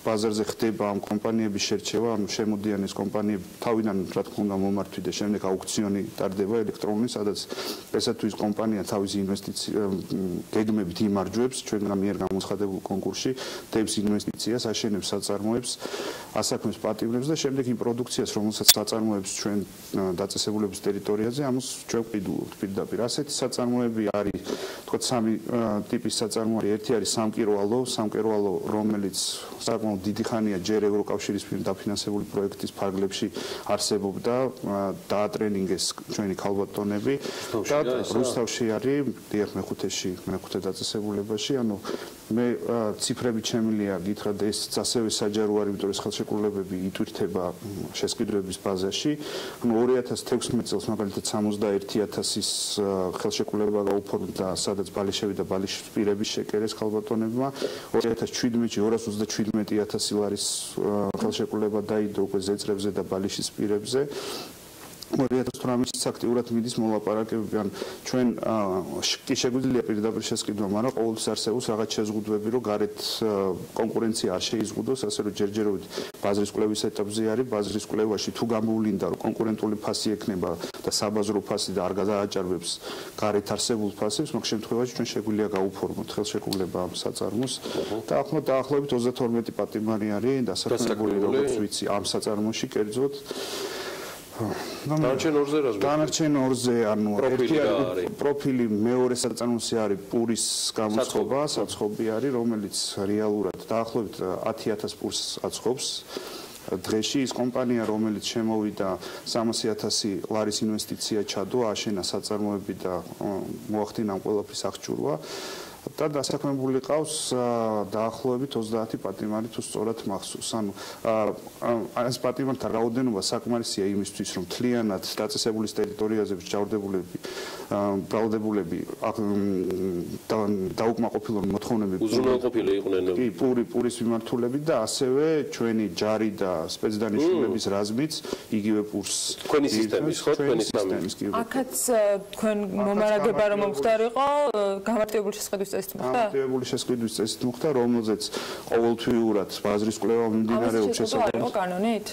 ბაზარზე ხდება ამ კომპანიების შერჩევა, ანუ შემოდიან ეს კომპანიები თავიდან რა თქმა უნდა მომართვი და შემდეგ აუქციონი ტარდება ელექტრონული, სადაც ესა თუ ის კომპანია თავისი ინვესტიცია გეგმებით იმარჯვებს ჩვენგან მიერ გამოცხადებულ კონკურსში, დებს ინვესტიციას, აშენებს საწარმოებს, ასაქმებს პატიმრებს და შემდეგ იმ პროდუქციას, რომელსაც საწარმოებს ჩვენ დაწესებულების ტერიტორიაზე ამას ჩვენ ვყიდულობთ პირდაპირ. ასეთი საწარმოები არის, თქო, სამი ტიპის საწარმოები. ერთი არის სამკერვალო, რომელიც საკმაოდ დიდი ხანია ჯერ ევროკავშირის მიერ დაფინანსებული პროექტის ფარგლებში არსებობდა, დაატრენინგეს ჩვენი ქალბატონები და რუსთავში არის, დიახ, მეხუთე დაწესებულებაში, ანუ მე ციფრები ჩემილია გითხრათ ეს ასევე საჯარო არის, იმიტომ რომ ხელშეკრულებები იტვირთება შესყიდვების ბაზაში. ანუ 2016 წელს მაგალითად 61000-ის ხელშეკრულება გაუფორმდა, სადაც ბალიშები და ბალიშპირების შეკერეს ქალბატონებმა. 2017-ში 227000 ლარის ხელშეკრულება დაიდო უკვე ზეწრებზე და ბალიშისპირებზე. 2018-ში აქტიურად მიდის მოლაპარაკებები, ან ჩვენ კი შეგვიძლია პირდაპირ შესყიდვა, მაგრამ ყოველთვის არსებობს რაღაც შეზღუდვები, რომ გარეთ კონკურენცია არ შეიზღუდოს, ასე რომ ჯერჯერობით ბაზრის კვლევის ეტაპზე არის, ბაზრის კვლევაში თუ გამოვლინდა, რომ კონკურენტული ფასი ექნება და საბაზრო ფასი და არ გადააჭარბებს გარეთ არსებულ ფასებს, მაგ შემთხვევაში ჩვენ შეგვიძლია გაუფორმოთ ხელშეკრულება ამ საწარმოს და დაახლოებით 32 პატიმარი არის დასაქმებული, როგორც ვიცი, ამ საწარმოში კერძოდ. დანარჩენ ორზე, ანუ ერთი პროფილი მეორე საწარმოში არის პურის გამოწყობა, საცხობი არის, რომელიც რეალურად დაახლოებით 10000 პურს აცხობს. დღეში ის კომპანია, რომელიც შემოვიდა 300,000 ლარის ინვესტიცია ჩადო, აშენა საწარმოები და მოახდინა ყველაფრის აღჭურვა. და დასაქმებული ყავს დაახლოებით 30 პატიმარი თუ სწორად მახსოვს. ანუ ეს პატიმართა რაოდენობა საკმარისია იმისთვის, რომ მთლიანად დაწესებულის ტერიტორიაზე ბრალდებულები დაუკმაყოფილონ მოთხოვნები უზრუნველყოფილი იყვნენ. კი, პურის მიმართულებით და ასევე ჩვენი ჯარი და სპეცდანიშნულების რაზმიც იგივე პურს. თქვენი სისტემის, ხო, თქვენი სისტემის. აქაც თქვენ მომარაგება რომ მომხდარიყო, გამარტივებული შესყიდვის გამარტივებული შესყიდვის წესით მოხდა, რომელზეც ყოველთვიურად ბაზრის კვლევა მიმდინარეობს შესაძლოა კანონით.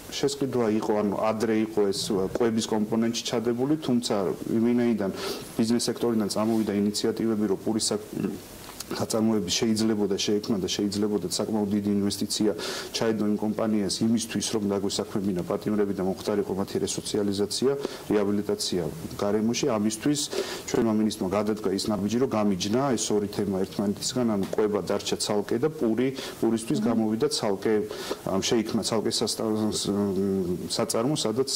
შესყიდვა იყო, ანუ ადრე იყო ეს კვების კომპონენტი ჩადებული, თუმცა ვინაიდან ბიზნეს სექტორიდან წამოვიდა ინიციატივები, რომ პურის საწარმოები შეიძლებოდა შეექმნა და შეიძლებოდა საკმაოდ დიდი ინვესტიცია ჩაედო იმ კომპანიას იმისთვის, რომ დაგვესაქმებინა პატიმრები და მომხდარიყო მათი რესოციალიზაცია, რეაბილიტაცია გარემოში. ამისთვის ჩვენმა მინისტრმა გადადგა ის ნაბიჯი, რომ გამიჯნა ეს ორი თემა ერთმანეთისგან, ანუ კვება დარჩა ცალკე და პურისთვის გამოვიდა ცალკე, შეიქმნა ცალკე საწარმო, სადაც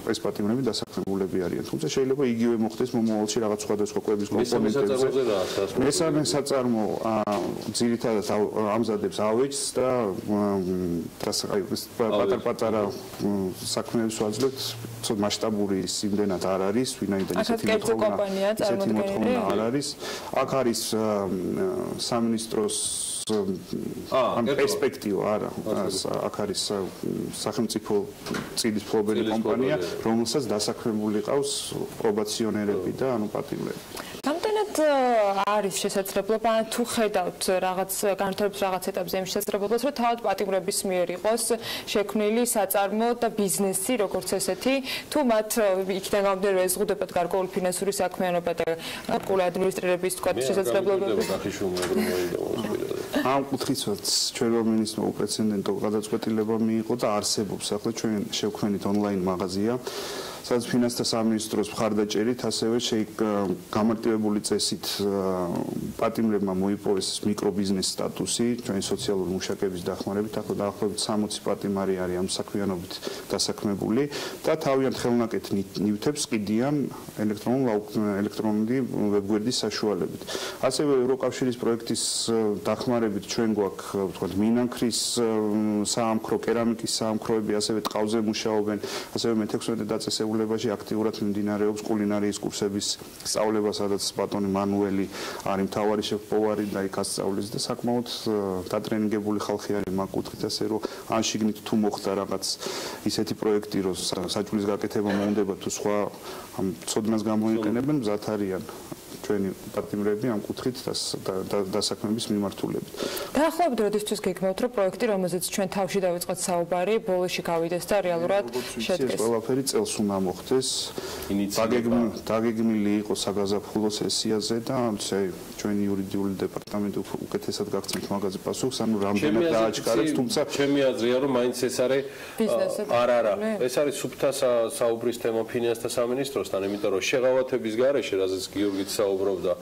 ეს პატიმრები დასაქმებულები არიან. თუმცა შეიძლება იგივე მოხდეს მომავალში რაღაც სხვადასხვა კვების კომპონენტებზე. მესამე საწარმო ძირითადად ამზადებს ავეჯს და პატარ-პატარა საქმეებს ვაძლევთ, ცოტა მასშტაბური იმდენად არ არის, ვინაიდან ისეთი მოთხოვნა არ არის. აქ არის სამინისტროს პერსპექტივა, არა, აქ არის სახელმწიფო წიდის ფლობელი კომპანია, რომელსაც დასაქმებული ყავს პრობაციონერები და ანუ პატიმრები. რამდენად არის შესაძლებლობა, თუ ხედავთ რაღაც განვითარების რაღაც ეტაპზე იმ შესაძლებლობას, რომ თავად პატიმრების მიერ იყოს შექმნილი საწარმო და ბიზნესი, როგორც ესეთი, თუ მათ იქიდან გამომდინარე ეზღუდებათ გარკვეული ფინანსური საქმიანობა და გარკვეული ადმინისტრირების თქვა შესაძლებლობები. ამ კუთხითაც ჩვენმა მინისტრმა უპრეცედენტო გადაწყვეტილება მიიღო და არსებობს ახლა ჩვენ შევქმნით ონლაინ მაღაზია, სადაც ფინანსთა სამინისტროს მხარდაჭერით ასევე გამარტივებული წესით პატიმრებმა მოიპოვეს მიკრობიზნეს სტატუსი ჩვენი სოციალური მუშაკების დახმარებით. ახლა დაახლოებით 60 პატიმარი არის ამ საქმიანობით დასაქმებული და თავიანთ ხელნაკეთ ნივთებს ყიდიან ელექტრონული ვებგვერდის საშუალებით. ასევე ევროკავშირის პროექტის დახმარებით ჩვენ გვაქვს თქვა მინანქრის საამქრო, კერამიკის საამქროები, ასევე ტყავზე მუშაობენ, ასევე მე-16 დაწესებულებაში აქტიურად მიმდინარეობს კულინარიის კურსების სწავლება, სადაც ბატონი მანუელი არის მთავარი შეფოვარი და იქ ასწავლის და საკმაოდ დატრენინგებული ხალხი არის მაგ კუთხით, ასე რომ ან შიგნით თუ მოხდა რაღაც ისეთი პროექტი, რომ საჭმლის გაკეთება მოუნდება თუ სხვა ამ ცოდნას გამოიყენებენ, მზად არიან ჩვენი პარტნიორები ამ კუთხით დასაქმების მიმართულებით. დაახლოებით როდესაც გეკმევთ, რომ პროექტი, რომელზეც ჩვენ თავში დავიწყოთ საუბარი, ბოლოში გავიდეს და რეალურად შედგეს. ყველაფერი წელს უნდა მოხდეს. დაგეგმილი იყო საგაზაფხულო სესიაზე და ჩვენი იურიდიული დეპარტამენტი უკეთესად გაგცემთ მაგაზე პასუხს, ანუ რამდენად დააჩქარებს, თუმცა ჩემი აზრია, რომ მაინც ეს არის არა, ეს არის სუფთა საუბრის თემა ფინანსთა სამინისტროსთან, იმიტომ რომ შეღავათების გარეშე, რაზეც გიორგიც საუბრობდა,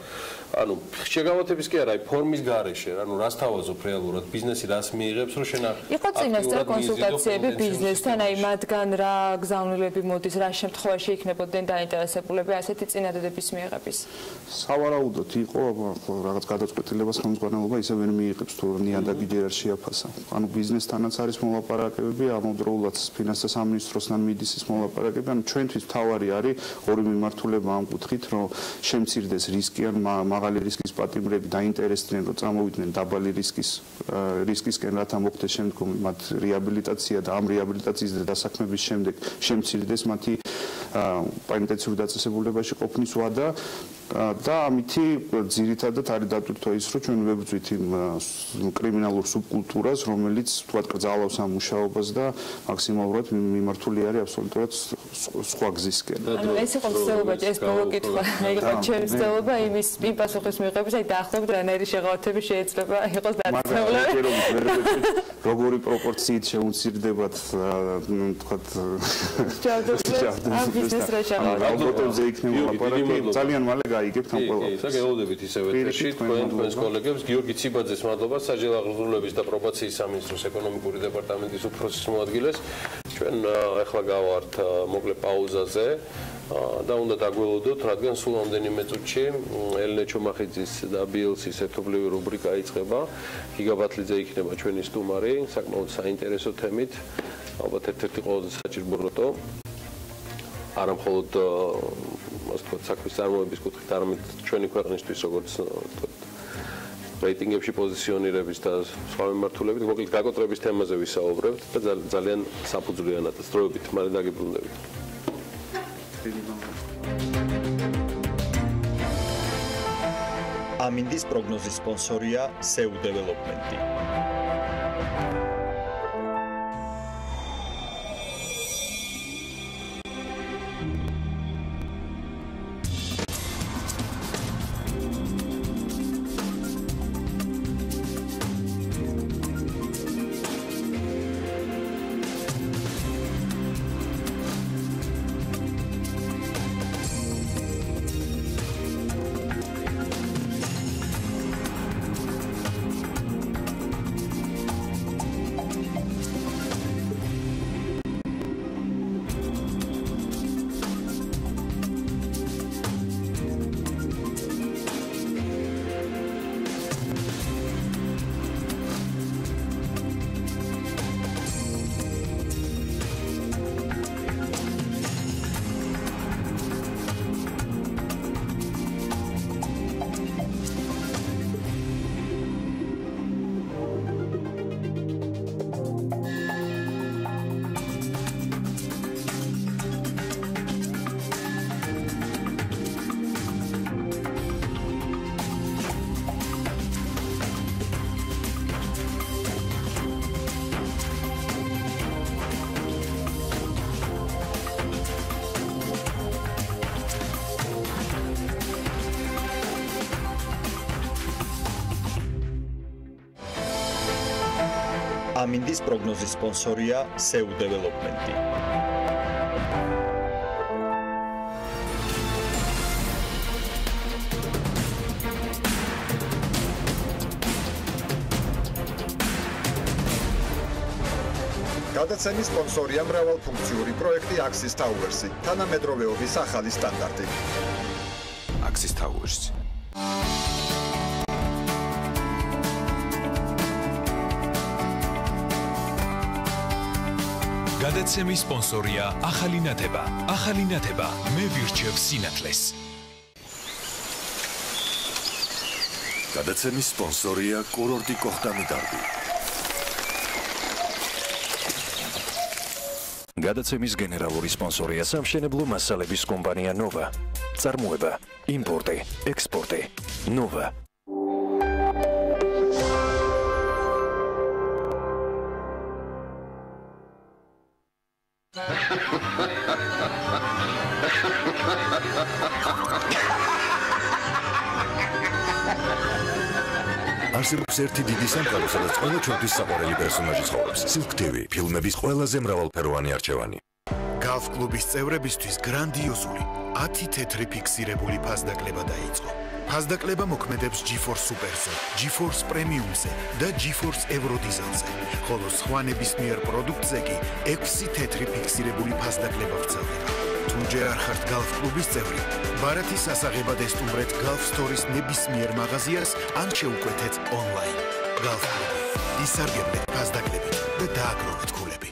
ანუ შეღავათების კი არა, ფორმის გარეშე, ანუ რას თავაზობ რეალურად ბიზნესი რას მიიღებს, რომ შენ იყო წინასწარ კონსულტაციები ბიზნესთან, აი მათგან რა გზავნილები მოდის, რა შემთხვევაში იქნებოდნენ დაინტერესებულები ასეთი წინადადების მიღების. სავარაუდოდ იყო რაღაც გადაწყვეტილებას ხელმძღვანელობა ისე ვერ მიიღებს, თუ ნიადაგი ჯერ არ შეაფასა. ანუ ბიზნესთანაც არის მოლაპარაკებები, ამავდროულად ფინანსთა სამინისტროსთან მიდის ის მოლაპარაკებები, ანუ ჩვენთვის თავარი არის ორი მიმართულება ამ კუთხით, რომ შემცირდეს რისკი, ან მაღალი რისკის პატიმრები დაინტერესდნენ, რომ წამოვიდნენ დაბალი რისკისკენ, რათა მოხდეს შემდგომი მათ რეაბილიტაცია და ამ რეაბილიტაციის და დასაქმების შემდეგ შემცირდეს მათი პაინტენსიური დაწესებულებაში ყოფნის ვადა და ამითი ძირითადად არის დატვირთვა ის, რომ ჩვენ ვებრძვით იმ კრიმინალურ სუბკულტურას, რომელიც თქვათ გრძალავს ამ მუშაობას და მაქსიმალურად მიმართული არის აბსოლუტურად სხვა გზისკენ. ანუ ეს იყო მცდელობა, ეს ბოლო კითხვა იყო ჩემი მცდელობა იმის იმ პასუხის მიღების, აი დაახლოებით რანაირი შეღავათები შეიძლება იყოს დაწესებული. როგორი პროპორციით შეუმცირდებათ თქვათ ამ ბიზნეს რა შეღავათება. ალბათებზე იქნება ლაპარაკი, ძალიან მალე გაიგებთ ამ ყველაფერს. და გეუბნებით ისევ ეთერში თქვენს კოლეგებს გიორგი ციბაძეს მადლობა საჯარო აღზრდულების და პრობაციის სამინისტროს ეკონომიკური დეპარტამენტის უფროსის მოადგილეს. ჩვენ ახლა გავართ მოკლე პაუზაზე და უნდა დაგველოდოთ, რადგან სულ რამდენიმე წუთში ელენე ჩომახიძის და BLC-ის ერთობლივი რუბრიკა იწყება. გიგაბათლიძე იქნება ჩვენი სტუმარი, საკმაოდ საინტერესო თემით, ალბათ ერთ-ერთი ყველაზე საჭირო არა მხოლოდ ასე ვთქვათ, საქმის წარმოების კუთხით, არამედ ჩვენი ქვეყნისთვის, როგორც ვთქვათ, რეიტინგებში პოზიციონირების და სხვა მიმართულებით, მოკლედ გაკოტრების თემაზე ვისაუბრებთ და ძალიან საფუძვლიანად დროებით, მაგრამ დაგიბრუნდებით. ამინდის პროგნოზის სპონსორია SEU Development. ამინდის პროგნოზის სპონსორია SEU Development. გადაცემის სპონსორია მრავალფუნქციური პროექტი Axis Towers-ი, თანამედროვეობის ახალი სტანდარტი. Axis Towers. გადაცემის სპონსორია ახალი ნათება. ახალი ნათება მე ვირჩევ სინათლეს. გადაცემის სპონსორია კურორტი კოხტამი დარბი. გადაცემის გენერალური სპონსორია სამშენებლო მასალების კომპანია ნოვა. წარმოება, იმპორტი, ექსპორტი. ნოვა. არსებობს ერთი დიდი სამყარო, სადაც ყველა ჩვენთვის საყვარელი პერსონაჟი ცხოვრობს. Silk TV, ფილმების ყველაზე მრავალფეროვანი არჩევანი. Golf კლუბის წევრებისთვის გრანდიოზული 10 თეთრი ფიქსირებული ფასდაკლება დაიწყო. ფასდაკლება მოქმედებს GeForce Super-ზე, GeForce Premium-ზე და GeForce Euro-Diesel-ზე, ხოლო სხვა ნებისმიერ პროდუქტზე კი 6 თეთრი ფიქსირებული ფასდაკლება ვრცელდება. თუ ჯერ არ ხართ Golf კლუბის წევრი, ბარათის ასაღებად ესტუმრეთ Golf Store-ის ნებისმიერ მაღაზიას ან შეუკვეთეთ ონლაინ. Golf კლუბი. ისარგებლეთ ფასდაკლებით და დააგროვეთ ქულები.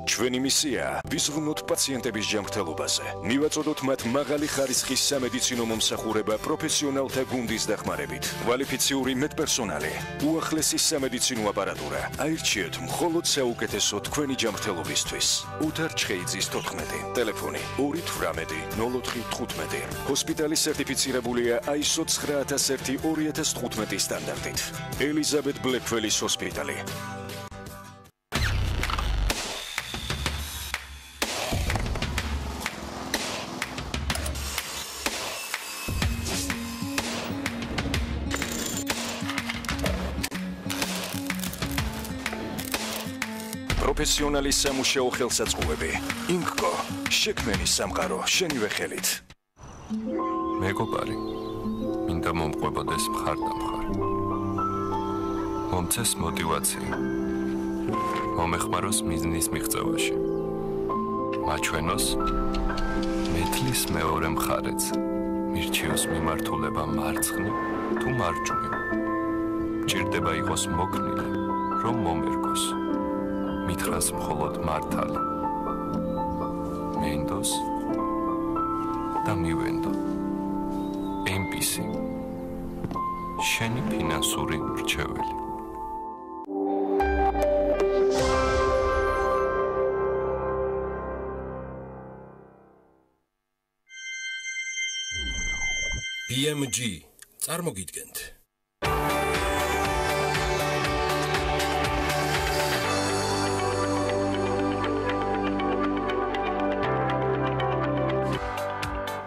ჩვენი მისია ვიზრუნოთ პაციენტების ჯანმრთელობაზე. მივაწოდოთ მათ მაღალი ხარისხის სამედიცინო მომსახურება პროფესიონალთა გუნდის დახმარებით. კვალიფიციური მედპერსონალი, უახლესი სამედიცინო აპარატურა. აირჩიეთ მხოლოდ საუკეთესო თქვენი ჯანმრთელობისთვის. უთარ ჩხეიძის 14. ტელეფონი 218-04-15. ჰოსპიტალი სერტიფიცირებულია ISO 9001-2015 სტანდარტით. ელიზაბეთ ბლეკველის ჰოსპიტალი. პროფესიონალი სამუშაო ხელსაწყოები. ინკკო, შექმენი სამყარო შენივე ხელით. მეგობარი, მინდა მომყვებოდეს მხარდამხარ. მომცეს мотиваცია. მომეხმაროს მიზნის მიღწევაში. მაჩვენოს მეთლის მეორე მხარეც. მირჩიოს მიმართულება მარცხნი თუ მარჯვნივ. ჭირდება იყოს მოქნილი, რომ მომერგოს. მითხრას მხოლოდ მართალი. მენდოს და მივენდო. MPC. შენი ფინანსური მრჩეველი. BMG. წარმოგიდგენთ.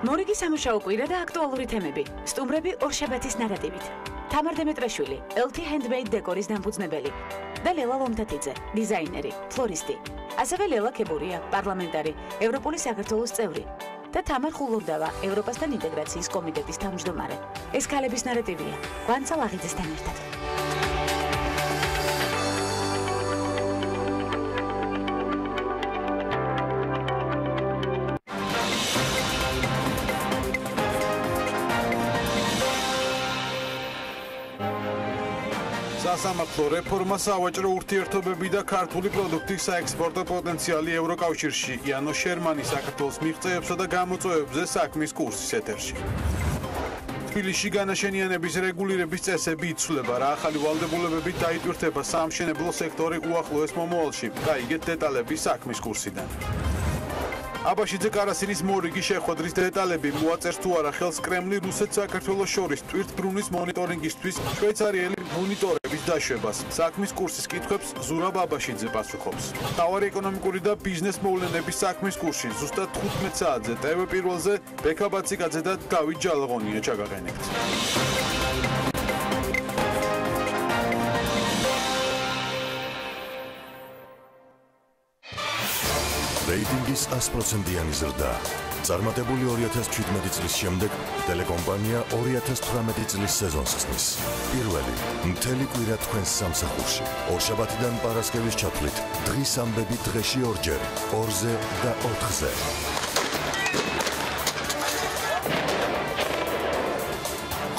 მორიგი სამუშაო კვირა და აქტუალური თემები. სტუმრები ორშაბათის ნარატივით. თამარ დემეტრაშვილი, LT Handmade დეკორის დამფუძნებელი და ლელა ლომთათიძე, დიზაინერი, ფლორისტი. ასევე ლელა ქებურია, პარლამენტარი, ევროპული საქართველოს წევრი და თამარ ხულურდავა, ევროპასთან ინტეგრაციის კომიტეტის თავმჯდომარე. ეს ქალების ნარატივია. ვანცა ლაღიძესთან ერთად. სასამართლო რეფორმა, სავაჭრო ურთიერთობები და ქართული პროდუქტის საექსპორტო პოტენციალი ევროკავშირში. იანო შერმანი საქართველოს მიღწევებსა და გამოწვევებზე საქმის კურსის ეთერში. თბილისში განაშენიანების რეგულირების წესები იცვლება, რა ახალი ვალდებულებებით დაიტვირთება სამშენებლო სექტორი უახლოეს მომავალში. გაიგეთ დეტალები საქმის კურსიდან. აბაშიძე კარასინის მორიგი შეხვედრის დეტალები. მოაწერს თუ არა ხელს კრემლი რუსეთს საქართველოს შორის ტვირთბრუნის მონიტორინგისთვის შვეიცარიელი მონიტორების დაშვებას. საქმის კურსის კითხვებს ზურაბ აბაშიძე პასუხობს. მთავარი ეკონომიკური და ბიზნეს მოვლენების საქმის კურსში ზუსტად 15 საათზე TV პირველზე ბექა ბაციკაძე და დავით ჯალაღონია ჩაგაყენებთ. რეიტინგის 100%-იანი ზრდა. წარმატებული 2017 წლის შემდეგ ტელეკომპანია 2018 წლის სეზონს ხსნის. პირველი მთელი კვირა თქვენს სამსახურში. ორშაბათიდან პარასკევის ჩათვლით დღის ამბები დღეში ორჯერ, 2-ზე და 4-ზე.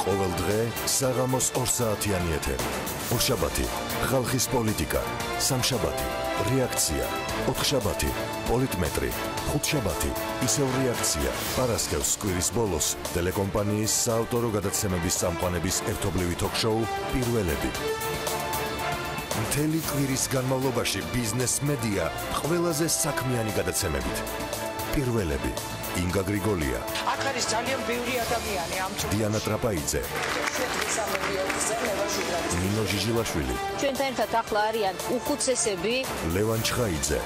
ყოველ დღე საღამოს 2 საათიანი ეთერი. ორშაბათი ხალხის პოლიტიკა, სამშაბათი რეაქცია, 4 შაბათი პოლიტმეტრი, 5 შაბათი ისევ რეაქცია. პარასკევს კვირის ბოლოს ტელეკომპანიის საავტორო გადაცემების წამყვანების ერთობლივი თოქ-შოუ პირველები. მთელი კვირის განმავლობაში ბიზნეს მედია ყველაზე საქმიანი გადაცემებით. პირველები ინგა გრიგოლია, აქ არის ძალიან ბევრი ადამიანი ამ დიანა ტრაპაიძე, ნინო ჟიჟილაშვილი, ჩვენთან ერთად ახლა არიან უხუცესები, ლევან ჩხაიძე,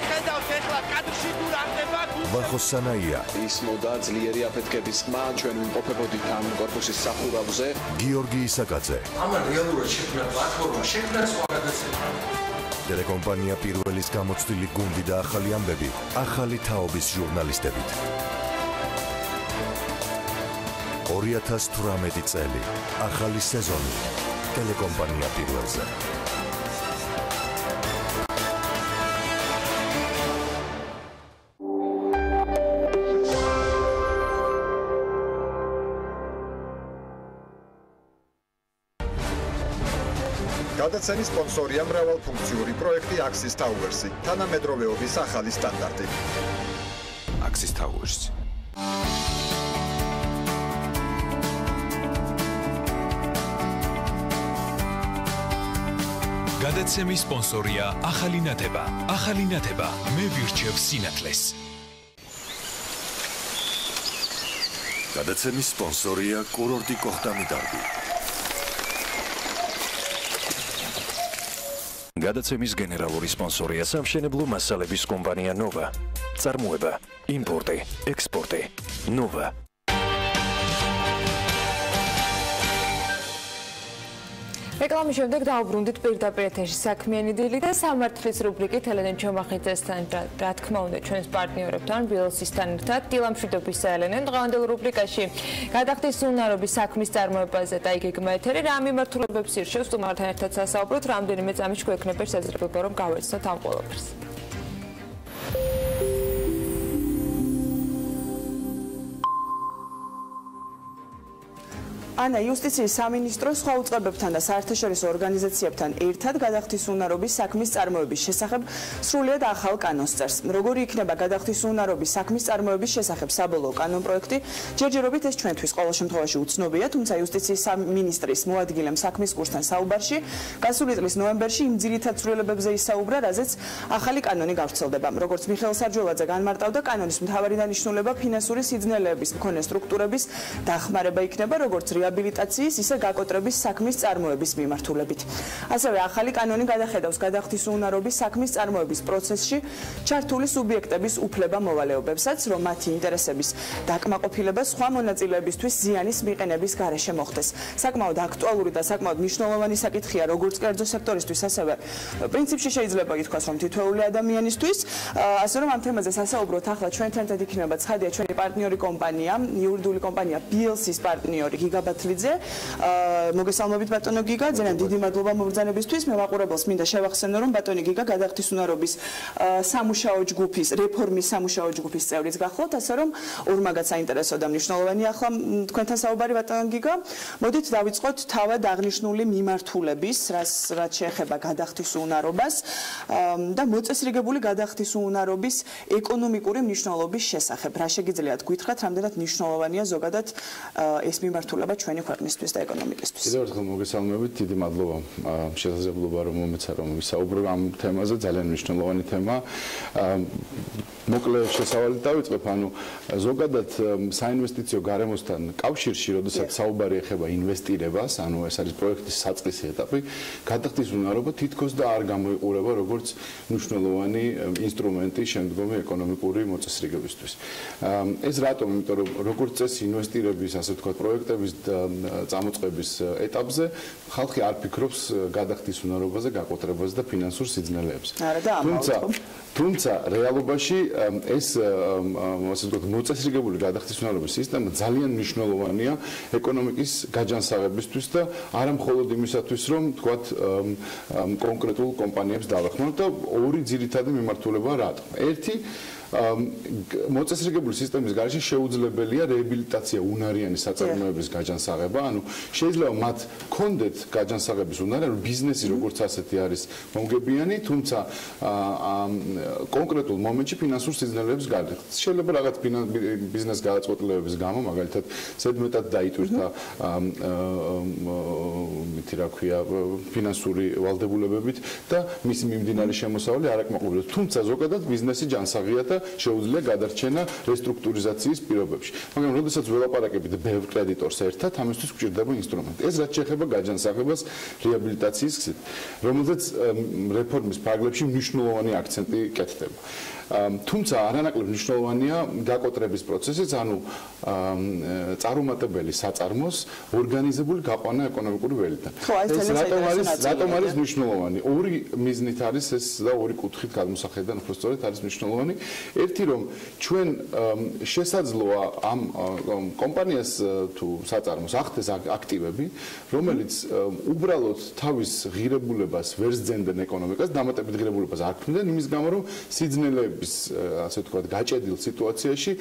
ხედავთ ეხლა კადრში თუ რახდება ვახო სანაია, ის მოდა ძლიერი აფეთქების ხმა ჩვენ ვიმყოფებოდით ამ კორპუსის სახურავზე, გიორგი ისაკაძე. ამან რეალურად შექმნა პლატფორმა, შექმნა სხვა გადაცემა. ტელეკომპანია პირველის გამოცდილი გუნდი და ახალი ამბები, ახალი თაობის ჟურნალისტებით. 2018 წელი, ახალი სეზონი, ტელეკომპანია პირველზე. გადაცემის სპონსორია მრავალფუნქციური პროექტი Axis Towers-ი, თანამედროვეობის ახალი სტანდარტი. Axis Towers. გადაცემის სპონსორია ახალი ნათება. ახალი ნათება მე ვირჩევ სინათლეს. გადაცემის სპონსორია კურორტი კოხტამიდარბი. გადაცემის გენერალური სპონსორია სამშენებლო მასალების კომპანია ნოვა. წარმოება, იმპორტი, ექსპორტი. ნოვა. რეკლამის შემდეგ დაუბრუნდით პირდაპირ ეთერში საქმიანი დილით და სამართლის რუბრიკით ელენე ჩომახიძესთან, რა თქმა უნდა, ჩვენს პარტნიორებთან, ბილსისთან ერთად, დილამშვიდობის ელენე. დღევანდელ რუბრიკაში გადახდის უნარობის საქმის წარმოებაზე დაიგეგმა ეთერი, რა მიმართულებებს ირჩევს სტუმართან ერთად სასაუბროთ, რამდენიმე წამში გვექნება შესაძლებლობა, რომ გავეცნოთ ამ ყველაფერს. ანა, იუსტიციის სამინისტროს სხვა უწყებებთან და საერთაშორისო ორგანიზაციებთან ერთად გადახდის უნარობის საქმის წარმოების შესახებ სრულიად ახალ კანონს წერს. როგორი იქნება გადახდის უნარობის საქმის წარმოების შესახებ საბოლოო კანონპროექტი, ჯერჯერობით ეს ჩვენთვის ყოველ შემთხვევაში უცნობია, თუმცა იუსტიციის სამინისტრის მოადგილემ საქმის კურსთან საუბარში გასული წლის ნოემბერში იმ ძირითად ცვლილებებზე ისაუბრა, რაზეც ახალი კანონი გავრცელდება. როგორც მიხეილ სარჯველაძე განმარტავდა, კანონის მთავარი დანიშნულება ფინანსური სიძნელეების მქონე სტრუქტურების დახმარება იქნება, როგორც რეაბილიტაციის, ისე გაკოტრების საქმის წარმოების მიმართულებით. ასევე ახალი კანონი გადახედავს გადახდის უნარობის საქმის წარმოების პროცესში ჩართული სუბიექტების უფლება-მოვალეობებსაც, რომ მათი ინტერესების დაკმაყოფილება სხვა მონაწილეებისთვის ზიანის მიყენების გარეშე მოხდეს. საკმაოდ აქტუალური და საკმაოდ მნიშვნელოვანი საკითხია როგორც კერძო სექტორისთვის, ასევე პრინციპში შეიძლება ითქვას, რომ თითოეული ადამიანისთვის, ასე რომ ამ თემაზე სასაუბროთ ახლა ჩვენთან ერთად იქნება ცხადია ჩვენი პარტნიორი კომპანია, იურიდიული კომპანია BLC-ის პარტნიორი გიგაბატ მოგესალმებით ბატონო გიგა, ძალიან დიდი მადლობა მობრძანებისთვის. მე მაყურებელს მინდა შევახსენო, რომ ბატონი გიგა გადახდის უნარობის სამუშაო ჯგუფის რეფორმის სამუშაო ჯგუფის წევრიც გახლავთ, ასე რომ ორმაგაც საინტერესო და მნიშვნელოვანი ახლა თქვენთან საუბარი ბატონო გიგა. მოდით დავიწყოთ თავად აღნიშნული მიმართულების, რაც შეეხება გადახდის უნარობას და მოწესრიგებული გადახდის უნარობის ეკონომიკური მნიშვნელობის შესახებ. რა შეგიძლიათ გითხრათ, რამდენად მნიშვნელოვანია ზოგადად ეს მიმართულება ჩვენი ქვეყნისთვის და ეკონომიკისთვის. კიდევ ერთხელ მოგესალმებით, დიდი მადლობა შესაძლებლობა რომ მომეცა რომ ვისაუბრო ამ თემაზე, ძალიან მნიშვნელოვანი თემა. მოკლე შესავალი დავიწყებ, ანუ ზოგადად საინვესტიციო გარემოსთან კავშირში, როდესაც საუბარი ეხება ინვესტირებას, ანუ ეს არის პროექტის საწყისი ეტაპი, გადახდის უნარობა თითქოს და არ გამოიყურება როგორც მნიშვნელოვანი ინსტრუმენტი შემდგომი ეკონომიკური მოწესრიგებისთვის. ეს რატომ? იმიტომ რომ როგორც წესი ინვესტირების, ასე ვთქვათ, პროექტების წამოწყების ეტაპზე ხალხი არ ფიქრობს გადახდის უნარობაზე, გაკოტრებაზე და ფინანსურ სიძნელეებზე. თუმცა რეალობაში ეს ასე ვთქვათ, მოწესრიგებული გადახდის უნარობის სისტემა ძალიან მნიშვნელოვანია ეკონომიკის გაჯანსაღებისთვის და არა მხოლოდ იმისათვის, რომ ვთქვათ, კონკრეტულ კომპანიებს დავეხმაროთ და ორი ძირითადი მიმართულება რატომ? ერთი მოწესრიგებული სისტემის გარეშე შეუძლებელია რეაბილიტაცია უნარიანი საწარმოების გაჯანსაღება, ანუ შეიძლება მათ კონდეთ გაჯანსაღების უნარი, ბიზნესი როგორც ასეთი არის მომგებიანი, თუმცა კონკრეტულ მომენტში ფინანსურ სიზნელეებს გარდაქმნის. შეიძლება რაღაც ბიზნეს გადაწყვეტილებების გამო, მაგალითად, ზედმეტად დაიტვირთა მითი რა ქვია, ფინანსური ვალდებულებებით და მისი მიმდინარე შემოსავალი არ აკმაყოფილებს. თუმცა ზოგადად ბიზნესი ჯანსაღია და შეუძლია გადარჩენა რესტრუქტურიზაციის პირობებში. მაგრამ როდესაც ველაპარაკებით ბევრ კრედიტორს ერთად, ამისთვის გვჭირდება ინსტრუმენტი. ეს რაც შეეხება გაჯანსაღებას რეაბილიტაციის გზით, რომელზეც რეფორმის ფარგლებში მნიშვნელოვანი აქცენტი კეთდება. თუმცა არანაკლებ მნიშვნელოვანია გაკოტრების პროცესიც, ანუ წარუმატებელი საწარმოს ორგანიზებული გაყვანა ეკონომიკური ველიდან. რატომ არის მნიშვნელოვანი? ორი მიზნით არის ეს და ორი კუთხით გადმოსახედიდან უფრო სწორედ არის მნიშვნელოვანი. ერთი რომ ჩვენ შესაძლოა ამ კომპანიას თუ საწარმოს ახდენს აქტივები, რომელიც უბრალოდ თავის ღირებულებას ვერ სძენდნენ ეკონომიკას, დამატებით ღირებულებას არ ქმნიან იმის გამო რომ სიძნელეების ასე ვთქვათ გაჭედილ სიტუაციაში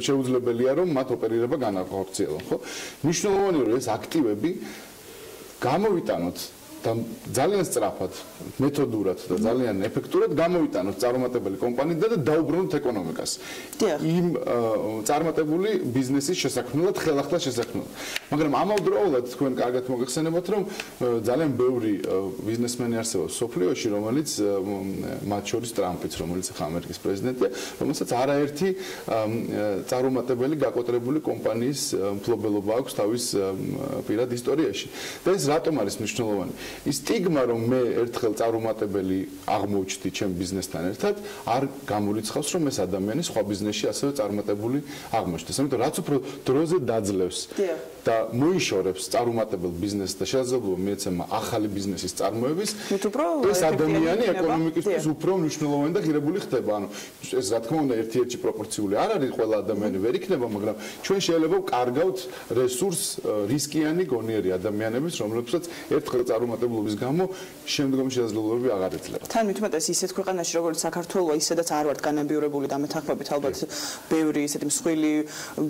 შეუძლებელია რომ მათ ოპერირება განახორციელონ, ხო? მნიშვნელოვანია რომ ეს აქტივები გამოვიტანოთ და ძალიან სწრაფად, მეთოდურად და ძალიან ეფექტურად გამოვიტანოთ წარუმატებელი კომპანიიდან და დაუბრუნოთ ეკონომიკას. იმ წარმატებული ბიზნესის შესაქმნელად, ხელახლა შესაქმნელად. მაგრამ ამავდროულად თქვენ კარგად მოგეხსენებათ, რომ ძალიან ბევრი ბიზნესმენი არსებობს სოფლიოში, რომელიც მათ შორის ტრამპიც, რომელიც ახლა ამერიკის პრეზიდენტია, რომელსაც არაერთი წარუმატებელი გაკოტრებული კომპანიის მფლობელობა აქვს თავის პირად ისტორიაში. და ეს რატომ არის მნიშვნელოვანი? ის სტიგმა რომ მე ერთხელ წარუმატებელი აღმოჩნდი ჩემ ბიზნესთან ერთად არ გამორიცხავს რომ ეს ადამიანი სხვა ბიზნესში ასევე წარუმატებული აღმოჩნდეს. ამიტომ რაც უფრო დროზე დაძლევს და მოიშორებს წარუმატებელ ბიზნესს და შესაძლებლობა მიეცემა ახალი ბიზნესის წარმოების, ეს ადამიანი ეკონომიკისთვის უფრო მნიშვნელოვანი და ღირებული ხდება. ანუ ეს რა თქმა უნდა ერთ-ერთი პროპორციული არ არის, ყველა ადამიანი ვერ იქნება, მაგრამ ჩვენ შეიძლება ვკარგავთ რესურს რისკიანი გონიერი ადამიანების, რომლებსაც ერთხელ წარუმატებლობის გამო შემდგომი შესაძლებლობები აღარ ეძლევა. თან მithumetes ისეთ ქვეყანაში როგორც საქართველო, ისედაც არ ვართ განაბიურებული და მეთანხმებით ალბათ ბევრი ისეთი მსხვილი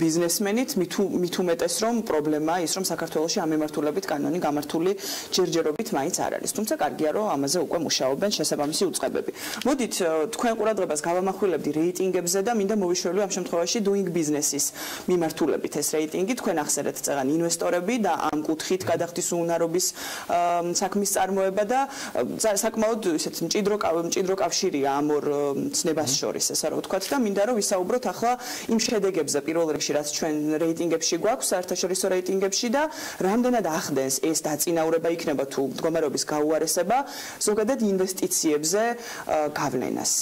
ბიზნესმენით, მithumetes რომ პრობლემაა ის რომ საქართველოში ამ მიმართულებით კანონი გამართული ჯერჯერობით მაინც არ არის. თუმცა კარგია რომ ამაზე უკვე მუშაობენ შესაბამისი უწყებები. მოდით თქვენ ყურადღებას გავამახვილებდი რეიტინგებზე და მინდა მოვიშველო ამ შემთხვევაში doing business-ის მიმართულებით ეს რეიტინგი. თქვენ ახსენეთ წეგან ინვესტორები და ამ კუთხით გადახდის უნარობის საქმის წარმოება და საკმაოდ ისეთ მჭიდრო კავშირია ამ ორ ცნებას შორის, ესე რომ ვთქვათ და მინდა რომ ვისაუბროთ ახლა იმ შედეგებზე პირველ რიგში, რაც ჩვენ რეიტინგებში გვაქვს, საერთაშორისო რეიტინგებში და რამდენად ახდენს ეს დაწინაურება იქნება თუ მდგომარეობის გაუარესება ზოგადად ინვესტიციებზე გავლენას.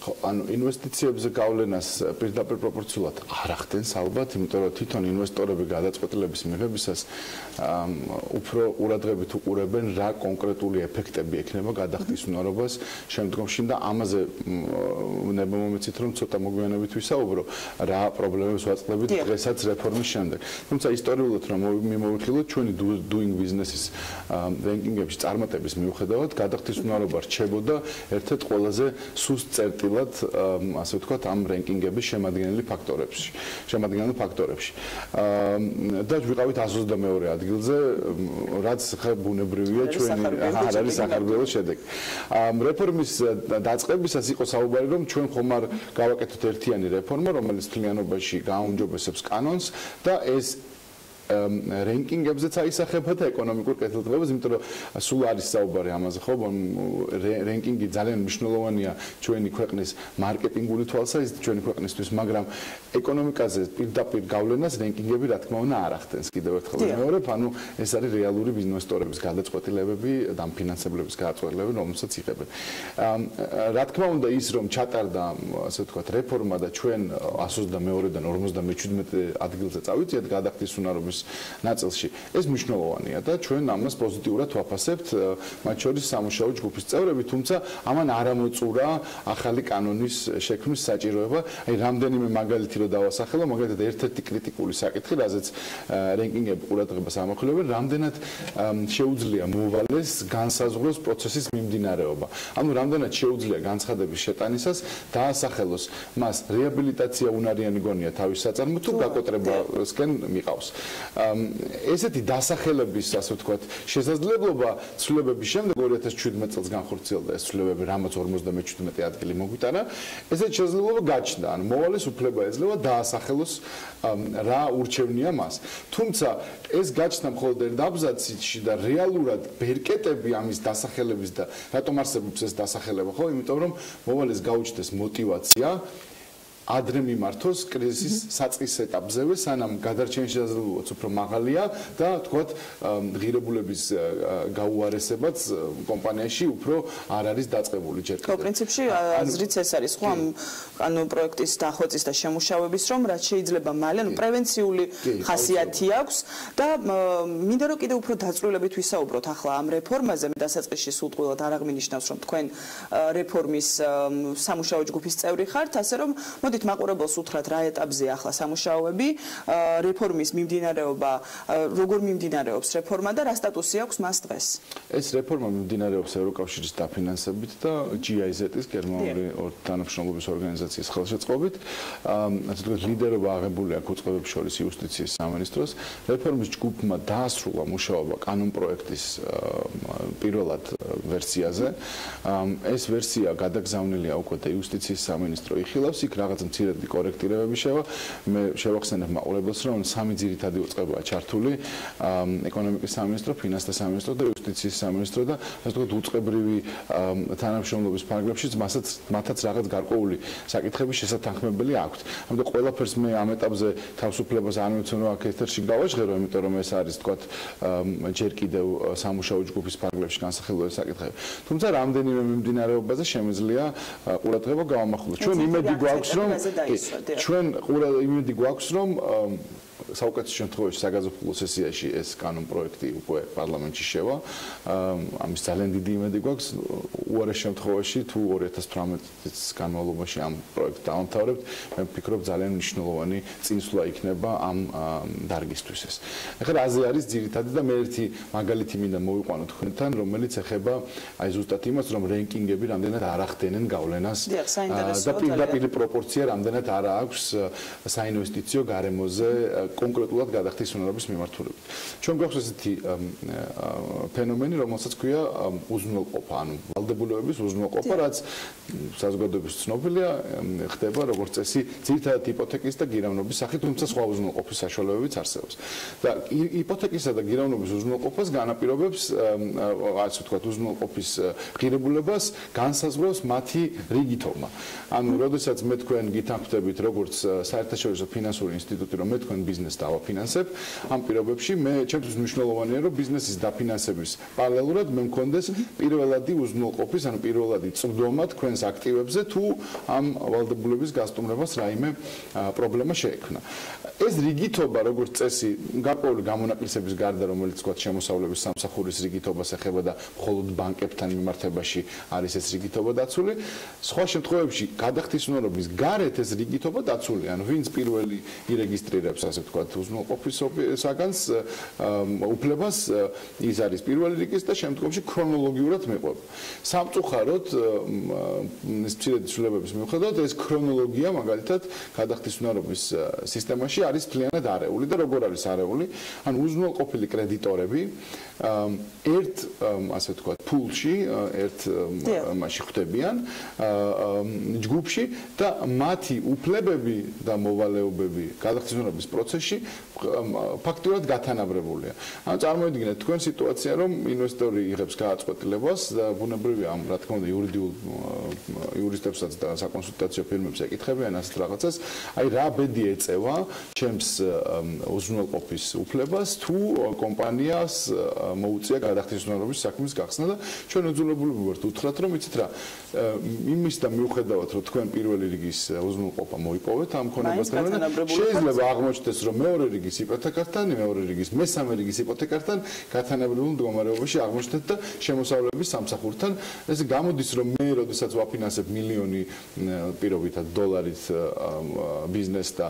ანუ ინვესტიციებზე გავლენას პირდაპირ პროპორციულად არ ახდენს ალბათ, იმიტომ რომ თვითონ ინვესტორები გადაწყვეტილების მიღებისას უფრო ყურადღებით უყურებენ რა კონკრეტული ეფექტები ექნება გადახდის უნარობას შემდგომში და ამაზე ნება მომეცით რომ ცოტა მოგვიანებით ვისაუბრო რა პრობლემებს ვაწყდებით დღესაც რეფორმის შემდეგ. თუმცა ისტორიულად რომ მიმოვიხილოთ ჩვენი doing business-ის რენკინგებში წარმატების მიუხედავად გადახდის უნარობა რჩებოდა ერთ-ერთ ყველაზე სუსტ წერტილად ასე ვთქვათ ამ რენკინგების შემადგენელი ფაქტორებში. და ვიყავით 122 ადგილზე, რაც ხა ბუნებრივია ჩვენი არ არის საქართველოს შედეგი. რეფორმის დაწყებისას იყო საუბარი რომ ჩვენ ხომ არ გავაკეთოთ ერთიანი რეფორმა, რომელიც მთლიანობაში გააუმჯობესებს კანონს და ეს რენკინგებზეც აისახება და ეკონომიკურ კეთილდღეობას, იმიტომ რომ სულ არის საუბარი ამაზე, ხო, რენკინგი ძალიან მნიშვნელოვანია ჩვენი ქვეყნის მარკეტინგული თვალსაზრისით ჩვენი ქვეყნისთვის, მაგრამ ეკონომიკაზე პირდაპირ გავლენას რენკინგები რა თქმა უნდა არ ახდენს. კიდევ ერთხელ ვიმეორებ, ანუ ეს არის რეალური ინვესტორების გადაწყვეტილებები და ფინანსებლების გადაწყვეტილებები, რომელსაც იღებენ. რა თქმა უნდა ის რომ ჩატარდა, ასე ვთქვათ, რეფორმა და ჩვენ 122-დან 57 ადგილზე წავიწიეთ გადახდის უნარობის ნაწილში. ეს მნიშვნელოვანია და ჩვენ ამას პოზიტიურად ვაფასებთ, მათ შორის სამუშაო ჯგუფის წევრები, თუმცა ამან არ ამოწურა ახალი კანონის შექმნის საჭიროება. აი რამდენიმე მაგალითი რო დავასახელო, მაგალითად ერთ-ერთი კრიტიკული საკითხი, რაზეც რენკინგები ყურადღებას ამახვილებენ, რამდენად შეუძლია მოვალეს განსაზღვროს პროცესის მიმდინარეობა. ანუ რამდენად შეუძლია განცხადების შეტანისას დაასახელოს მას რეაბილიტაცია უნარიანი გონია თავის საწარმო თუ გაკოტრებასკენ მიყავს. ესეთი დასახელების, ასე ვთქვათ, შესაძლებლობა ცვლილებების შემდეგ 2017 წელს განხორციელდა ეს ცვლილებები, რამაც 57 ადგილი მოგვიტანა. ესეთი შესაძლებლობა გაჩნდა, ანუ მოვალეს უფლება ეძლევა დაასახელოს რა ურჩევნია მას. თუმცა ეს გაჩნდა მხოლოდ ერთ აბზაცში და რეალურად ბერკეტები ამის დასახელების და რატომ არსებობს ეს დასახელება, ხო? იმიტომ რომ მოვალეს გაუჩნდეს мотивация ადრე მიმართოს კრიზისის საწყის ეტაპზევე, სანამ გადარჩენის შესაძლებლობაც უფრო მაღალია და თქვათ ღირებულების გაუარესებაც კომპანიაში უფრო არ არის დაწყებული ჯერ კიდევ. პრინციპში აზრიც ეს არის, ხო, ამ პროექტის დახვეწის და შემუშავების, რომ რაც შეიძლება მალე, პრევენციული ხასიათი აქვს და მინდა რომ კიდევ უფრო დაწვრილებით ვისაუბროთ ახლა ამ რეფორმაზე, მე დასაწყისში სულტყვილად არ აღმინიშნავს, რომ თქვენ რეფორმის სამუშაო ჯგუფის წევრი ხართ, ასე რომ მოდით მაყურებელს უთხრათ რა ეტაპზეა ახლა სამუშაოები, რეფორმის მიმდინარეობა, როგორ მიმდინარეობს რეფორმა და რა სტატუსი აქვს მას დღეს? ეს რეფორმა მიმდინარეობს ევროკავშირის დაფინანსებით და GIZ-ის გერმანული თანამშრომლობის ორგანიზაციის ხელშეწყობით. ასე ვთქვათ, ლიდერობა აღებული აქვს უწყებებს შორის იუსტიციის სამინისტროს. რეფორმის ჯგუფმა დაასრულა მუშაობა კანონპროექტის პირველად ვერსიაზე. ეს ვერსია გადაგზავნილია უკვე და იუსტიციის სამინისტრო იხილავს, იქ რაღაც მცირედი კორექტირებები შევა. მე შევახსენებ მაყურებელს, რომ სამი ძირითადი უწყებაა ჩართული: ეკონომიკის სამინისტრო, ფინანსთა სამინისტრო და იუსტიციის სამინისტრო და ასე ვთქვათ, უწყებრივი თანამშრომლობის ფარგლებშიც მათაც რაღაც გარკვეული საკითხების შესათანხმებელი აქვთ. ამიტომ ყველაფერს მე ამ ეტაპზე თავისუფლებას არ მივცემ, რომ აქ ეთერში გავაჟღერო, იმიტომ რომ ეს არის თქვათ ჯერ კიდევ სამუშაო ჯგუფის ფარგლებში განსახილველი საკითხები. თუმცა რამდენიმე მიმდინარეობაზე შემიძლია ყურადღება გავამახვილოთ. ჩვენ იმედი გვაქვს, რომ ჩვენ იმედი გვაქვს, რომ საუკეთესო შემთხვევაში საგაზაფხულო სესიაში ეს კანონპროექტი უკვე პარლამენტში შევა. ამის ძალიან დიდი იმედი გვაქვს. უარეს შემთხვევაში თუ 2018 წლის განმავლობაში ამ პროექტს დავამთავრებთ, მე ვფიქრობ ძალიან მნიშვნელოვანი წინსვლა იქნება ამ დარგისთვის ეს. ეხლა რაზე არის ძირითადი და მე ერთი მაგალითი მინდა მოვიყვანო თქვენთან, რომელიც ეხება აი ზუსტად იმას, რომ რენკინგები რამდენად არ ახდენენ გავლენას და პირდაპირ პროპორცია რამდენად არ აქვს საინვესტიციო გარემოზე კონკრეტულად გადახდის უნარობის მიმართულებით. ჩვენ გვაქვს ესეთი ფენომენი, რომელსაც ქვია უზრუნველყოფა, ანუ ვალდებულებების უზრუნველყოფა, რაც საზოგადოების ცნობილია, ხდება როგორც წესი ძირითადად იპოთეკის და გირავნობის სახით, თუმცა სხვა უზრუნველყოფის საშუალებებიც არსებობს. და იპოთეკისა და გირავნობის უზრუნველყოფას განაპირობებს, ასე ვთქვათ, უზრუნველყოფის ღირებულებას განსაზღვრავს მათი რიგითობა. ანუ, როდესაც მე თქვენ გითანხმდებით, როგორც საერთაშორისო ფინანსური ინსტიტუტი, რომ მე თქვენ ბიზნესს დავაფინანსებ, ამ პირობებში მე ჩემთვის მნიშვნელოვანია, რომ ბიზნესის დაფინანსების პარალელურად მე მქონდეს პირველადი უზრუნველყოფის, ანუ პირველადი წვდომა თქვენს აქტივებზე, თუ ამ ვალდებულების გასტუმრებას რაიმე პრობლემა შეექმნა. ეს რიგითობა, როგორც წესი, გარკვეული გამონაკლისების გარდა, რომელიც თქვა შემოსავლების სამსახურის რიგითობას ეხება და მხოლოდ ბანკებთან მიმართებაში არის ეს რიგითობა დაცული, სხვა შემთხვევებში გადახდის უნარობის გარეთ ეს რიგითობა დაცული, ანუ ვინც პირველი ირეგისტრირებს, ასე ვთქვათ, უზრუნველყოფის საგანს უფლებას, ის არის პირველი რიგის და შემდგომში ქრონოლოგიურად მეყვება. სამწუხაროდ ეს მცირედი ცვლილებების მიუხედავად ეს ქრონოლოგია მაგალითად გადახდის უნარობის სისტემაში არის მთლიანად არეული და როგორ არის არეული? ანუ უზრუნველყოფილი კრედიტორები ერთ ასე ვთქვათ ფულში, ერთ მასში ხვდებიან ჯგუფში და მათი უფლებები და მოვალეობები გადახდის უნარობის პროცესში ფაქტურად გათანაბრებულია. ანუ წარმოიდგინეთ თქვენ სიტუაცია, რომ ინვესტორი იღებს გააწყვეტილებას და ბუნებრივია ამ რა თქმა უნდა იურისტებსაც და საკონსულტაციო ფირმებს ეკითხებიან ასეთ რაღაცას, აი რა ბედი ეწევა ჩემს უზრუნველყოფის უფლებას თუ კომპანიას მოუწია გადახდის უნარობის საქმის გახსნა და ჩვენ უძულებლები ვართ უთხრათ, რომ იცით რა, იმის და მიუხედავად, რომ თქვენ პირველი რიგის უზრუნველყოფა მოიპოვეთ ამ ქონებასთან, შეიძლება აღმოჩნდეს, რომ მეორე რიგის იპოთეკასთან, მეორე რიგის მესამე რიგის იპოთეკასთან გათანაბრებულ მდგომარეობაში აღმოჩნდეთ და შემოსავლების სამსახურთან. ეს გამოდის, რომ მე როდესაც ვაფინანსებ მილიონი პირობითად დოლარით ბიზნესს და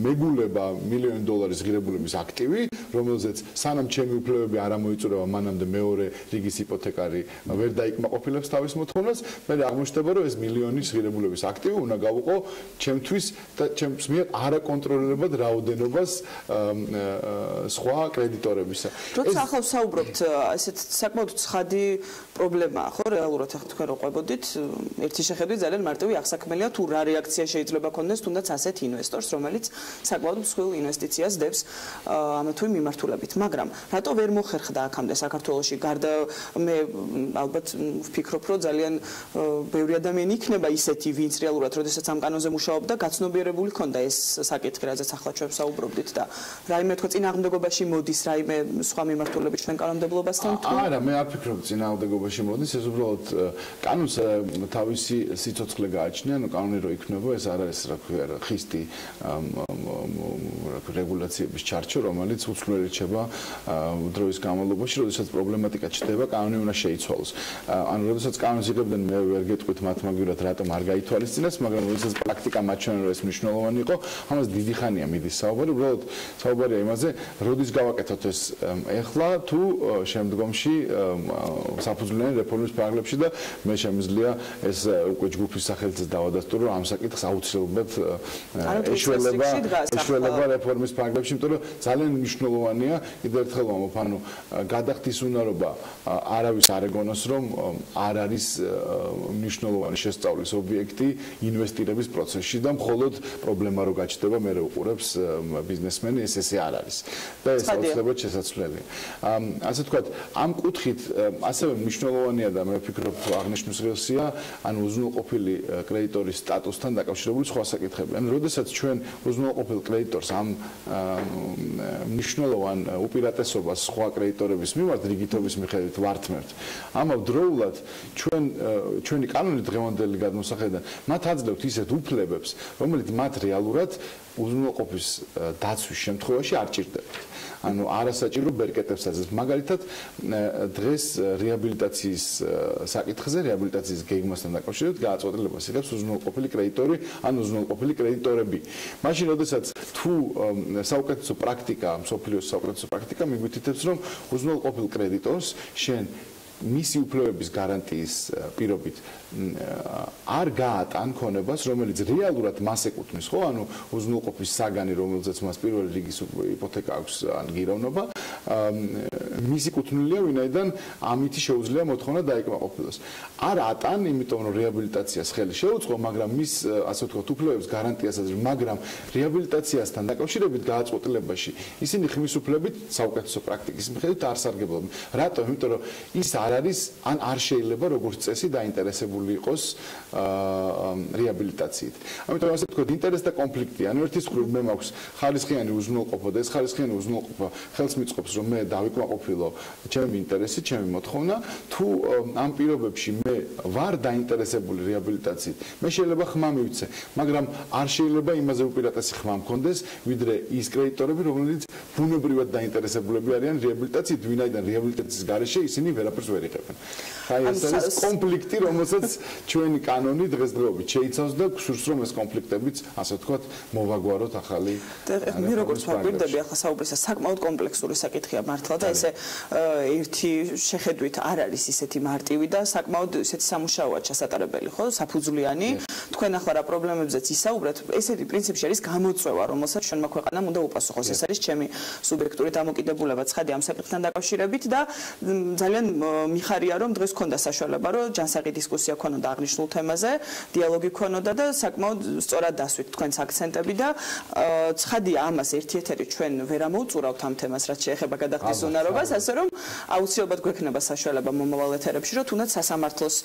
მეგულება $1,000,000 ღირებულების აქტივი, რომელზეც სანამ ჩემი უფლებები არ ამოიწურება, მანამდე მეორე რიგის იპოთეკარი ვერ დაიკმაყოფილებს თავის მოთხოვნას, მე აღმოჩნდება, რომ ეს $1,000,000 ღირებულების აქტივი უნდა გავუყო ჩემთვის და ჩემს მიერ არაკონტროლირებად რაოდენობას სხვა კრედიტორებისა. როცა ახლა ვსაუბრობთ, ესეთ საკმაოდ ცხადი პრობლემაა, ხო, რეალურად ახლა თქვენ რო ყვებოდით, ერთი შეხედვით ძალიან მარტივი აღსაქმელია თუ რა რეაქცია შეიძლება ქონდეს თუნდაც ასეთ ინვესტორს, რომელიც საკმაოდ მსხვილ ინვესტიციას დებს ამა თუ იმ მიმართულებით. მაგრამ რატო ვერ მოხერხდა აქამდე საქართველოში? გარდა მე ალბათ ვფიქრობ, რომ ძალიან ბევრი ადამიანი იქნება ისეთი, ვინც რეალურად როდესაც ამ კანონზე მუშაობდა, გაცნობიერებული ქონდა ეს საკითხი, რაზეც ახლა ჩვენ ვსაუბრობდით და რაიმე თქვა წინააღმდეგობაში მოდის რაიმე სხვა მიმართულებით ჩვენ კანონმდებლობასთან თუ არა, მე არ ვფიქრობ წინააღმდეგობაში მოდის, ეს უბრალოდ კანონს თავისი სიცოცხლე გააჩნია, ანუ კანონი რო იქნება, ეს არ არის რა ქვია, ხისტი რეგულაციების ჩარჩო, რომელიც უცვლელი რჩება დროის განმავლობაში, როდესაც პრობლემატიკა ჩნდება, კანონი უნდა შეიცვალოს. ანუ როდესაც კანონს იღებდნენ, მე ვერ გეტყვით მათ მაგივრად რატომ არ გაითვალისწინეს, მაგრამ როდესაც პრაქტიკა მაჩვენა, რომ ეს მნიშვნელოვანი იყო, ამას დიდი ხანია მიდის საუბარი, უბრალოდ საუბარია იმაზე, როდის გავაკეთოთ ეს ეხლა თუ შემდგომში საფუძვლიანი რეფორმის პარალელში და მე შემიძლია ეს უკვე ჯგუფის სახელითაც დავადასტურო, რომ ამ საკითხს აუცილებლად ეშველება რეფორმის პარალელში, იმიტომ რომ ძალიან მნიშვნელოვანია, კიდევ ერთხელ ვამბობ, ანუ გადახდის უნარობა არავის არ ეგონოს, რომ არ არის მნიშვნელოვანი შესწავლის ობიექტი ინვესტირების პროცესში და მხოლოდ პრობლემა რო გაჩნდება, მე უყურებს ბიზნესმენი, ეს ესე არ არის. და ეს აუცილებლად შესაძლებელია. ასე ვთქვათ, ამ კუთხით ასევე მნიშვნელოვანია და მე ვფიქრობ, აღნიშნვის ღირსია, ანუ უზრუნველყოფილი კრედიტორის სტატუსთან დაკავშირებული სხვა საკითხები. ანუ როდესაც ჩვენ უზრუნველყოფილ კრედიტორს ამ მნიშვნელოვან უპირატესობას სხვა კრედიტორების მიმართ რიგითობის მიხედვით ვართმევთ. ამავდროულად ჩვენი კანონი დღევანდელი გადმოსახედიდან მათ აძლევთ ისეთ უფლებებს, რომელიც მათ რეალურად უზრუნველყოფის დაცვის შემთხვევაში არ ჭირდებათ. ანუ არასაჭირო ბერკეტებს აძლევს. მაგალითად, დღეს რეაბილიტაციის საკითხზე, რეაბილიტაციის გეგმასთან დაკავშირებით გააწყვეტილებას იღებს უზრუნველყოფილი კრედიტორი, ან უზრუნველყოფილი კრედიტორები. მაშინ, როდესაც თუ საუკეთესო პრაქტიკა, მსოფლიოს საუკეთესო პრაქტიკა მიგვითითებს, რომ უზრუნველყოფილ კრედიტორს შენ მისი უფლებების გარანტიის პირობით არ გაატან ქონებას, რომელიც რეალურად მას ეკუთვნის, ხო? ანუ უზრუნველყოფის საგანი, რომელზეც მას პირველი რიგის იპოთეკა აქვს, ან გირავნობა, მისი კუთვნილია, ვინაიდან ამით შეუძლია მოთხოვნა დაიკმაყოფილოს. არ ატან, იმიტომ რომ რეაბილიტაციას ხელი შეუწყო, მაგრამ მის, ასე ვთქვათ, უფლებებს გარანტიას აძლევს, მაგრამ რეაბილიტაციასთან დაკავშირებით გააწყვეტილებაში ისინი ხმის უფლებით საუკეთესო პრაქტიკის მიხედვით არ სარგებლობენ. რატომ? იმიტომ რომ ის არ არის, ან არ შეიძლება როგორც წესი დაინტერესებული იყოს რეაბილიტაციით. ამიტომ ასე ვთქვათ, ინტერესთა კონფლიქტი, ანუ ერთის მხრივ მე მაქვს ხალისხიანი უზრუნველყოფა და ეს ხალისხიანი უზრუნველყოფა ხელს მიწყობს, რომ მე დავიკმაყოფილო ჩემი ინტერესი, ჩემი მოთხოვნა, თუ ამ პირობებში მე ვარ დაინტერესებული რეაბილიტაციით, მე შეიძლება ხმა მივცე, მაგრამ არ შეიძლება იმაზე უპირატესი ხმა მქონდეს, ვიდრე ის კრედიტორები, რომლებიც ბუნებრივად დაინტერესებულები არიან რეაბილიტაციით, ვინაიდან რეაბილიტაციის გარეშე ისინი ვერაფერს ვერ იღებენ. აი ეს არის კონფლიქტი, რომელსაც ჩვენი კანონი დღესდღეობით შეიცავს და გსურს, რომ ეს კონფლიქტებიც, ასე ვთქვათ, მოვაგვაროთ ახალი. მე როგორც ვაკვირდები, ახლა საუბრისა საკმაოდ კომპლექსური საკითხია მართლა და ესე ერთი შეხედვით არ არის ისეთი მარტივი და საკმაოდ ისეთი სამუშაოა ჩასატარებელი, ხო, საფუძვლიანი. თქვენ ახლა რა პრობლემებზეც ისაუბრეთ, ესეთი პრინციპში არის გამოწვევა, რომელსაც ჩვენმა ქვეყანამ უნდა უპასუხოს. ეს არის ჩემი სუბიექტური დამოკიდებულება ცხადი ამ საკითხთან დაკავშირებით და ძალიან მიხარია, რომ დღეს ქონდა საშუალება, რომ ჯანსაღი დისკუსია ქონოდა აღნიშნულ თემაზე, დიალოგი ქონოდა და საკმაოდ სწორად დასვით თქვენს აქცენტები და ცხადია ამას ერთ-ერთი ჩვენ ვერ ამოუწურავთ ამ თემას, რაც შეეხება გადახდის უნარობას, ასე რომ აუცილებლად გვექნება საშუალება მომავალ ეთერებში, რომ თუნდაც სასამართლოს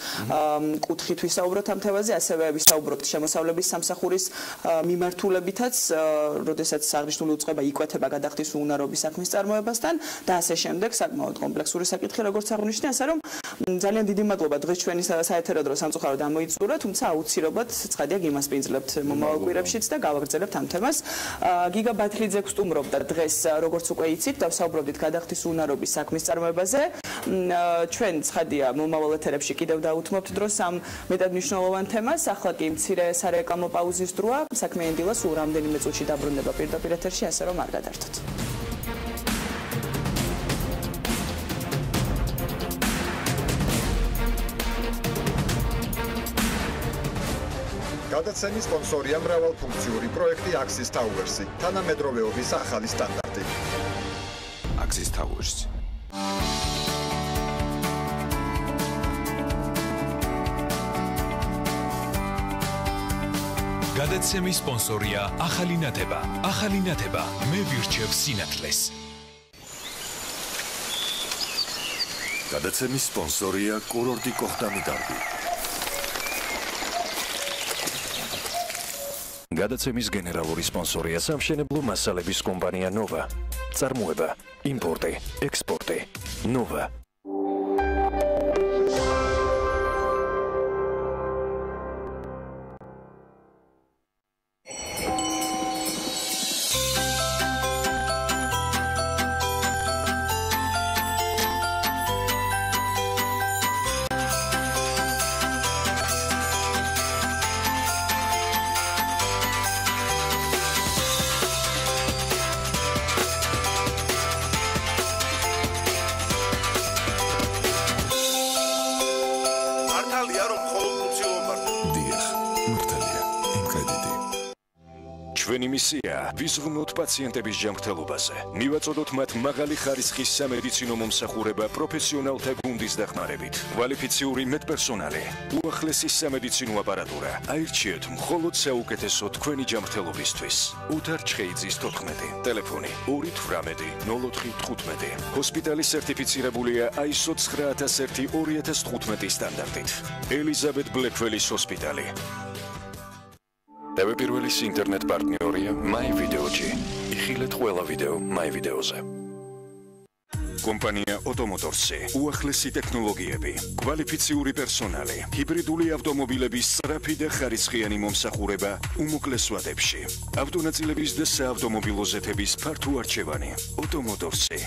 კუთხით ვისაუბროთ ამ თემაზე, ასევე ვისაუბროთ შემოსავლების სამსახურის მიმართულებითაც, როდესაც აღნიშნული უწყება იკვეთება გადახდის უნარობის საქმის წარმოებასთან და ასე შემდეგ, საკმაოდ კომპლექსური საკითხი, როგორც აღნიშნე, ასე რომ ძალიან დიდი მადლობა დღეს ჩვენი საეთერო დრო სამწუხაროდ ამოიწურა, თუმცა აუცილებლად ცხადია გიმასპინძლებთ მომავალ კვირებშიც და გავაგრძელებთ ამ თემას. გიგა ბათლიძე გსტუმრობდა დღეს, როგორც უკვე იცით, დავსაუბრობდით გადახდის უნარობის საქმის წარმოებაზე. ჩვენ ცხადია მომავალ ეთერებში კიდევ დაუთმობთ დროს ამ მეტად მნიშვნელოვან თემას. ახლა კი მცირე სარეკლამო პაუზის დროა. საქმე ენდილა სულ რამდენიმე წუთში დაბრუნდება პირდაპირ ეთერში, ასე რომ არ გადართოთ. გადაცემის სპონსორია მრავალფუნქციური პროექტი Axis Towers-ი, თანამედროვეობის ახალი სტანდარტი. Axis Towers. გადაცემის სპონსორია ახალი ნათება. ახალი ნათება მე ვირჩევ სინათლეს. გადაცემის სპონსორია კურორტი კოხტამი დარბი. გადაცემის გენერალური სპონსორია სამშენებლო მასალების კომპანია ნოვა. წარმოება, იმპორტი, ექსპორტი. ნოვა. ჩვენი მისია ვიზღვნოთ პაციენტების ჯანმრთელობაზე. მივაწოდოთ მათ მაღალი ხარისხის სამედიცინო მომსახურება პროფესიონალთა გუნდის დახმარებით. კვალიფიციური მედპერსონალი, უახლესი სამედიცინო აპარატურა. აირჩიეთ მხოლოდ საუკეთესო თქვენი ჯანმრთელობისთვის. უთარ ჩხეიძის 14. ტელეფონი 218-04-15. ჰოსპიტალი სერტიფიცირებულია ISO 9001-2015 სტანდარტით. ელიზაბეთ ბლეკველის ჰოსპიტალი. თებერვალის ინტერნეტ პარტნიორია MyVideoG. იხილეთ ყველა ვიდეო MyVideoზე. კომპანია Automotors-ი, უახლესი ტექნოლოგიები, კვალიფიციური პერსონალი, ჰიბრიდული ავტომობილების სწრაფი და ხარისხიანი მომსახურება უმოკლეს ვადებში. ავტონაწილების და საავტომობილო ზეთების ფართო არჩევანი. Automotors-ი.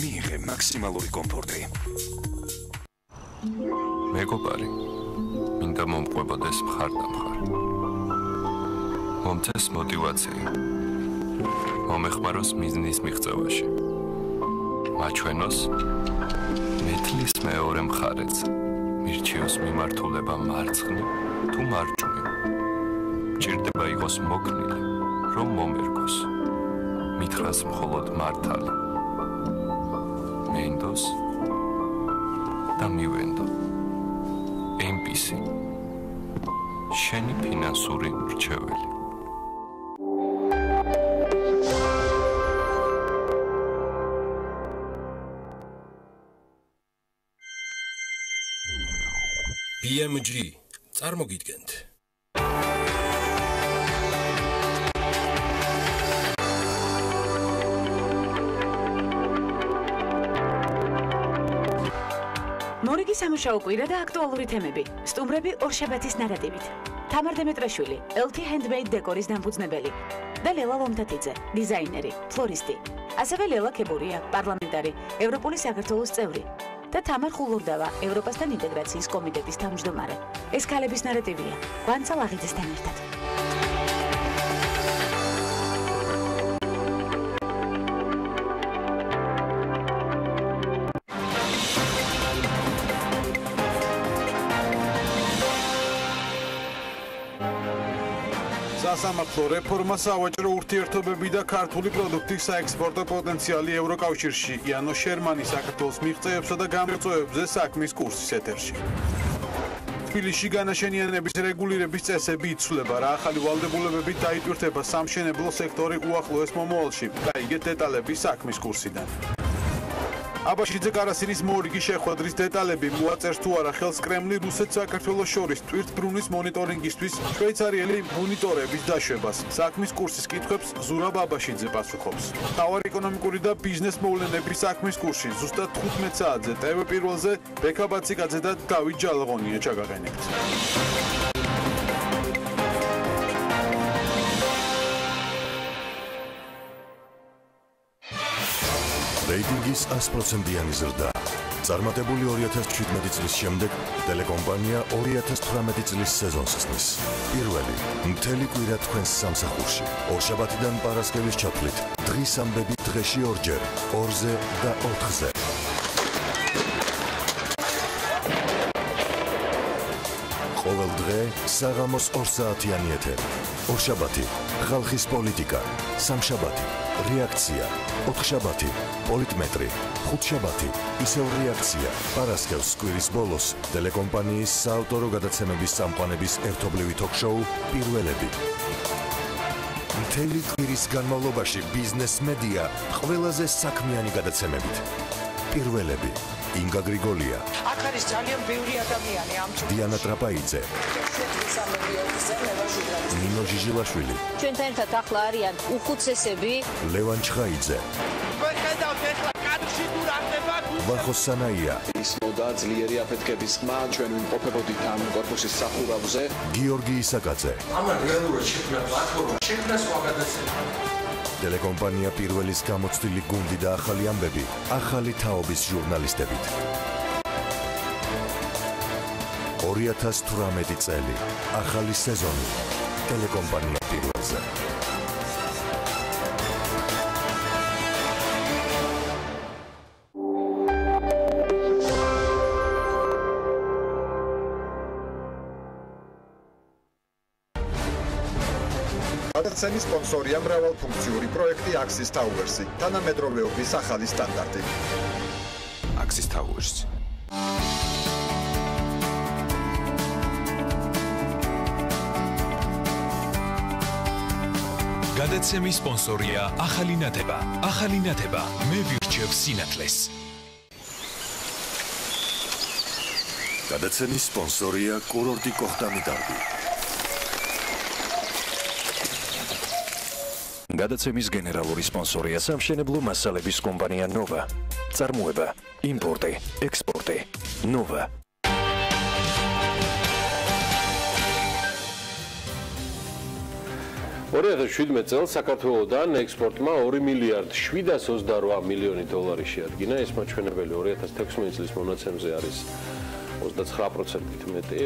მიიღე მაქსიმალური კომფორტი. მეგობარი, მინდა მომყვებოდეს მხარდამხარ. მომწეს мотивация. მომეხმაროს მიზნის მიღწევაში. მაჩვენოს მეთლის მეორე მხარეც. მირჩიოს მიმართულება მარცხნივ თუ მარჯვნივ. ჭირდება იყოს მოქნილი, რომ მომერგოს. მითხრას მხოლოდ მართალი. მენდოს და მივენდო. MPC. შენი ფინანსური მრჩეველი. BMG წარმოგიდგენთ. მორიგი სამუშაო კვირა და აქტუალური თემები. სტუმრები ორშაბათის ნარატივით. თამარ დემეტრაშვილი, LT Handmade დეკორის დამფუძნებელი და ლელა ლომთათიძე, დიზაინერი, ფლორისტი. ასევე ლელა ქებურია, პარლამენტარი, ევროპული საქართველოს წევრი. და თამარ ხულურდავა, ევროპასთან ინტეგრაციის კომიტეტის თავმჯდომარე. ეს ქალების ნარატივია, ვანცა ლაღიძესთან ერთად. სასამართლო რეფორმა, სავაჭრო ურთიერთობები და ქართული პროდუქტის საექსპორტო პოტენციალი ევროკავშირში. იანო შერმანი საქართველოს მიღწევებსა და გამოწვევებზე საქმის კურსის ეთერში. თბილისში განაშენიანების რეგულირების წესები იცვლება, რა ახალი ვალდებულებებით დაიტვირთება სამშენებლო სექტორი უახლოეს მომავალში. გაიგეთ დეტალები საქმის კურსიდან. აბაშიძე კარასინის მორიგი შეხვედრის დეტალები მოაწერს თუ არა ხელს კრემლი რუსეთ-საქართველოს შორის ტვირთბრუნის მონიტორინგისთვის შვეიცარიელი მონიტორების დაშვებას. საქმის კურსის კითხვებს ზურაბ აბაშიძე პასუხობს. მთავარი ეკონომიკური და ბიზნეს მოვლენების საქმის კურსი ზუსტად 15 საათზე TV პირველზე ბექა ბაციკაძე და დავით ჯალაღონია ჩაგაყენებთ. რეიტინგის 100%-იანი ზრდა. წარმატებული 2017 წლის შემდეგ ტელეკომპანია 2018 წლის სეზონს ხსნის. პირველი მთელი კვირა თქვენს სამსახურში. ორშაბათიდან პარასკევის ჩათვლით დღის ამბები დღეში ორჯერ, 2-ზე და 4-ზე. ყოველ დღე საღამოს 2 საათიანი ეთერი. ორშაბათი ხალხის პოლიტიკა, სამშაბათი რეაქცია, 4 შაბათი პოლიტმეტრი, 5 შაბათი ისევ რეაქცია. პარასკევს კვირის ბოლოს ტელეკომპანიის საავტორო გადაცემების წამყვანების ერთობლივი თოქ-შოუ პირველები. მთელი კვირის განმავლობაში ბიზნეს მედია ყველაზე საქმიანი გადაცემებით. პირველები. ინგა გრიგოლია. აქ არის ძალიან ბევრი ადამიანი ამ ჯგუფში. დიანა ტრაპაიძე. ნინო ჟიჟილაშვილი. ჩვენთან ერთად ახლა არიან უხუცესები. ლევან ჩხაიძე. ვეხედავთ ეხლა კადრში თუ რა ხდება. ვახო სანაია. ისმოდა ძლიერი აფეთქების ხმა, ჩვენ ვიმყოფებოდით ამ კორპუსის სახურავზე. გიორგი ისაკაძე. ამან რეალურად შექმნა პლატფორმა, შექმნა სხვა გადაცემა. ტელეკომპანია პირველის გამოცდილი გუნდი და ახალი ამბები, ახალი თაობის ჟურნალისტებით. 2018 წელი, ახალი სეზონი, ტელეკომპანია პირველზე. გადაცემის სპონსორია მრავალფუნქციური პროექტი Axis Towers-ი, თანამედროვეობის ახალი სტანდარტი. Axis Towers. გადაცემის სპონსორია ახალი ნათება. ახალი ნათება მე ვირჩევ სინათლეს. გადაცემის სპონსორია კურორტი კოხტამი დარბი. გადაცემის გენერალური სპონსორია სამშენებლო მასალების კომპანია ნოვა. წარმოება, იმპორტი, ექსპორტი. ნოვა. $2017 წელს საქართველოსთან ექსპორტმა 2 მილიარდ 728 მილიონი დოლარი შეადგინა. ეს მაჩვენებელი 2016 წლის მონაცემზე არის 29%-ით მეტი.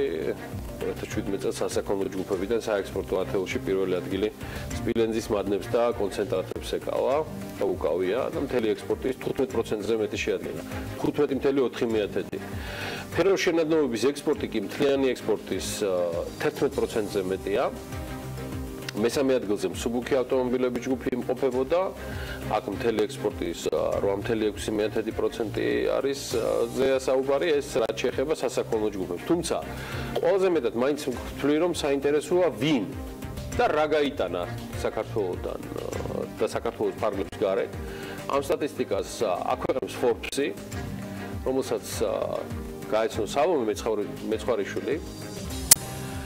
2017 წელს სასაქონლო ჯგუფებიდან საექსპორტო ათეულში პირველი ადგილი სპილენძის მადნებს და კონცენტრატებს ეკავა და უკავია და მთელი ექსპორტის 15%-ზე მეტი შეადგინა. 15.4%. ფეროშენადნობების ექსპორტი კი მთლიანი ექსპორტის 11%-ზე მეტია. მესამე ადგილზე მსუბუქი ავტომობილების ჯგუფი იმყოფებოდა. აქ მთელი ექსპორტის 8.6% არის ზეა საუბარი, ეს რაც შეეხება სასაქონლო ჯგუფებს. თუმცა ყველაზე მეტად მაინც ვთვლი, რომ საინტერესოა ვინ და რა გაიტანა საქართველოსთან და საქართველოს ფარგლებს გარეთ. ამ სტატისტიკას აქვეყნებს Forbes-ი, რომელსაც გაეცნო სალომე მეცხვარიშვილი.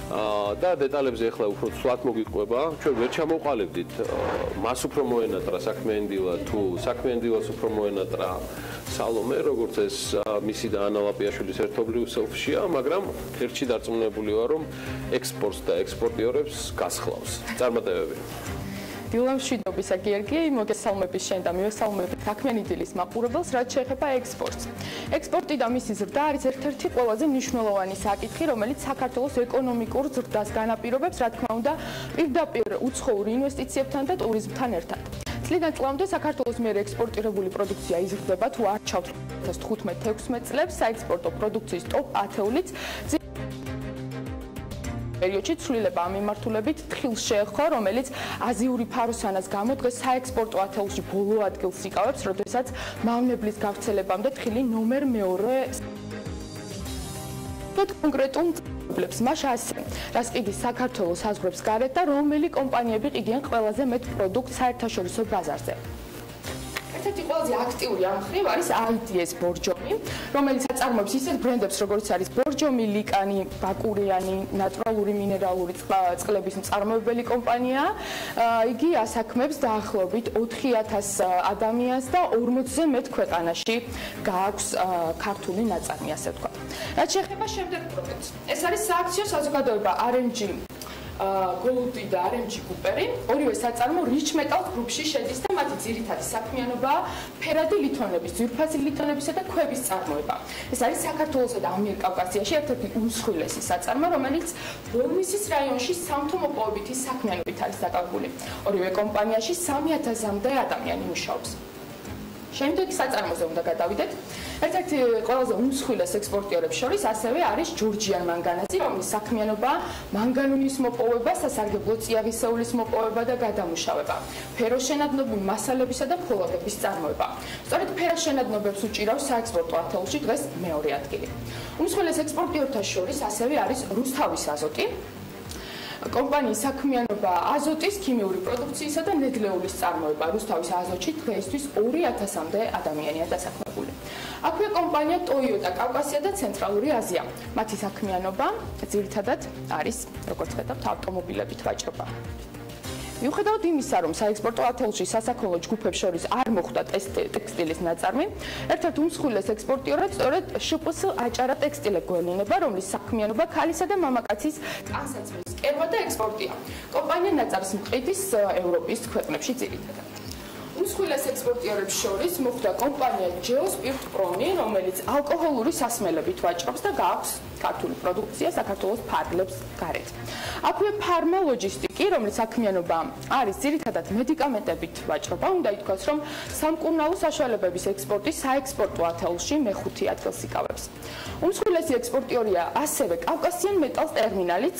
და დეტალებზე ახლა უფრო სულად მოგიყვება. ჩვენ ვერ ჩამოვყალიბდით მას უფრო მოენატრა საქმიანდილა თუ საქმიანდილას უფრო მოენატრა სალომე, როგორც ეს მისი და ანა ლაპიაშვილის ერთობლივ სელფშია, მაგრამ ერთში დარწმუნებული ვარ, რომ ექსპორტს და ექსპორტიორებს გასხლავს. წარმატებები. დილამ მშვიდობისა გიორგი, მოგესალმებით შენ და მივესალმებით საქმიანი დილის მაყურებელს, რაც შეეხება ექსპორტს. ექსპორტი და მისი ზრდა არის ერთ-ერთი ყველაზე მნიშვნელოვანი საკითხი, რომელიც საქართველოს ეკონომიკურ ზრდას განაპირობებს, რა თქმა უნდა, პირდაპირ უცხოურ ინვესტიციებთან და ტურიზმთან ერთად. წლიდან წლამდე საქართველოს მიერ ექსპორტირებული პროდუქცია იზრდება, თუ არ ჩავთ 2015-16 წლებს საექსპორტო პროდუქციის ტოპ 10-ულიც პერიოდში ცვლილება ამ მიმართულებით თხილს შეეხო, რომელიც აზიური ფაროსანას გამო დღეს საექსპორტო ათეულში ბოლო ადგილს იკავებს, როდესაც მავნებლის გავრცელებამდე თხილი ნომერ მეორე კონკრეტულ წლებს მას ასე, რას ყიდის საქართველოს საზღვრებს გარეთ და რომელი კომპანიები ყიდიან ყველაზე მეტ პროდუქტს საერთაშორისო ბაზარზე. ერთ-ერთი ყველაზე აქტიური ამ მხრივ არის IDS ბორჯომი, რომელიც აწარმოებს ისეთ ბრენდებს, როგორც არის ბორჯომი, ლიკანი, ბაკურიანი, ნატურალური მინერალური წყლების მწარმოებელი კომპანია. იგი ასაქმებს დაახლოებით 4000 ადამიანს და 40-ზე მეტ ქვეყანაში გააქვს ქართული ნაწარმი, ასე ვთქვათ. რაც შეეხება შემდეგ პროექტს. ეს არის სააქციო საზოგადოება RMG Gold და RMG Cooper-ი, ორივე საწარმო Rich Metals Group-ში შედის და მათი ძირითადი საქმიანობაა ფერადი ლითონების, ძვირფასი ლითონებისა და ქვების წარმოება. ეს არის საქართველოსა და ამიერკავკასიაში ერთ-ერთი უმსხვილესი საწარმო, რომელიც ბოლნისის რაიონში სამთო-მოპოვებითი საქმიანობით არის დაკავებული. ორივე კომპანიაში 3000-მდე ადამიანი მუშაობს. შემდეგი საწარმოზე უნდა გადავიდეთ. ერთ-ერთი ყველაზე უმსხვილეს ექსპორტიორებს შორის ასევე არის ჯორჯიან მანგანაზი, რომლის საქმიანობაა მანგანუმის მოპოვება, სასარგებლო წიაღისეულის მოპოვება და გადამუშავება, ფეროშენადნობი მასალებისა და ფოლადების წარმოება. სწორედ ფეროშენადნობებს უჭირავს საექსპორტო ათეულში დღეს მეორე ადგილი. უმსხვილეს ექსპორტიორთა შორის ასევე არის რუსთავის აზოტი. კომპანიის საქმიანობა აზოტის, ქიმიური პროდუქციისა და ნედლეულის წარმოება. რუსთავის აზოტში დღეისთვის 2000-მდე ადამიანია დასაქმებული. აქვე კომპანია Toyota კავკასია და ცენტრალური აზია. მათი საქმიანობა ძირითადად არის, როგორც ხედავთ, ავტომობილებით ვაჭრობა. მიუხედავად იმისა, რომ საექსპორტო ათეულში სასაქონლო ჯგუფებს შორის არ მოხვდა ტექსტილის ნაწარმი, ერთ-ერთ უმსხვილეს ექსპორტიორად სწორედ შპს აჭარა ტექსტილე გვევლინება, რომლის საქმიანობა ქალისა და მამაკაცის ტანსაცმლის კერვა და ექსპორტია. კომპანია ნაწარმს მყიდის ევროპის ქვეყნებში ძირითადად. უმსხვილეს ექსპორტიორებს შორის მოხვდა კომპანია Geospirt Prome, რომელიც ალკოჰოლური სასმელებით ვაჭრობს და გააქვს ქართული პროდუქცია საქართველოს ფარგლებს გარეთ. აქვე Pharma Logistic, რომლის საქმიანობა არის ძირითადად მედიკამენტებით ვაჭრობა, უნდა ითქვას, რომ სამკურნალო საშუალებების ექსპორტი საექსპორტო ათეულში მეხუთე ადგილს იკავებს. უმსხვილესი ექსპორტიორია ასევე კავკასიან მეტალს ტერმინალიც,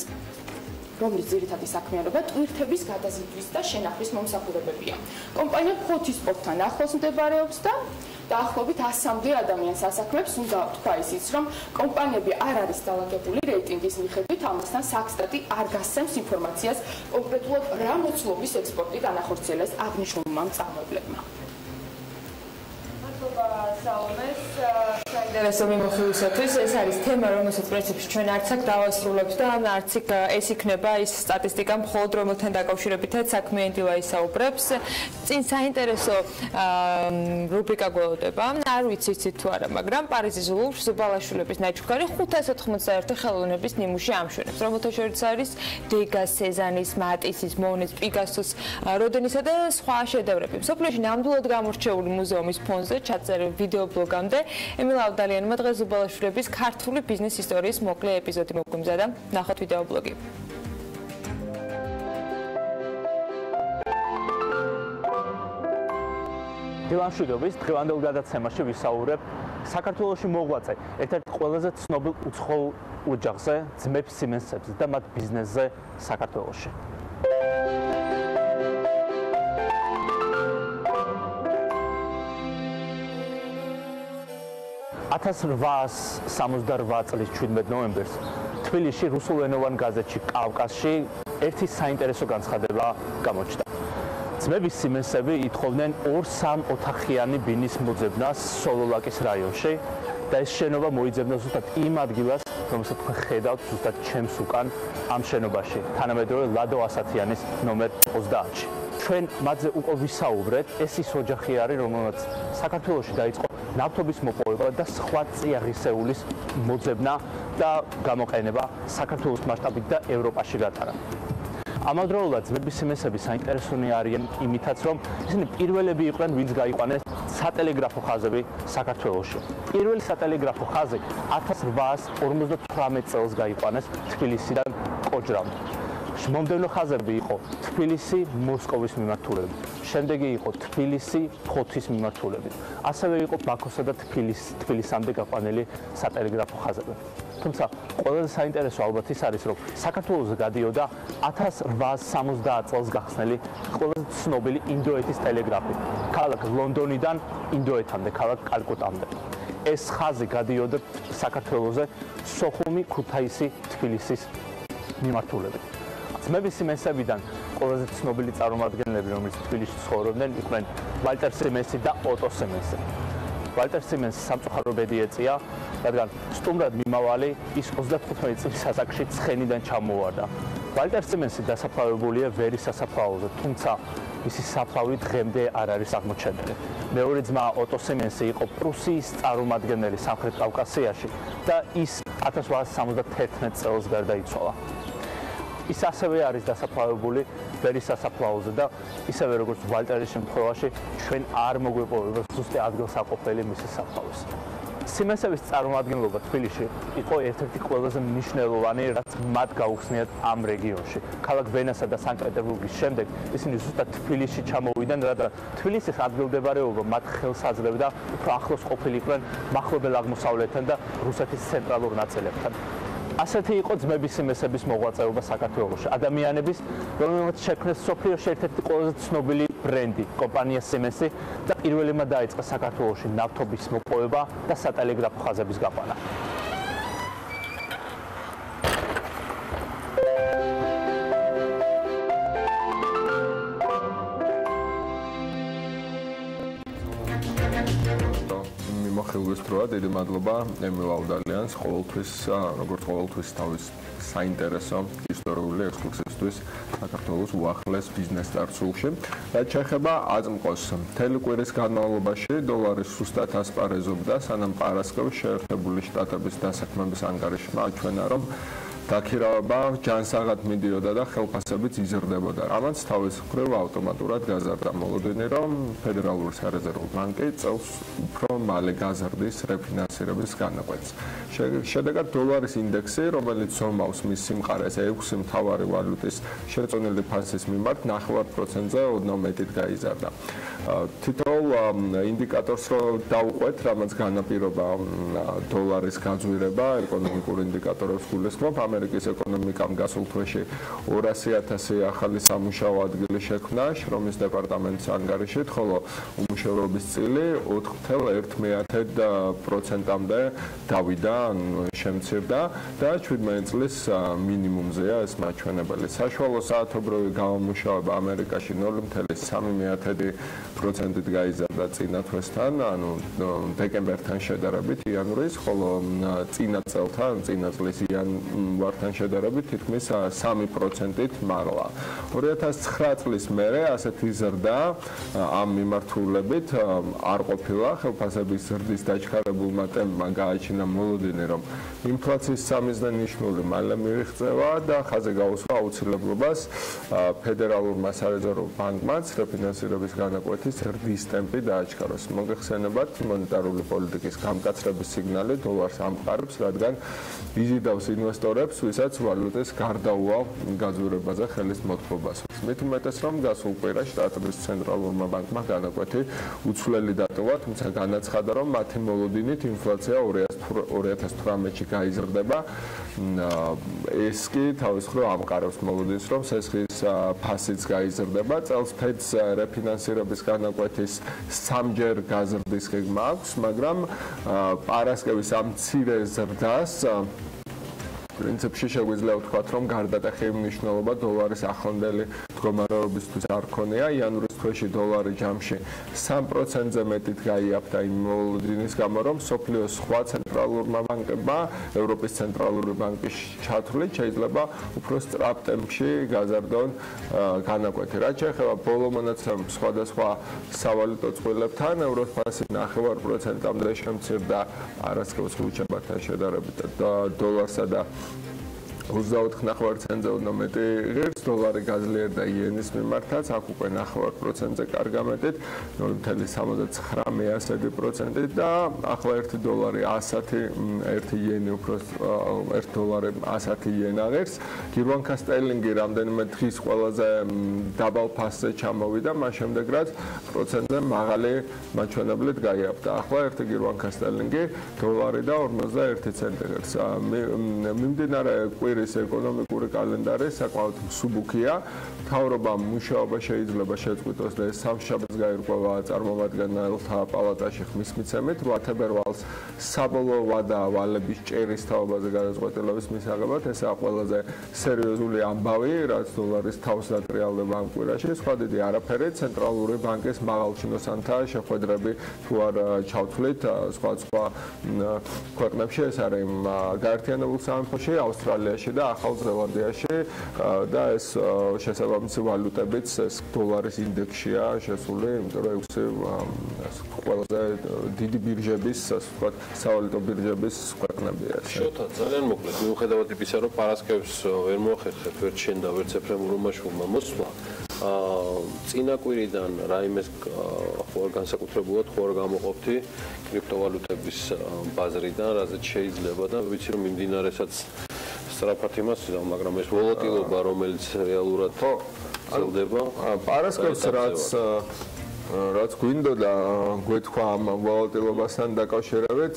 რომლის ძირითადი საქმიანობა ტვირთების გადაზიდვის და შენახვის მომსახურებებია. კომპანია ფოთისპორტთან ახლოს მდებარეობს და დაახლოებით 100-მდე ადამიანს ასაქმებს. უნდა თქვა ისიც, რომ კომპანიები არ არის დალაგებული რეიტინგის მიხედვით, ამასთან საქსტატი არ გასცემს ინფორმაციას კონკრეტულად რა მოცულობის ექსპორტი განახორციელეს აღნიშნულმა მწარმოებლებმა. საომეს საინტერესო მიმოხილვისათვის ეს არის თემა, რომელსაც პრინციპში ჩვენ არც აქ დავასრულებთ და არც ეს იქნება ის სტატისტიკა მხოლოდ რომელთან დაკავშირებითაც საქმე ენდილა ისაუბრებს. წინ საინტერესო რუბრიკა გველოდება. არ ვიცი იცით თუ არა, მაგრამ პარიზის ლუვრს ზუბალაშვილების ნაჩუქარი 591 ხელოვნების ნიმუში ამშვენებს, რომელთა შორის არის დეგას, სეზანის, მატისის, მონეს, პიკასოს, როდენისა და სხვა შედევრები. მსოფლიოში ნამდვილად გამორჩეული მუზეუმის ფონზე ჩაწერილ ვიდეობლოგამდე ემილ ავდალიანმა დღეს ზუბალაშვილების ქართული ბიზნეს ისტორიის მოკლე ეპიზოდი მოგვიმზადა. ნახოთ ვიდეობლოგი. დილამშვიდობის დღევანდელ გადაცემაში ვისაუბრებ საქართველოში მოღვაწე ერთ-ერთ ყველაზე ცნობილ უცხოელ ოჯახზე, ძმებს სიმენსებზე და მათ ბიზნესზე საქართველოში. 1868 წლის 17 ნოემბერს თბილისში რუსულენოვან გაზეთში კავკასში ერთი საინტერესო განცხადება გამოჩნდა. ძმების სიმენსები ითხოვდნენ 2-3 ოთახიანი ბინის მოძებნას სოლოლაკის რაიონში და ეს შენობა მოიძებნა ზუსტად იმ ადგილას, რომელსაც თქვენ ხედავთ ზუსტად ჩემს უკან ამ შენობაში, თანამედროვე ლადო ასათიანის ნომერ 30-ში. ჩვენ მათზე უკვე ვისაუბრეთ, ეს ის ოჯახი არის, რომელმაც საქართველოში დაიწყო ნავთობის მოპოვება და სხვა წიაღისეულის მოძებნა და გამოყენება საქართველოს მასშტაბით და ევროპაში გატარა. ამავდროულად ძმების სიმენსები საინტერესონი არიან იმითაც, რომ ისინი პირველები იყვნენ, ვინც გაიყვანეს სატელეგრაფო ხაზები საქართველოში. პირველი სატელეგრაფო ხაზი 1858 წელს გაიყვანეს თბილისიდან კოჯრამდე. მომდევნო ხაზები იყო თბილისი მოსკოვის მიმართულებით. შემდეგი იყო თბილისი ფოთის მიმართულებით. ასევე იყო ბაქოსა და თბილისამდე გაყვანილი სატელეგრაფო ხაზები. თუმცა ყველაზე საინტერესო ალბათ ის არის, რომ საქართველოს გადიოდა 1870 წელს გახსნილი ყველაზე ცნობილი ინდოეთის ტელეგრაფი. ქალაქ ლონდონიდან ინდოეთამდე, ქალაქ კალკუტამდე. ეს ხაზი გადიოდა საქართველოზე სოხუმი, ქუთაისი, თბილისის მიმართულებით. ძმების სიმენსებიდან ყველაზე ცნობილი წარმომადგენლები, რომლებიც თბილისში ცხოვრობდნენ, იყვნენ ვალტერ სიმენსი და ოტო სიმენსი. ვალტერ სიმენსი სამწუხარო ბედი ეწია, რადგან სტუმრად მიმავალი ის 35 წლის ასაკში ცხენიდან ჩამოვარდა. ვალტერ სიმენსი დასაფლავებულია ვერის სასაფლაოზე, თუმცა მისი საფლავი დღემდე არ არის აღმოჩენილი. მეორე ძმა ოტო სიმენსი იყო პრუსიის წარმომადგენელი სამხრეთ კავკასიაში და ის 1871 წელს გარდაიცვალა. ის ასევე არის დასაფლავებული ვერის სასაფლაოზე და ისევე როგორც ვალტერის შემთხვევაში ჩვენ არ მოგვეპოვება ზუსტი ადგილსაყოფელი მისის საფლავის. სიმენსების წარმომადგენლობა თბილისში იყო ერთ-ერთი ყველაზე მნიშვნელოვანი, რაც მათ გაუხსნიათ ამ რეგიონში. ქალაქ ვენასა და სანქტ-პეტერბურგის შემდეგ ისინი ზუსტად თბილისში ჩამოვიდნენ, რადგან თბილისის ადგილმდებარეობა მათ ხელს აძლევდა უფრო ახლოს ყოფილიყვნენ მახლობელ აღმოსავლეთთან და რუსეთის ცენტრალურ ნაწილებთან. ასეთი იყო ძმების სიმენსების მოღვაწეობა საქართველოში. ადამიანების, რომელთაც შექმნეს მსოფლიოში ერთ-ერთი ყველაზე ცნობილი ბრენდი, კომპანია სიმენსი და პირველმა დაიწყო საქართველოში ნავთობის მოპოვება და სატელეგრაფო ხაზების გაყვანა. ხილვის დროა დიდი მადლობა ემილ აუდალიანს ყოველთვის როგორც ყოველთვის თავის საინტერესო ისტორიული ექსკურსიისთვის საქართველოს უახლეს ბიზნეს წარსულში. რაც შეეხება აწმყოს, მთელი კვირის განმავლობაში დოლარი სუსტად ასპარეზობდა, სანამ პარასკევს შეერთებული შტატების დასაქმების ანგარიშმა აჩვენა, რომ დაქირავება ჯანსაღად მიდიოდა და ხელფასებიც იზრდებოდა. ამაც თავის მხრივ ავტომატურად გაზარდა მოლოდინი, რომ ფედერალური სარეზერვო ბანკი წელს უფრო მალე გაზარდის რეფინანსირების განაკვეთს. შედეგად დოლარის ინდექსი, რომელიც ზომავს მის სიმყარეს 6 მთავარი ვალუტის შერწონილი ფასის მიმართ 9%-ზე ოდნავ მეტით გაიზარდა. თითოეულ ინდიკატორს რო დავუყვეთ, რამაც განაპირობა დოლარის გაძვირება, ეკონომიკური ინდიკატორებს გულისხმობ, ამერიკის ეკონომიკამ გასულ თვეში 200,000 ახალი სამუშაო ადგილი შექმნა შრომის დეპარტამენტის ანგარიშით, ხოლო უმუშევრობის წილი 4,1%-მდე დავიდა, შემცირდა და 17 წლის მინიმუმზეა ეს მაჩვენებელი. საშუალო საათობრივი გამომუშავება ამერიკაში 0,3%-ით გაიზარდა წინა თვესთან, ანუ დეკემბერთან შედარებით იანვრის, ხოლო წინა წელთან, წინა წლის იანვართან შედარებით თითქმის 3%-ით მარლა. 2009 წლის მერე ასეთი ზრდა ამ მიმართულებით არ ყოფილა, ხელფასების ზრდის დაჩქარებულმა ტემპმა გააჩინა მოლოდინი, რომ ინფლაციის სამიზნე ნიშნული მალე მიიღწევა და ხაზზე გაუსვა აუცილებლობას ფედერალურმა სარეზერვო ბანკმაც რეფინანსირების განაკვეთის ზრდის ტემპი დააჩქაროს. მოგეხსენებათ, მონეტარული პოლიტიკის გამკაცრების სიგნალი დოლარს ამყარებს, რადგან იზიდავს ინვესტორებს, ვისაც ვალუტის გარდაუვალ გაძვირებაზე ხელის მოთხოვებას. მით უმეტეს, რომ გასულ კვირაში შტატების ცენტრალურმა ბანკმა განაკვეთი უცვლელი დატოვა, თუმცა განაცხადა, რომ მათი მოლოდინით ინფლაცია 2018-ში გაიზრდება. ეს კი თავის მხრივ ამყარებს მოლოდინს, რომ სესხის ფასიც გაიზრდება. წელს ფედს რეფინანსირების განაკვეთის 3-ჯერ გაზრდის გეგმა აქვს, მაგრამ პარასკევის ამ მცირე ზრდას პრინციპში შეგვიძლია ვთქვათ, რომ გარდატეხი მნიშვნელობა დოლარის ახლანდელი მდგომარეობისთვის არ ქონია. იანვრის თვეში დოლარი ჯამში 3%-ზე მეტით გაიაფთა იმ მოლოდინის გამო, რომ მსოფლიოს სხვა ცენტრალურმა ბანკებმა, ევროპის ცენტრალური ბანკის ჩათვლით შეიძლება უფრო სწრაფ ტემპში გაზარდონ განაკვეთი. რაც შეეხება ბოლო მონაცემებს სხვადასხვა სავალუტო წყვილებთან, ევროს ფასი 0,5%-მდე შემცირდა პარასკევს ხუთშაბათთან შედარებით დოლარსა და 24.9%-ზე ოდნავ მეტი ღირს, დოლარი გაძლიერდა იენის მიმართაც, აქ უკვე 9%-ზე კარგამეტით, 0,79%-ით და ახლა 1 დოლარი 100 იენი უფრო 1 დოლარი 100 იენა ღირს. გირვანქა სტერლინგი რამდენიმე დღის ყველაზე დაბალ ფასზე ჩამოვიდა, მას შემდეგ რაც პროცენტზე მაღალი მაჩვენებლით გაიაფთა. ახლა 1 გირვანქა სტერლინგი დოლარი და 51 ცენტი ღირს. მიმდინარე კვირის პირის ეკონომიკური კალენდარი საკმაოდ მსუბუქია. მთავრობამ მუშაობა შეიძლება შეწყვიტოს და ეს სამშაბათს გაირკვევა წარმომადგენელთა პალატაში ხმის მიცემით 8 თებერვალს საბოლოო ვადა ვალების ჭერის თაობაზე გადაწყვეტილების მისაღებად. ესაა ყველაზე სერიოზული ამბავი, რაც დოლარის თავს დატრიალდება ამ კვირაში. სხვა დიდი არაფერი, ცენტრალური ბანკის მაღალჩინოსანთა შეხვედრები თუ არ ჩავთვლით სხვა ქვეყნებში, ეს არის გაერთიანებულ სამეფოში, ავსტრალიაში და ახალ ზელანდიაში და ეს შესაბამისი ვალუტებიც ეს დოლარის ინდექსშია შესული, იმიტომ რომ 6 ყველაზე დიდი ბირჟების, ასე ვთქვათ, სავალუტო ბირჟების ქვეყნებია. შოთა ძალიან მოკლედ, მიუხედავად იმისა, რომ პარასკევს ვერ მოახერხეთ ვერც შენ და ვერც ეფრემ რომაშვილმა მოსვლა, წინა კვირიდან რაიმეს ხო არ განსაკუთრებულად ხო არ გამოყოფთი კრიპტოვალუტების ბაზრიდან, რაზეც შეიძლება და ვიცი რომ მიმდინარესაც სწრაფად იმას, მაგრამ ეს ვოლატილობა, რომელიც რეალურად ძლდება, პარასკევს რაც გვინდოდა გვეთქვა ამ ვოლატილობასთან დაკავშირებით,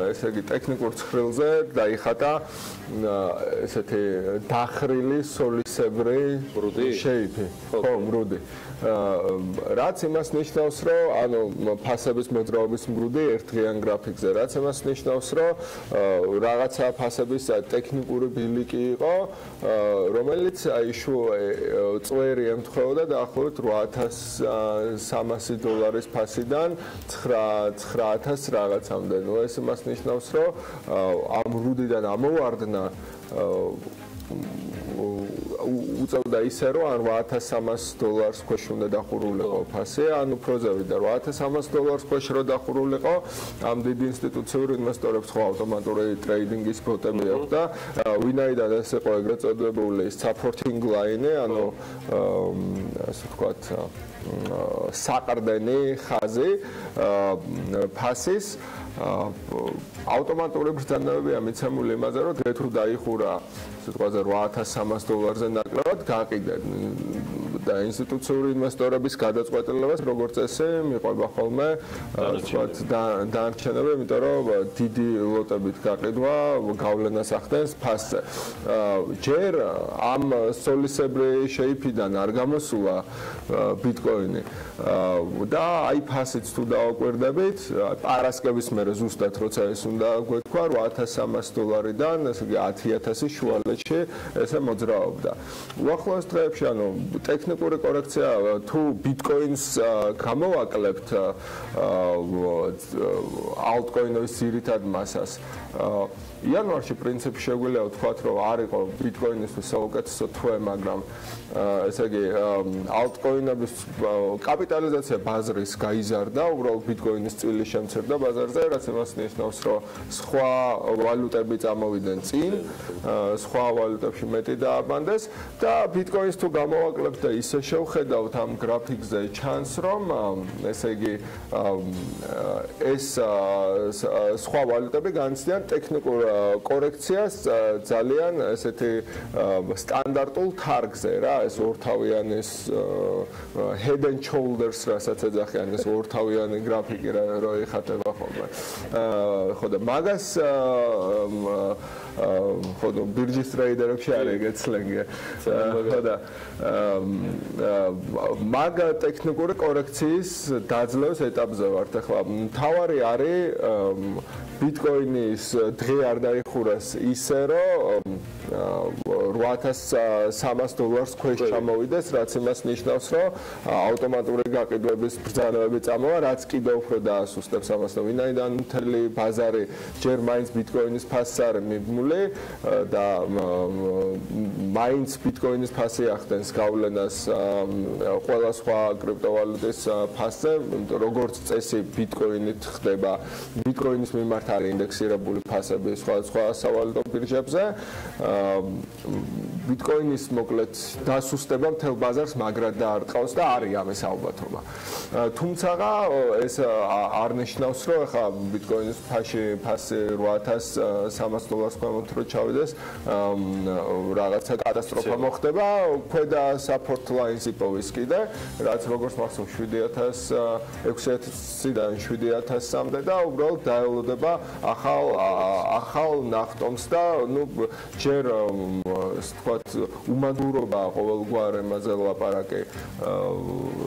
ესე იგი ტექნიკურ ცხრილზე დაიხატა ესეთი დახრილი სოლისებრი შეიფი. ხო, მრუდი. რაც იმას ნიშნავს, რომ ანუ ფასების მოძრაობის მრუდი ერთდღიან გრაფიკზე, რაც იმას ნიშნავს, რომ რაღაცა ფასების ტექნიკური ბილიკი იყო, რომელიც აი წვერი ემთხვეოდა დაახლოებით $8,300 ფასიდან 9,000 რაღაცამდე. ნუ ეს იმას ნიშნავს, რომ ამ მრუდიდან ამოვარდნა უწევდა ისე, რომ ან $8,300 ქვეშ უნდა დახურულიყო ფასი, ან უფრო ზევიდა $8,300 ქვეშ რო დახურულიყო, ამ დიდ ინსტიტუციურ ინვესტორებს ხო ავტომატური ტრეიდინგის ბოტები აქვს და ვინაიდან ეს იყო ეგრეთ წოდებული supporting line, ანუ ასე ვთქვათ, საყრდენი ხაზი ფასის ავტომატური ბრძანებებია მიცემული იმაზე, რომ დღე თუ დაიხურა სიტყვაზე $8,300-ზე ნაკლებად გაყიდეთ და ინსტიტუციური ინვესტორების გადაწყვეტილებას როგორც წესი მიყვება ხოლმე ვთქვათ დანარჩენები, იმიტომ რომ დიდი ლოტებით გაყიდვა გავლენას ახდენს ფასზე. ჯერ ამ სოლისებრი შეიფიდან არ გამოსულა ბიტკოინი და აი ფასიც თუ დავაკვირდებით, პარასკევის მერე ზუსტად როცა ეს უნდა გვეთქვა $8,300-დან, ესე იგი 10,000 შუალედში ესე მოძრაობდა. უახლოეს დღეებში, ანუ ტექნიკური კორექცია თუ ბიტკოინს გამოვაკლებთ ალტკოინების ძირითად მასას, იანვარში პრინციპი შეგვიძლია ვთქვათ, რომ არ იყო ბიტკოინისთვის საუკეთესო თვე, მაგრამ ესე იგი ალტკოინების კაპიტალიზაცია ბაზრის გაიზარდა, უბრალოდ ბიტკოინის წილი შემცირდა ბაზარზე, რაც იმას ნიშნავს, რომ სხვა ვალუტები წამოვიდნენ წინ, სხვა ვალუტებში მეტი დააბანდეს და ბიტკოინს თუ გამოვაკლებთ და ისე შევხედავთ ამ გრაფიკზე, ჩანს, რომ ესე იგი ეს სხვა ვალუტები განიცდიან ტექნიკურ კორექციას ძალიან ესეთი სტანდარტულ თარგზე რა, ეს ორთავიანის head and shoulders რასაც ეძახიან, ეს ორთავიანი გრაფიკი რო იხატება ხოლმე. ხო და მაგას ხო და ბირჟის ტრეიდერებში არის ეგეთ სლენგი. ხო და მაგ ტექნიკური კორექციის დაძლევს ეტაპზე ვართ ახლა. მთავარი არის ბიტკოინის დღე არ დაიხურას ისე, რომ $8,300 ქვეშ ჩამოვიდეს, რაც იმას ნიშნავს, რომ ავტომატური გაყიდვების ბრძანებები წამოვა, რაც კიდევ უფრო დაასუსტებს ამას და ვინაიდან მთელი ბაზარი ჯერ მაინც ბიტკოინის ფასს არის მიბმული და მაინც ბიტკოინის ფასი ახდენს გავლენას ყველა სხვა კრიპტოვალუტის ფასზე, როგორც წესი ბიტკოინით ხდება ბიტკოინის მიმართ არის ინდექსირებული ფასები სხვა სავალუტო ბირჟებზე. ბიტკოინის მოკლედ დასუსტება მთელ ბაზარს მაგრად დაარტყავს და არის ამის ალბათობა. თუმცა ეს არ ნიშნავს, რომ ახლა ბიტკოინის ფასი $8,300 ქვემოთ რო ჩავიდეს, რაღაცა კატასტროფა მოხდება, ქვედა support soft lines იპოვის კიდე, რაც როგორც მახსოვს 6000-დან 7000-მდე და უბრალოდ დაელოდება ახალ ნახტომს და ჯერ ვთქვათ უმადურობა ყოველგვარ ემაზე ლაპარაკი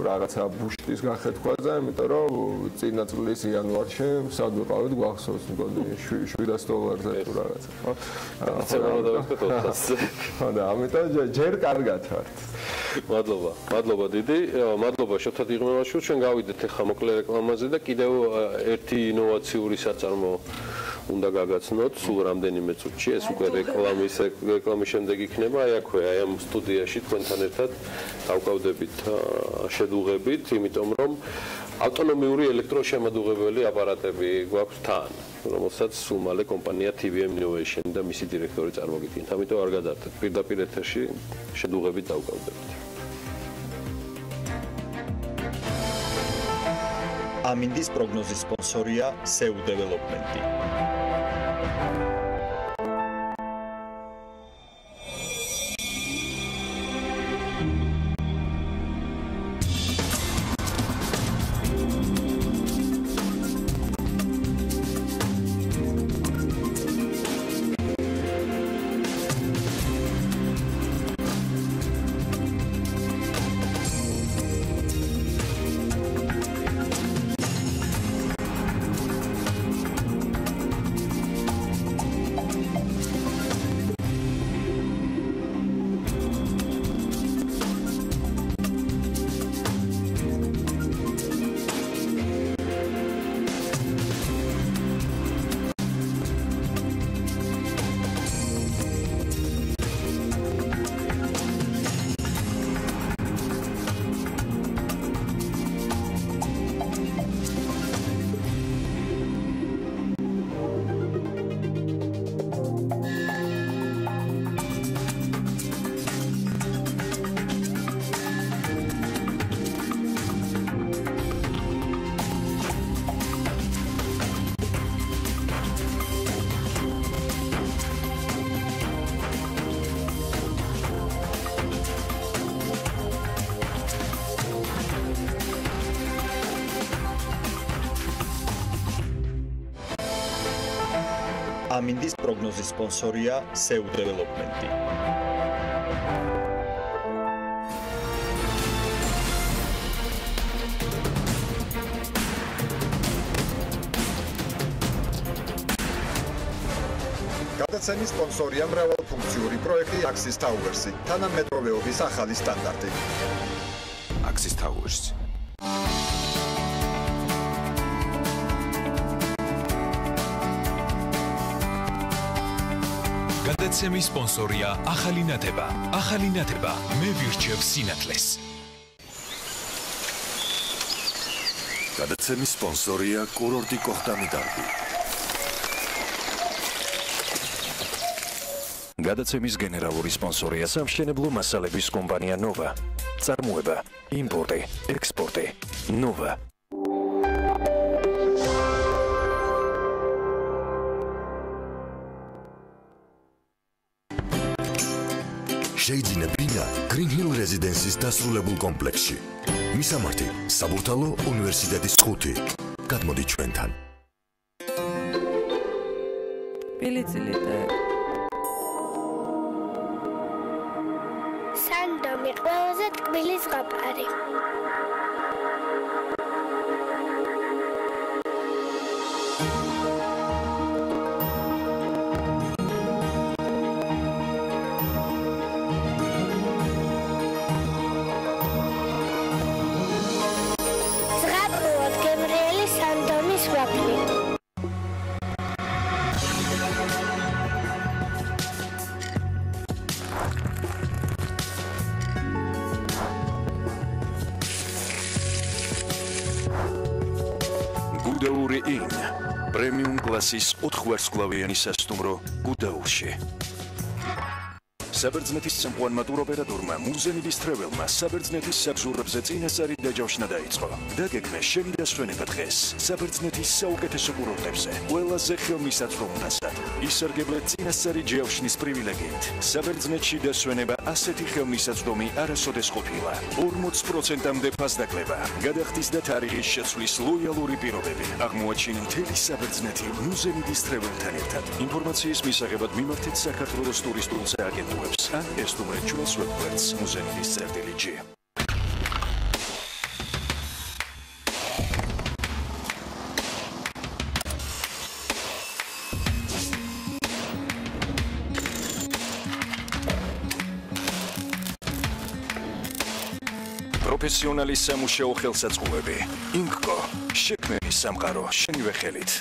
რაღაცა ბუშტის გახეთქვაზე, იმიტომ რომ წინა წლის იანვარში სად ვიყავით გვახსოვს მგონი $700-ზე თუ რაღაცა, ხო? ხო და ამიტომ ჯერ კარგად ვართ. მადლობა დიდი. მადლობა შოთად იღმევაშვილ. ჩვენ გავიდეთ ახლა მოკლე რეკლამაზე და კიდევ ერთი ინოვაციური საწარმო უნდა გაგაცნოთ სულ რამდენიმე წუთში. ეს უკვე რეკლამის შემდეგ იქნება. აი აქვე, აი ამ სტუდიაში თქვენთან ერთად დავკავდებით შედუღებით, იმიტომ რომ ავტონომიური ელექტროშემადუღებელი აპარატები გვაქვს თან, რომელსაც სულ მალე კომპანია TVM Innovation და მისი დირექტორი წარმოგიდგენთ. ამიტომ არ გადაარდეთ, პირდაპირ ეთერში შედუღებით დავკავდებით. ამინდის პროგნოზის სპონსორია SEU Development-ი. ამინდის პროგნოზის სპონსორია SEU Development-ი. გადაცემის სპონსორია მრავალფუნქციური პროექტი Axis Towers-ი, თანამედროვეობის ახალი სტანდარტი. Axis Towers. გადაცემის სპონსორია ახალი ნათება. ახალი ნათება მე ვირჩევ სინათლეს. გადაცემის სპონსორია კურორტი კოხტამი დარბი. გადაცემის გენერალური სპონსორია სამშენებლო მასალების კომპანია Nova. წარმოება, იმპორტი, ექსპორტი. Nova. შეიძინა ბინა Green Hill Residence-ის დასრულებულ კომპლექსში. მისამართი საბურთალო უნივერსიტეტის 5. გადმოდი ჩვენთან. პილიცილიტე. სანდომი ყველაზე ტკბილი ზღაპარი. გუდაური ინ პრემიუმ კლასის 4 ვარსკვლავიანი სასტუმრო გუდაურში. საბერძნეთის სამყარომა ტუროპერატორმა მუზენიდის თრეველმა საბერძნეთის საგზურებზე წინასწარი დაჯავშნა დაიწყო. დაგეგმეს შენი დასვენება დღეს საბერძნეთის საუკეთესო კურორტებზე, ყველაზე ხელმისაწვდომობასთან. ისარგებლეთ წინასწარი ჯავშნის პრივილეგიით. საბერძნეთში დასვენება ასეთი ხელმისაწვდომი არასოდეს ყოფილა. 40%-მდე ფასდაკლება, გადახდის და თარიღის შეცვლის ლოიალური პირობები. აღმოაჩინე მთელი საბერძნეთი მუზენიდის თრეველთან ერთად. ინფორმაციის მისაღებად მიმართეთ საქართველოს ტურისტულ სააგენტოებს. ან ესტუმრეთ ჩვენს ვებგვერდს muzenides.g. პროფესიონალი სამუშაო ხელსაწყოები. ინკკო, შექმნილი სამყარო შენივე ხელით.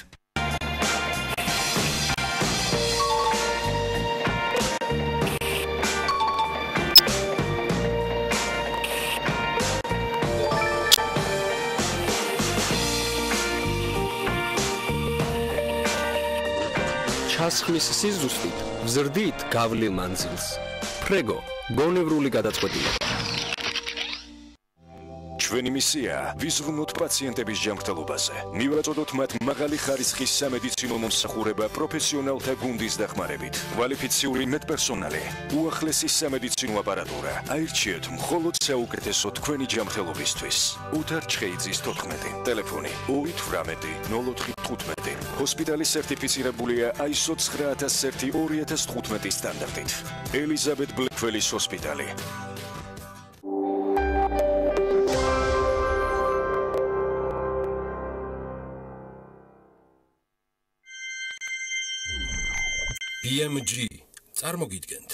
ჩასხმის სიზუსტით ვზრდით გავლილ მანძილს. ფრეგო, გონევრული გადაწყვეტილება. ჩვენი მისია ვიზრუნოთ პაციენტების ჯანმრთელობაზე. მივაწოდოთ მათ მაღალი ხარისხის სამედიცინო მომსახურება პროფესიონალთა გუნდის დახმარებით. კვალიფიციური მედპერსონალი, უახლესი სამედიცინო აპარატურა. აირჩიეთ მხოლოდ საუკეთესო თქვენი ჯანმრთელობისთვის. უთარ ჩხეიძის 14, ტელეფონი 018-04-15. ჰოსპიტალი სერტიფიცირებულია ISO 9001-2015 სტანდარტით. ელიზაბეთ ბლეკველის ჰოსპიტალი. BMG წარმოგიდგენთ.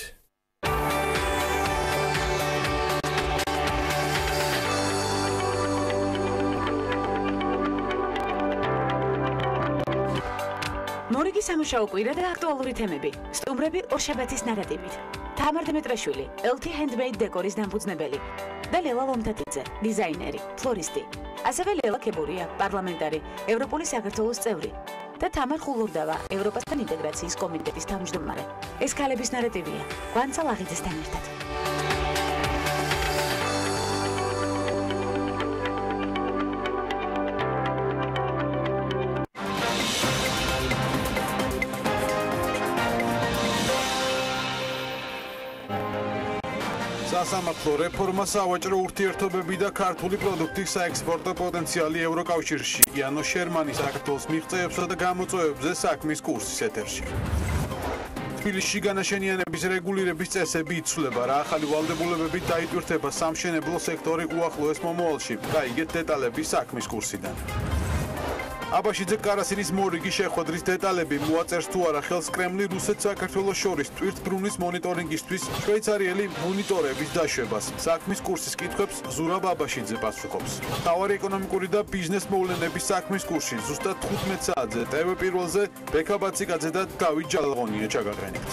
მორიგი სამუშაო კვირა და აქტუალური თემები. სტუმრები ორშაბათის ნარატივით. თამარ დემეტრაშვილი, LT Handmade დეკორის დამფუძნებელი და ლელა ლომთათიძე, დიზაინერი, ფლორისტი. ასევე ლელა კებურია, პარლამენტარი, ევროპული საქართველოს წევრი. და თამარ ხულურდავა, ევროპასთან ინტეგრაციის კომიტეტის თავმჯდომარე. ეს ქალების ნარატივია, კვანცა ლაღიძესთან ერთად. სასამართლო რეფორმა, სავაჭრო ურთიერთობები და ქართული პროდუქტის საექსპორტო პოტენციალი ევროკავშირში. იანო შერმანი საქართველოს მიღწევებსა და გამოწვევებზე საქმის კურსის ეთერში. თბილისში განაშენიანების რეგულირების წესები იცვლება, რა ახალი ვალდებულებები დაიტვირთება სამშენებლო სექტორი უახლოეს მომავალში. გაიგეთ დეტალები საქმის კურსიდან. აბაშიძე კარასინის მორიგი შეხვედრის დეტალები, მოაწერს თუ არა ხელს კრემლი რუსეთ-საქართველოს შორის ტვირთბრუნის მონიტორინგისთვის შვეიცარიელი მონიტორების დაშვებას. საქმის კურსის კითხვებს ზურაბ აბაშიძე პასუხობს. მთავარი ეკონომიკური და ბიზნეს მოვლენების საქმის კურსი ზუსტად 15 საათზე TV პირველზე ბექა ბაციკაძე და დავით ჯალაღონია ჩაგაყენებთ.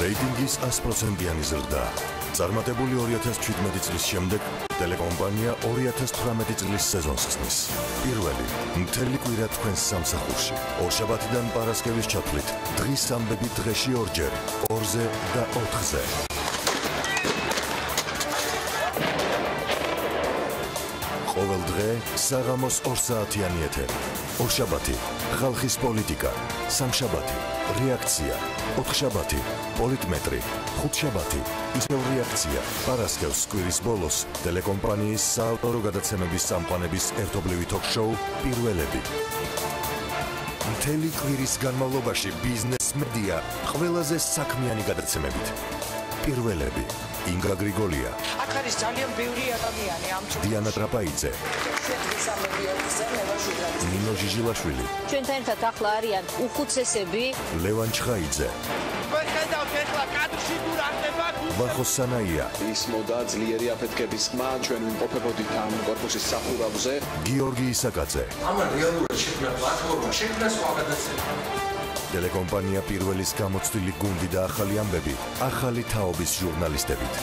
რეიტინგის 100%-იანი ზრდა. წარმატებული 2017 წლის შემდეგ ტელეკომპანია 2018 წლის სეზონს ხსნის. პირველი მთელი კვირა თქვენს სამსახურში. ორშაბათიდან პარასკევის ჩათვლით დღის ამბები დღეში ორჯერ, 2-ზე და 4-ზე. ყოველ დღე საღამოს 2 საათიანი ეთერი. ორშაბათი ხალხის პოლიტიკა, სამშაბათი რეაქცია, 4 შაბათი პოლიტმეტრი, 5 შაბათი ისევ რეაქცია. პარასკევს კვირის ბოლოს ტელეკომპანიის საავტორო გადაცემების წამყვანების ერთობლივი თოქ-შოუ პირველები. მთელი კვირის განმავლობაში ბიზნეს მედია ყველაზე საქმიანი გადაცემებით. პირველები. ინგა გრიგოლია, აქ არის ძალიან ბევრი ადამიანი ამ წუთში. დიანა ტრაპაიძე, ნინო ჟიჟილაშვილი, ჩვენთან ერთად ახლა არიან უხუცესები, ლევან ჩხაიძე, ვეხედავთ ეხლა კადრში თუ რა ხდება. ვახო სანაია, ის მოდა ძლიერი აფეთქების ხმა, ჩვენ ვიმყოფებოდით ამ კორპუსის სახურავზე. გიორგი ისაკაძე. ამან რეალურად შექმნა პლატფორმა, შექმნა სხვა გადაცემა. ტელეკომპანია პირველის გამოცდილი გუნდი და ახალი ამბები, ახალი თაობის ჟურნალისტებით.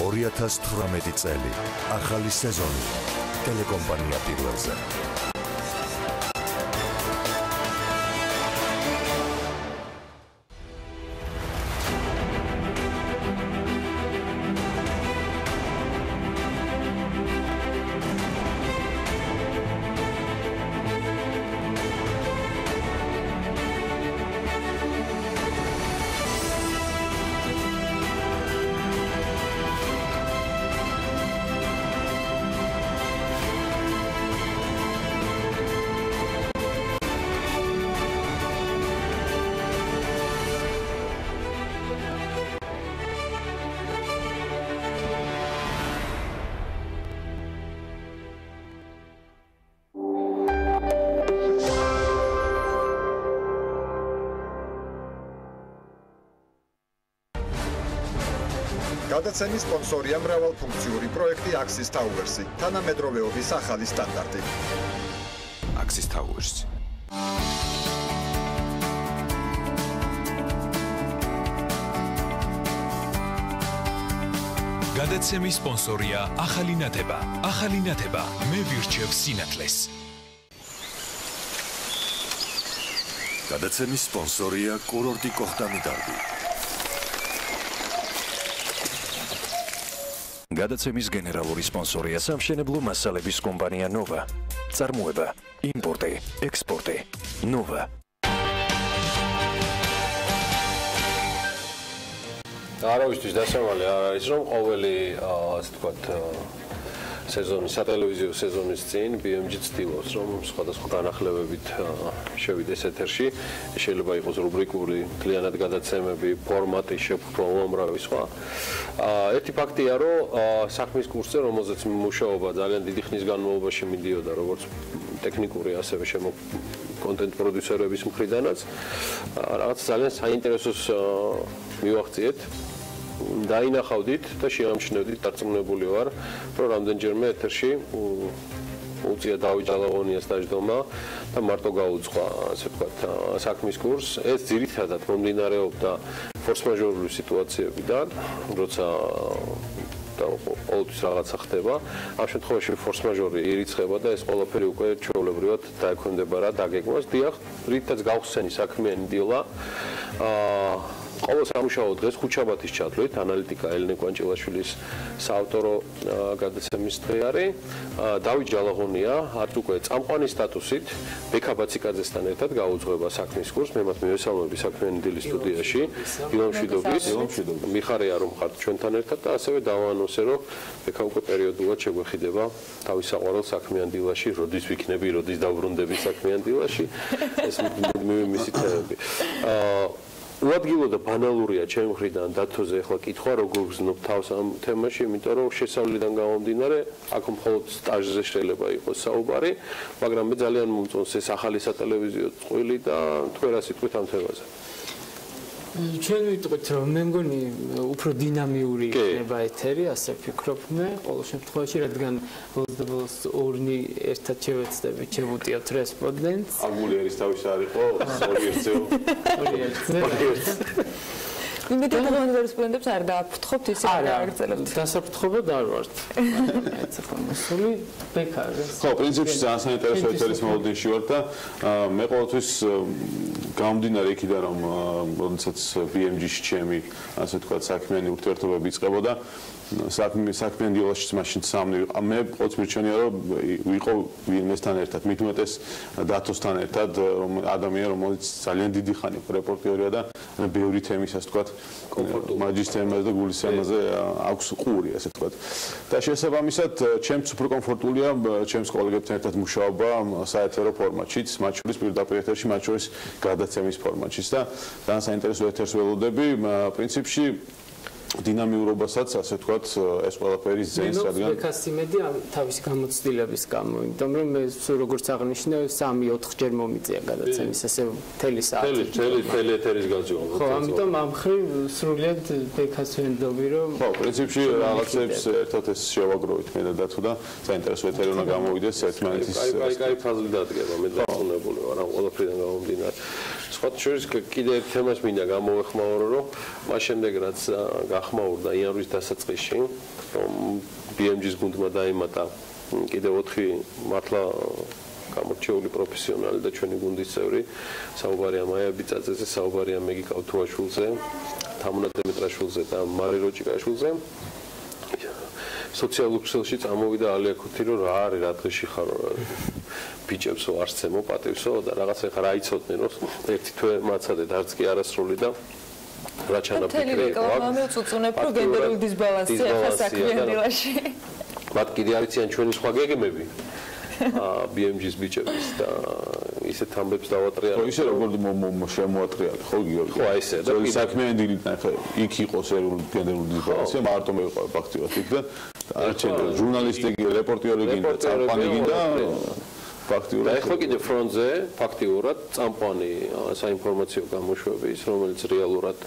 2018 წელი. ახალი სეზონი. ტელეკომპანია პირველზე. გადაცემის სპონსორია მრავალფუნქციური პროექტი Axis Towers-ი, თანამედროვეობის ახალი სტანდარტი. Axis Towers. გადაცემის სპონსორია ახალი ნათება. ახალი ნათება მე ვირჩევ სინათლეს. გადაცემის სპონსორია კურორტი კოხტამიდარბი. გადაცემის გენერალური სპონსორია სამშენებლო მასალების კომპანია ნოვა. წარმოება, იმპორტი, ექსპორტი. ნოვა. არავისთვის დასამალი არ არის, რომ ყოველი, ასე ვთქვათ, სეზონის, სატელევიზიო სეზონის წინ BMG ცდილობს, რომ სხვადასხვა განახლებებით შევიდეს ეთერში. შეიძლება იყოს რუბრიკური, მთლიანად გადაცემები, ფორმატი, შეფუთვა, უამრავი სხვა. ერთი ფაქტია, რომ საქმის კურსზე, რომელზეც მუშაობა ძალიან დიდი ხნის განმავლობაში მიდიოდა, როგორც ტექნიკური, ასევე კონტენტ პროდიუსერების მხრიდანაც, რაღაც ძალიან საინტერესოს მივახციეთ. დაინახავდით და შეამჩნევდით, დარწმუნებული ვარ, რომ რამდენჯერმე ეთერში უწია დავით ჯალაღონიას დაждდომა და მარტო გაუძღვა, ასე ვთქვათ, საქმის კურსს. ეს ძირითადად მომდინარეობდა ფორს-მაჟორული სიტუაციებიდან, როცა ყოველთვის რაღაცა ხდება. ამ შემთხვევაში ფორს-მაჟორი ირიცხება და ეს ყველაფერი უკვე ჩვეულებრივად დაექვემდებარა რა დაგეგმვას. დიახ, რითაც გავხსენი საქმიანი დილა. ყოველ სამუშაო დღეს ხუთშაბათის ჩათვლით, ანალიტიკა ელენე კვანჭილაშვილის საავტორო გადაცემის დღე არის. დავით ჯალაღონია არც უკვე წამყვანი სტატუსით ბექა ბაციკაძესთან ერთად გაუძღვება საქმის კურსს. მე მათ მივესალმები საქმიანი დილის სტუდიაში. ილომშვიდობის, მიხარია რომ ხართ ჩვენთან ერთად და ასევე დავაანონსე, რომ ბექა უკვე პერიოდულად შეგვეხიდება თავის საყვარელ საქმიან დილაში, როდის ვიქნები, როდის დავბრუნდები საქმიან დილაში. ეს მისი თეორია. უადგილო და ბანალურია ჩემი მხრიდან დათოზე ახლა კითხვა როგორ გზნობ თავს ამ თემაში, იმიტომ რომ შესავლიდან გამომდინარე აქ მხოლოდ სტაჟზე შეიძლება იყოს საუბარი, მაგრამ მე ძალიან მომწონს ეს ახალი სატელევიზიო წყვილი და თქვენ რა სიტყვით ამ თემაზე. ჩვენ ვიტყვით რომ მე მგონი უფრო დინამიური იქნება ეთერი, ასე ვფიქრობ მე, ყოველ შემთხვევაში, რადგან ბოლოს ორნი ერთად შევეცდებით, შევუტიოთ რესპონდენტს. აგული არის თავის არ იყო, ორი ერთზე. იმედია რომ რესპონდენტებს არ დააფრთხობთ ისე არ გააგრძელებთ. დასაფრთხობად არ ვართ. ეცა ხომასული ბექა. ხო, პრინციპში ძალიან საინტერესო ეთერის მოლოდინში ვარ და მე ყოველთვის გამომდინარე იქიდან რომ როდესაც BMG-ში ჩემი ასე ვთქვათ საქმიანი ურთიერთობები იწყებოდა საქმიან დილაშიც მაშინ სამნი მე ყოველთვის მირჩენია რომ ვიყო ვინმესთან ერთად მით უმეტეს დათოსთან ერთად რომ ადამიანი რომელიც ძალიან დიდი ხანი რეპორტიორია და ბევრი თემის ასე ვთქვათ მაჯის თემაზე და გულის თემაზე აქვს ყური ასე ვთქვათ და შესაბამისად ჩემს უფრო კომფორტულია ჩემს კოლეგებთან ერთად მუშაობა საეთერო ფორმატშიც მათ შორის პირდაპირ ეთერში მათ შორის გადაცემის ფორმატშიც და ძალიან საინტერესო ეთერს ველოდები პრინციპში დინამიურობასაც ასე ვთქვათ ეს ყველაფერი ზენს რადგან ბექასიმედი თავის გამოცდილების გამო იმიტომ რომ მე როგორც აღნიშნე 3-4 ჯერ მომიწია გადაცემის ესე მთელი საათი მთელი ეთერის გაძივა ხო ამიტომ ამ ხრივ სრულიად ბექას ვენდობი რომ ხო პრინციპში რაღაცებს ერთად ეს შევაგროვით მე და დათო და საინტერესო ეთერი უნდა გამოვიდეს ერთმანეთის კაი ფაზლი დადგება მე დაწუნებული ვარ ამ ყველაფრიდან გამომდინარე სხვა შორის კიდე ერთ თემას მინდა გამოვეხმაურო, რომ მას შემდეგ რაც გახმაურდა იანვრის დასაწყისში, რომ BMG-ს გუნდმა დაემატა კიდე 4 მართლა გამორჩეული პროფესიონალი და ჩვენი გუნდის წევრი, საუბარია მაია ბიწაძეზე, საუბარია მეგი კავთუაშვილზე, თამუნა დემეტრაშვილზე და მარი როჭიკაშვილზე. სოციალურ ქსელში წამოვიდა ალია ქუთი, რომ რა არის, რა დღეში ხარ, ბიჭებსო, არცემო, პატივსო და რაღაც ეხა რა იცოდნენ, რომ ერთი თვე მაცადეთ, არც კი არასრული და რა ჩანაფიქრე. მე ვწუწუნებ, რომ გენდერული დისბალანსი ახლა საქმიან დილაში. მათ კიდე არიციან ჩვენი სხვა გეგმები. BMG-ს ბიჭების და ისეთ ამბებს დავატრიალე. ხო, ისე როგორ შემოატრიალე, ხო გიორგი? ხო, ისე და საქმიანი დილით ნახე, იქ იყოს ეროვნული გენდერული დისბალანსი, მარტო მე ვიყავ ფაქტიურად იქ და არჩენ ჟურნალისტები, რეპორტიორი გინდა, წამყვანი გინდა ფაქტიურად. და ეხლა კიდე ფრონტზე ფაქტიურად წამყვანი საინფორმაციო გამოშვების, რომელიც რეალურად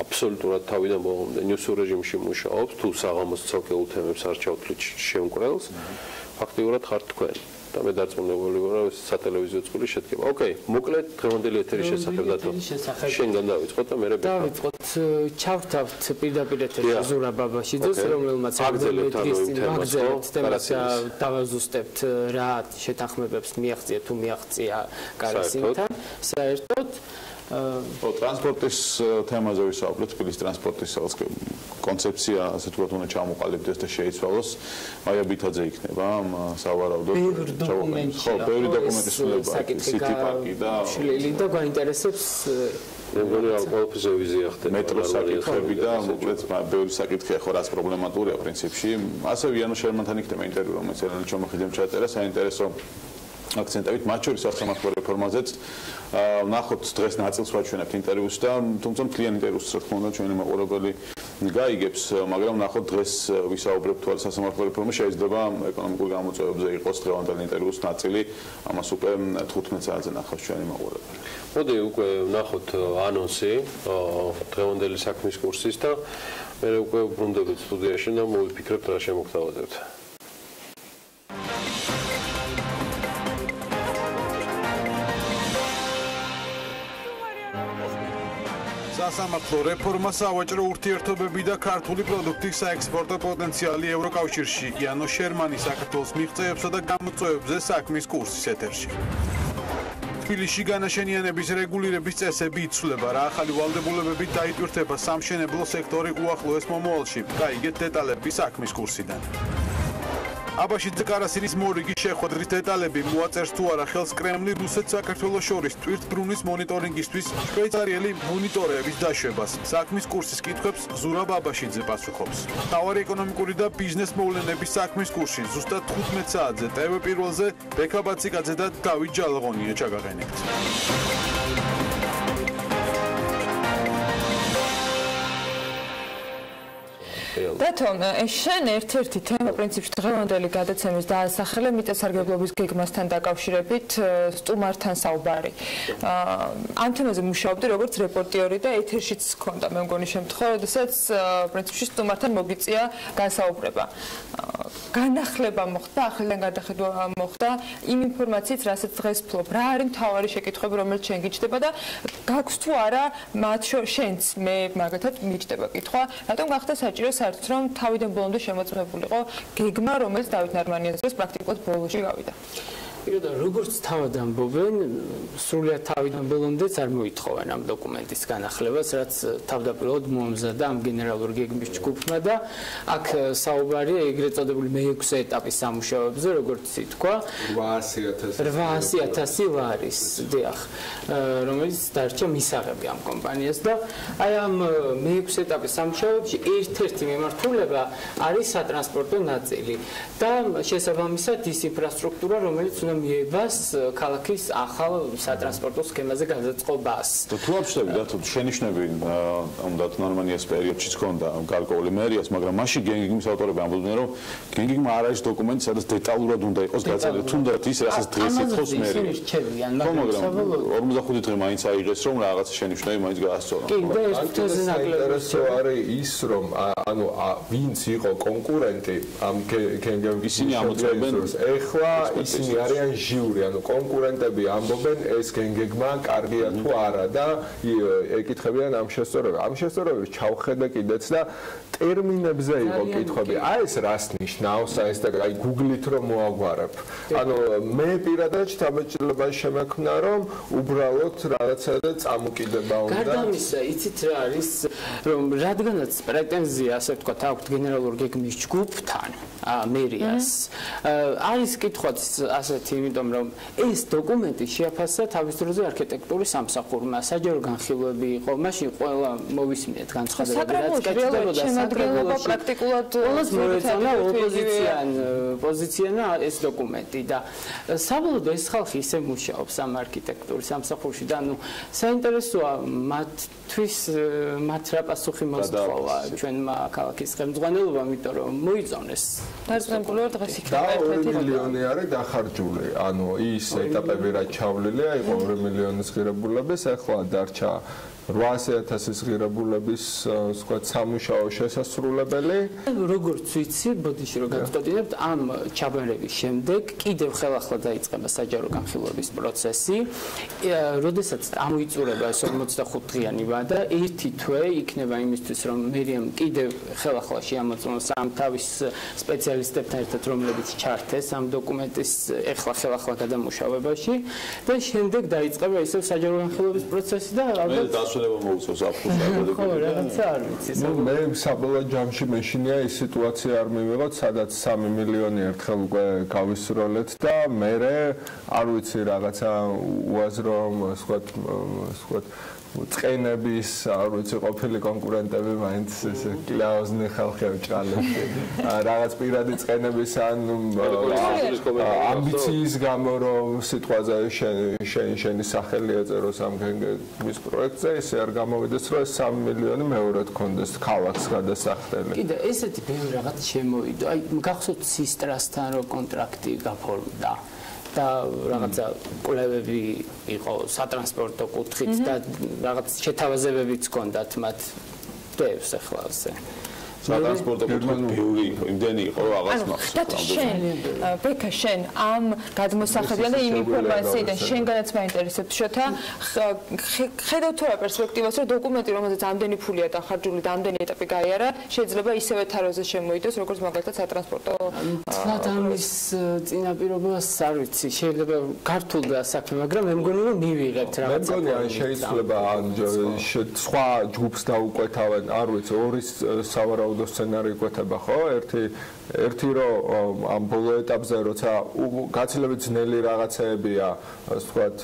აბსოლუტურად თავიდან ბოლომდე ნიუსურ რეჟიმში მუშაობს, თუ საღამოს ცალკეულ თემებს არ ჩავთვლით შემკვრელს, ფაქტიურად ხართ თქვენ. და მე დარწმუნებული ვარ, რომ სატელევიზიო წვლილი შედგება. ოკეი, მოკლედ დღევანდელი ეთერის შესახებ დათო. შენგან დავიწყოთ და მე დავიწყოთ, ჩავთავთ პირდაპირ ეთერში ზურა ბაბაშიძეს, რომელმაც აგზელებთ თემას დავაზუსტებთ რა შეთანხმებებს მიაღწია თუ მიაღწია კარასინთან. საერთოდ ტრანსპორტის თემაზე ვისაუბრეთ, თბილისის ტრანსპორტის კონცეფცია, ასე თქვათ, უნდა ჩამოყალიბდეს და შეიცვალოს. მაია ბითაძე იქნება სავარაუდოდ. ხო, ბევრი დოკუმენტი სულება, სიტი პარკი და შლილი და გვაინტერესებს მე მგონი ამ ყოველფერზე ვიზია ხდება. მეტრო საკითხები და მოკლედ ბევრი საკითხია ხო რაც პრობლემატურია პრინციპში. ასევე იანო შერმანთან იქნება ინტერვიუ, რომელიც ელენე ჩომოხიძემ ჩაწერა, საინტერესო აქცენტებით, მათ შორის სახელმწიფო რეფორმაზეც ნახოთ დღეს ნაწილს ვაჩვენებთ ინტერვიუს და თუმცა მთლიან ინტერვიუს რა თქმა უნდა ჩვენი მაყურებელი გაიგებს, მაგრამ ნახოთ დღეს ვისაუბრებთ თუ სასამართლო რეფორმა შეიძლება ეკონომიკურ გამოწვევებზე იყოს დღევანდელი ინტერვიუს ნაწილი, ამას უკვე 15 საათზე ნახავს ჩვენი მაყურებელი. მოდი უკვე ნახოთ ანონსი დღევანდელი საქმის კურსის და მე უკვე ვბრუნდებით სტუდიაში და მოვიფიქრებთ რა შემოგთავაზებთ. სასამართლო რეფორმა, სავაჭრო ურთიერთობები და ქართული პროდუქტის საექსპორტო პოტენციალი ევროკავშირში. იანო შერმანი საქართველოს მიღწევებსა და გამოწვევებზე საქმის კურსის ეთერში. თბილისში განაშენიანების რეგულირების წესები იცვლება, რა ახალი ვალდებულებებით დაიტვირთება სამშენებლო სექტორი უახლოეს მომავალში. გაიგეთ დეტალები საქმის კურსიდან. აბაშიძე კარასინის მორიგი შეხვედრის დეტალები, მოაწერს თუ არა ხელს კრემლი რუსეთს საქართველოს შორის ტვირთბრუნის მონიტორინგისთვის შვეიცარიელი მონიტორების დაშვებას. საქმის კურსის კითხვებს ზურაბ აბაშიძე პასუხობს. მთავარი ეკონომიკური და ბიზნეს მოვლენების საქმის კურსი ზუსტად 15 საათზე TV პირველზე ბექა ბაციკაძე და დავით ჯალაღონია ჩაგაყენებთ. დათო, შენ ერთ-ერთი თემა პრინციპში დღევანდელი გადაცემის დაასახელე მიწასარგებლობის გეგმასთან დაკავშირებით სტუმართან საუბარი. ამ თემაზე მუშაობდი როგორც რეპორტიორი და ეთერშიც ჰქონდა მე მგონი შემთხვევა, როდესაც პრინციპში სტუმართან მოგიწია განსაუბრება. განახლება მოხდა, ახლიდან გადახედვა მოხდა იმ ინფორმაციით, რასაც დღეს ფლობ, რა არის მთავარი შეკითხვები, რომელიც შენ გიჩნდება და გაქვს თუ არა მათ შენც მე მაგათაც მიჩნდება კითხვა, რატომ გახდა საჭირო საერთოდ რომ თავიდან ბოლომდე შემოწმებულიყო გეგმა, რომელიც დავით ნარმანიაძეს პრაქტიკულად ბოლოში გავიდა. პირდაპირ როგორც თავად ამბობენ, სრულიად თავიდან ბოლომდეც არ მოითხოვენ ამ დოკუმენტის განახლებას, რაც თავდაპირველად მოამზადა ამ გენერალურ გეგმის ჯგუფმა და აქ საუბარია ეგრეთ წოდებული მე-6 ეტაპის სამუშაოებზე, როგორც ითქვა, 800,000 ლარის, დიახ, რომელიც დარჩა მისაღები ამ კომპანიას და აი ამ მე-6 ეტაპის სამუშაოებში ერთ-ერთი მიმართულება არის სატრანსპორტო ნაწილი და შესაბამისად ის ინფრასტრუქტურა, რომელიც მიებას ქალაქის ახალ სატრანსპორტო სქემაზე გადაწყობას. თუ აფშები და თუ შენიშნები უნდა ნორმანიას პერიოდშიც ქონდა გარკვეული მერიას, მაგრამ მაშინ გენგიგმის ავტორები ამბობდნენ, რომ გენგიგმა არ არის დოკუმენტი, სადაც დეტალურად უნდა იყოს გაწეული, თუნდაც ის, რასაც დღეს ეთხოვს მერია. მაგრამ 45 დღე მაინც აიღეს, რომ რაღაც შენიშნები მაინც გაასწორონ. კი, და ეს თეზე საინტერესო არის ის, რომ ანუ ვინც იყო კონკურენტი ამ გენგიგმის ისინი ამოწმებენ, ეხლა ისინი არიან ძალიან ჟიური, ანუ კონკურენტები ამბობენ ეს გენგეგმა კარგია თუ არა და ეკითხებიან ამ შესწორებას. ამ შესწორებას ჩავხედე კიდეც და ტერმინებზე იყო კითხვები. აი ეს რას ნიშნავს? აი ეს და აი Google-ით რომ მოაგვარებ. ანუ მე პირადად შთაბეჭდილებას შემექმნა რომ უბრალოდ რაღაცა და წამოკიდება უნდა. გარდა ამისა, იცით რა არის, რომ რადგანაც პრეტენზია, ასე ვთქვათ, აქვთ გენერალურ გეგმის ჯგუფთან, მერიას. არის კითხვაც ასეთი, იმიტომ რომ ეს დოკუმენტი შეაფასა თავის დროზე არქიტექტურის სამსახურმა, საჯარო განხილვები იყო, მაშინ ყველა მოვისმინეთ განცხადებები, რაც კეთდებოდა შემადგენლობა პრაქტიკულად ყველას მოეწონა ოპოზიციანა ეს დოკუმენტი და საბოლოოდ ეს ხალხი ისე მუშაობს ამ არქიტექტურის სამსახურში და ანუ საინტერესოა მათთვის მათ რა პასუხი მოსთხოვა ჩვენმა ქალაქის ხელმძღვანელობამ, იმიტომ რომ მოიწონეს დარწმუნებული დღეს იქნება და 2 მილიონი არის დახარჯული. ანუ ის ეტაპები რაც ჩავლილია, იყო 2 მილიონის ღირებულების, ახლა დარჩა 800,000 ღირებულების ვთქვათ სამუშაო შესასრულებელი. როგორც ვიცი, ბოდიში რომ გავწოდინებთ, ამ ჩაბარების შემდეგ კიდევ ხელახლა დაიწყება საჯარო განხილვების პროცესი. როდესაც ამოიწურება ეს 45 დღიანი ვადა, ერთი თვე იქნება იმისთვის, რომ მერიამ კიდევ ხელახლა შეამოწმოს ამ თავის სპეციალისტებთან ერთად, რომლებიც ჩართეს ამ დოკუმენტის ეხლა ხელახლა გადამუშავებაში და შემდეგ დაიწყება ისევ საჯარო განხილვების პროცესი და ალბათ ხო, რაღაცა არ ვიცი. მე საბოლოო ჯამში მეშინია ის სიტუაცია არ მივიღოთ, სადაც 3 მილიონი ერთხელ უკვე გავისროლეთ და მე არ ვიცი რაღაცა უაზრო, ვთქვათ, წყენების, არ ვიცი, ყოფილი კონკურენტები მაინც ესე კლაუზნი ხალხი ჭალებს. რაღაც პირადი წყენების ან ამბიციის გამო რომ სიტყვაზე შენი სახელი ეწეროს ამ გენგეგმის პროექტზე, ისე არ გამოვიდეს, რომ 3 მილიონი მეორედ კონდეს ქალაქს გადასახდელი. კიდე ესეთი ბევრი რაღაც შემოვიდა. აი გახსოვთ სისტრასთან რო კონტრაქტი გაფორმდა. და რაღაცა კვლევები იყო სატრანსპორტო კუთხით და რაღაც შეთავაზებებიც ჰქონდათ მათ დევს ახლა ასე. სატრანსპორტო კუთხით ბევრი იყო, იმდენი იყო რომ აღარც მახსოვს. და შენ, ბექა, შენ ამ გადმოსახედიდან და იმ ინფორმაციიდან შენგანაც მაინტერესებს შოთა ხედავთ რა პერსპექტივას, რომ დოკუმენტი, რომელზეც ამდენი ფულია დახარჯული და ამდენი ეტაპი გაიარა, შეიძლება ისევე თაროზე შემოიდოს, როგორც მაგალითად სატრანსპორტო. თლად ამის წინაპირობას არ ვიცი, შეიძლება გართულდა საქმე, მაგრამ მე მგონი რომ მივიღებთ რაღაცა. მე მგონი შეიძლება სხვა ჯგუფს დაუკვეთავენ, არ ვიცი, ორი სავარაუდო სცენარი იკვეთება, ხო? ერთი რომ ამ ბოლო ეტაპზე როცა გაცილებით ძნელი რაღაცეებია, ასე ვთქვათ,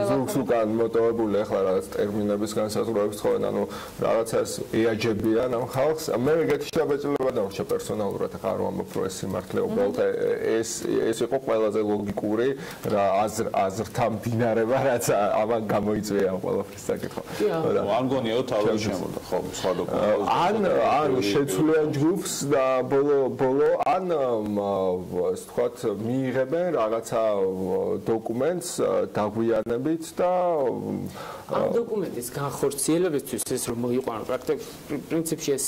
ზურგს უკან მოტოვებული, ახლა რაღაც ტერმინების განსაზღვრებებს თხოვენ, ანუ რაღაცას ეაჯებიან ამ ხალხს. მე ეგეთი შაბეჭდილება დავუშვე პერსონალურად, ახლა არ ვამბობ, რომ ეს სიმართლე უბრალოდ ეს იყო ყველაზე ლოგიკური რა აზრთან დინარება, რაც ამან გამოიწვია ყველაფრის საკითხი. არ მგონიაო თავი შემოდა, ხო, სხვა დოკუმენტები. ან შეცვლიან ჯგუფს და ბოლო ან ასე ვთქვათ მიიღებენ რაღაცა დოკუმენტს დაგვიანებით და ამ დოკუმენტის განხორციელებისთვის ეს რომ მოიყვანო პრინციპში ეს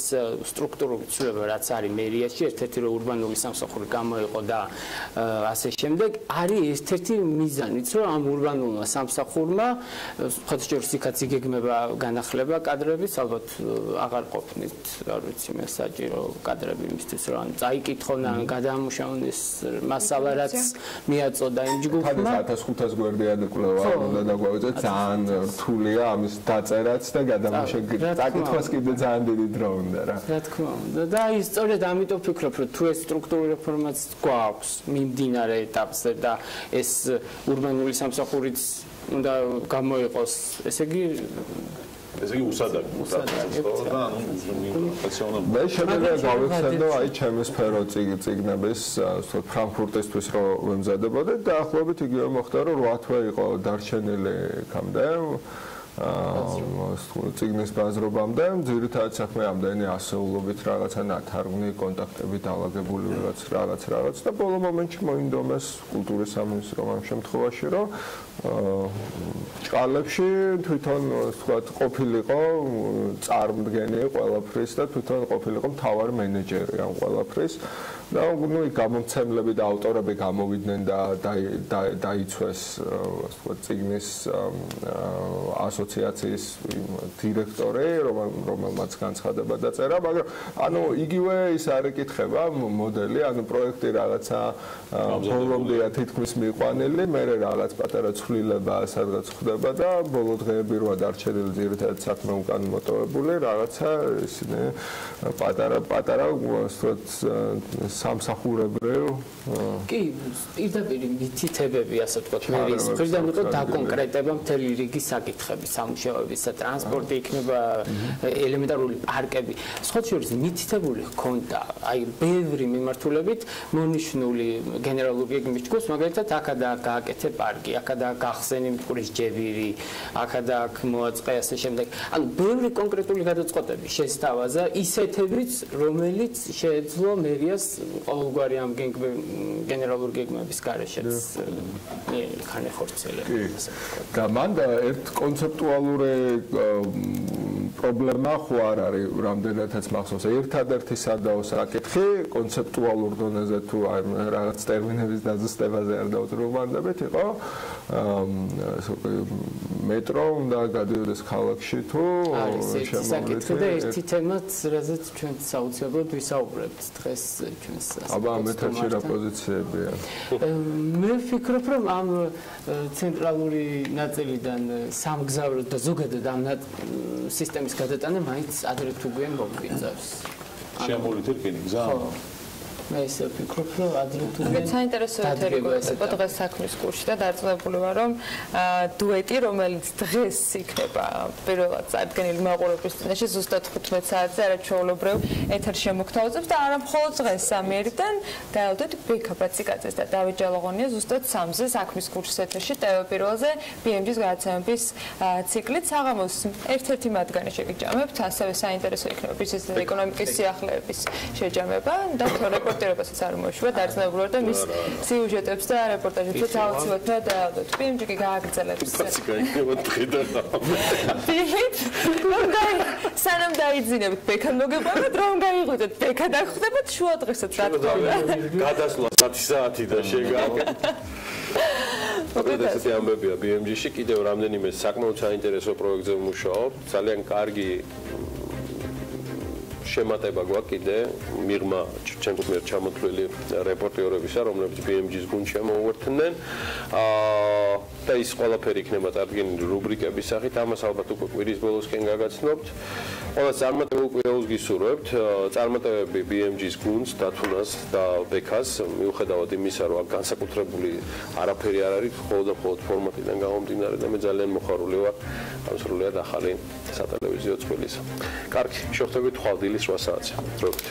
სტრუქტურული ცვლილება რაც არის მერიაში ერთ-ერთი რომ ურბანული სამსახური გამოიყო და ასე შემდეგ არის ერთ-ერთი მიზანიც რომ ამ ურბანულმა სამსახურმა ხოთშორ სიკაცი გეგმება განახლება კადრების ალბათ აღარ ყოფნით არ ვიცი მე საჭირო კადრები იმისთვის რომ წაიკითხონ ან გადამუშავონ ეს მასალა რაც მიაწოდა იმ ჯგუფმა 1500 გვერდიანი კვლევა უნდა დაგვაუწოთ ძალიან რთულია ამის დაწერაც და გადაკითხვას კიდე ძალიან დიდი დრო უნდა რა. რა თქმა უნდა და აი სწორედ ამიტომ ვფიქრობ რომ თუ ეს სტრუქტურული რეფორმაც გვაქვს მიმდინარე ეტაპზე და ეს ურბანული სამსახურიც უნდა გამოიყოს ესე იგი უსადარი და ანუ მე შემიძლია გავიხსენო აი ჩემი სფერო წიგნების ფრანკფურტისთვის რომ ვემზადებოდე და ახლობით იგივე მოხდა რომ 8 თვე იყო დარჩენილი იქამდე წიგნის ბაზრობამდე ძირითადად საქმე ამდენი ასეულობით რაღაცა ნათარგმნი კონტაქტები დაალაგებული რაღაც და ბოლო მომენტში მოინდომეს კულტურის სამინისტრომ ამ შემთხვევაში რომ ჭყალებში თვითონ ვთქვათ ყოფილიყო წარმდგენი ყველაფრის და თვითონ ყოფილიყო მთავარი მენეჯერი ამ ყველაფრის და ნუ გამომცემლები და ავტორები გამოვიდნენ და დაიცვეს ასე ვთქვათ წიგნის ასოციაციის დირექტორი, რომელმაც განცხადება დაწერა, მაგრამ ანუ იგივე ის არ ეკითხება მოდელი, ანუ პროექტი რაღაცა ბოლომდეა თითქმის მიყვანილი, მე რაღაც პატარა ცვლილება სადღაც ხდება და ბოლო დღეები როა დარჩენილი ძირითადად საქმე უკან მოტოვებული, რაღაცა ისინი პატარა სამსახურებრივ კი, პირდაპირ მითითებები, ასე ვთქვათ, მერის მხრიდან იყო დაკონკრეტება მთელი რიგი საკითხები, სამუშაოებისა, ტრანსპორტი იქნება ელემენტარული პარკები. სხვა შორის მითითებული ჰქონდა, აი, ბევრი მიმართულებით მონიშნული გენერალური გეგმის ჯგუფს, მაგალითად, აქადაა გააკეთე პარკი, აქადაა გახსენი მტკვრის ჯებირი, აქადაა მოაწყე ასე შემდეგ. ანუ ბევრი კონკრეტული გადაწყვეტები შესთავაზა ისეთებიც, რომელიც შეეძლო მერიას ყოველგვარი ამ გენერალური გეგმების გარეშეც ხანეხორციელება. და მან ერთ კონცეპტუალური პრობლემა ხო არ არის, რამდენადაც მახსოვს. ერთადერთი სადაო საკითხი კონცეპტუალურ დონეზე თუ აი რაღაც ტერმინების დაზუსტებაზე არ დავუძროვანდებით, იყო მეტრო უნდა გადიოდეს ქალაქში თუ შემოგვიყვება და ერთი თემაც, რაზეც ჩვენ საუბრობთ, ვისაუბრებთ დღეს ჩვენს აბა მეთერში რა პოზიციებია? მე ვფიქრობ, რომ ამ ცენტრალური ნაწილიდან სამგზავრო და ზოგადად ამ სისტემის გადატანა მაინც ადრე თუ გვიან მოგვიწევს. შემოვლით რკინი გზა? მე ისე ვფიქრობ, რომ ადრე თუ მე საინტერესო ეთერი გქონდა დღეს საქმის კურსში და დაწყებული ვარ, რომ დუეტი, რომელიც დღეს იქნება პირველად წარდგენილი მაყურებლის წინაშე ზუსტად 15 საათზე არაჩვეულებრივ ეთერ შემოგთავაზებს და არა მხოლოდ დღეს სამიერიდან დაელოდეთ ბექა ბაციკაძეს და დავით ჯალაღონია ზუსტად 3-ზე საქმის კურსის ეთერში ტევ პირველზე BMG-ის გადაცემების ციკლით საღამოს ერთ-ერთი მათგანი შეგიჭამებთ, ასევე საინტერესო იქნება ბიზნეს და ეკონომიკის სიახლეების შეჯამება და რეპორტერებსაც არ მოეშვება დაძნებული და მის სიუჟეტებს და რეპორტაჟებს აუცილებლად დაადოთ. BMG-ი გააგრძელებს. სანამ დაიძინებთ ბექან მოგიყვებით, რომ გაიღვიდეთ ბექა და ხდებათ შუა დღესაც რა თქმა უნდა. გადასვლა 10 საათი და შეგაკეთეთ. მოკლედ ესეთი ამბებია BMG-ში კიდევ რამდენიმე საკმაოდ საინტერესო პროექტზე ვმუშაობ. ძალიან კარგი შემატება გვაქვს კიდე მიღმა ჩვენ გვერდ ჩამოთვლილი რეპორტერებისა, რომლებიც BMG-ის გუნდში მოუერთდნენ. და ის ყველაფერი იქნება წარდგენილი რუბრიკების სახით, ამას ალბათ უკვე კვირის ბოლოსკენ გაგაცნობთ. ყველა წარმატებულ კვირაულს გისურვებთ. წარმატებები BMG-ის გუნდს, დათუნას და ბექას, მიუხედავად იმისა, რომ განსაკუთრებული არაფერი არ არის, მხოლოდ და მხოლოდ ფორმატიდან გამომდინარე და მე ძალიან მოხარული ვარ ამ სრულიად ახალი სატელევიზიო წყვილისა. კარგი, შევხვდებით ხვალ დილის 8 საათზე. დროებით.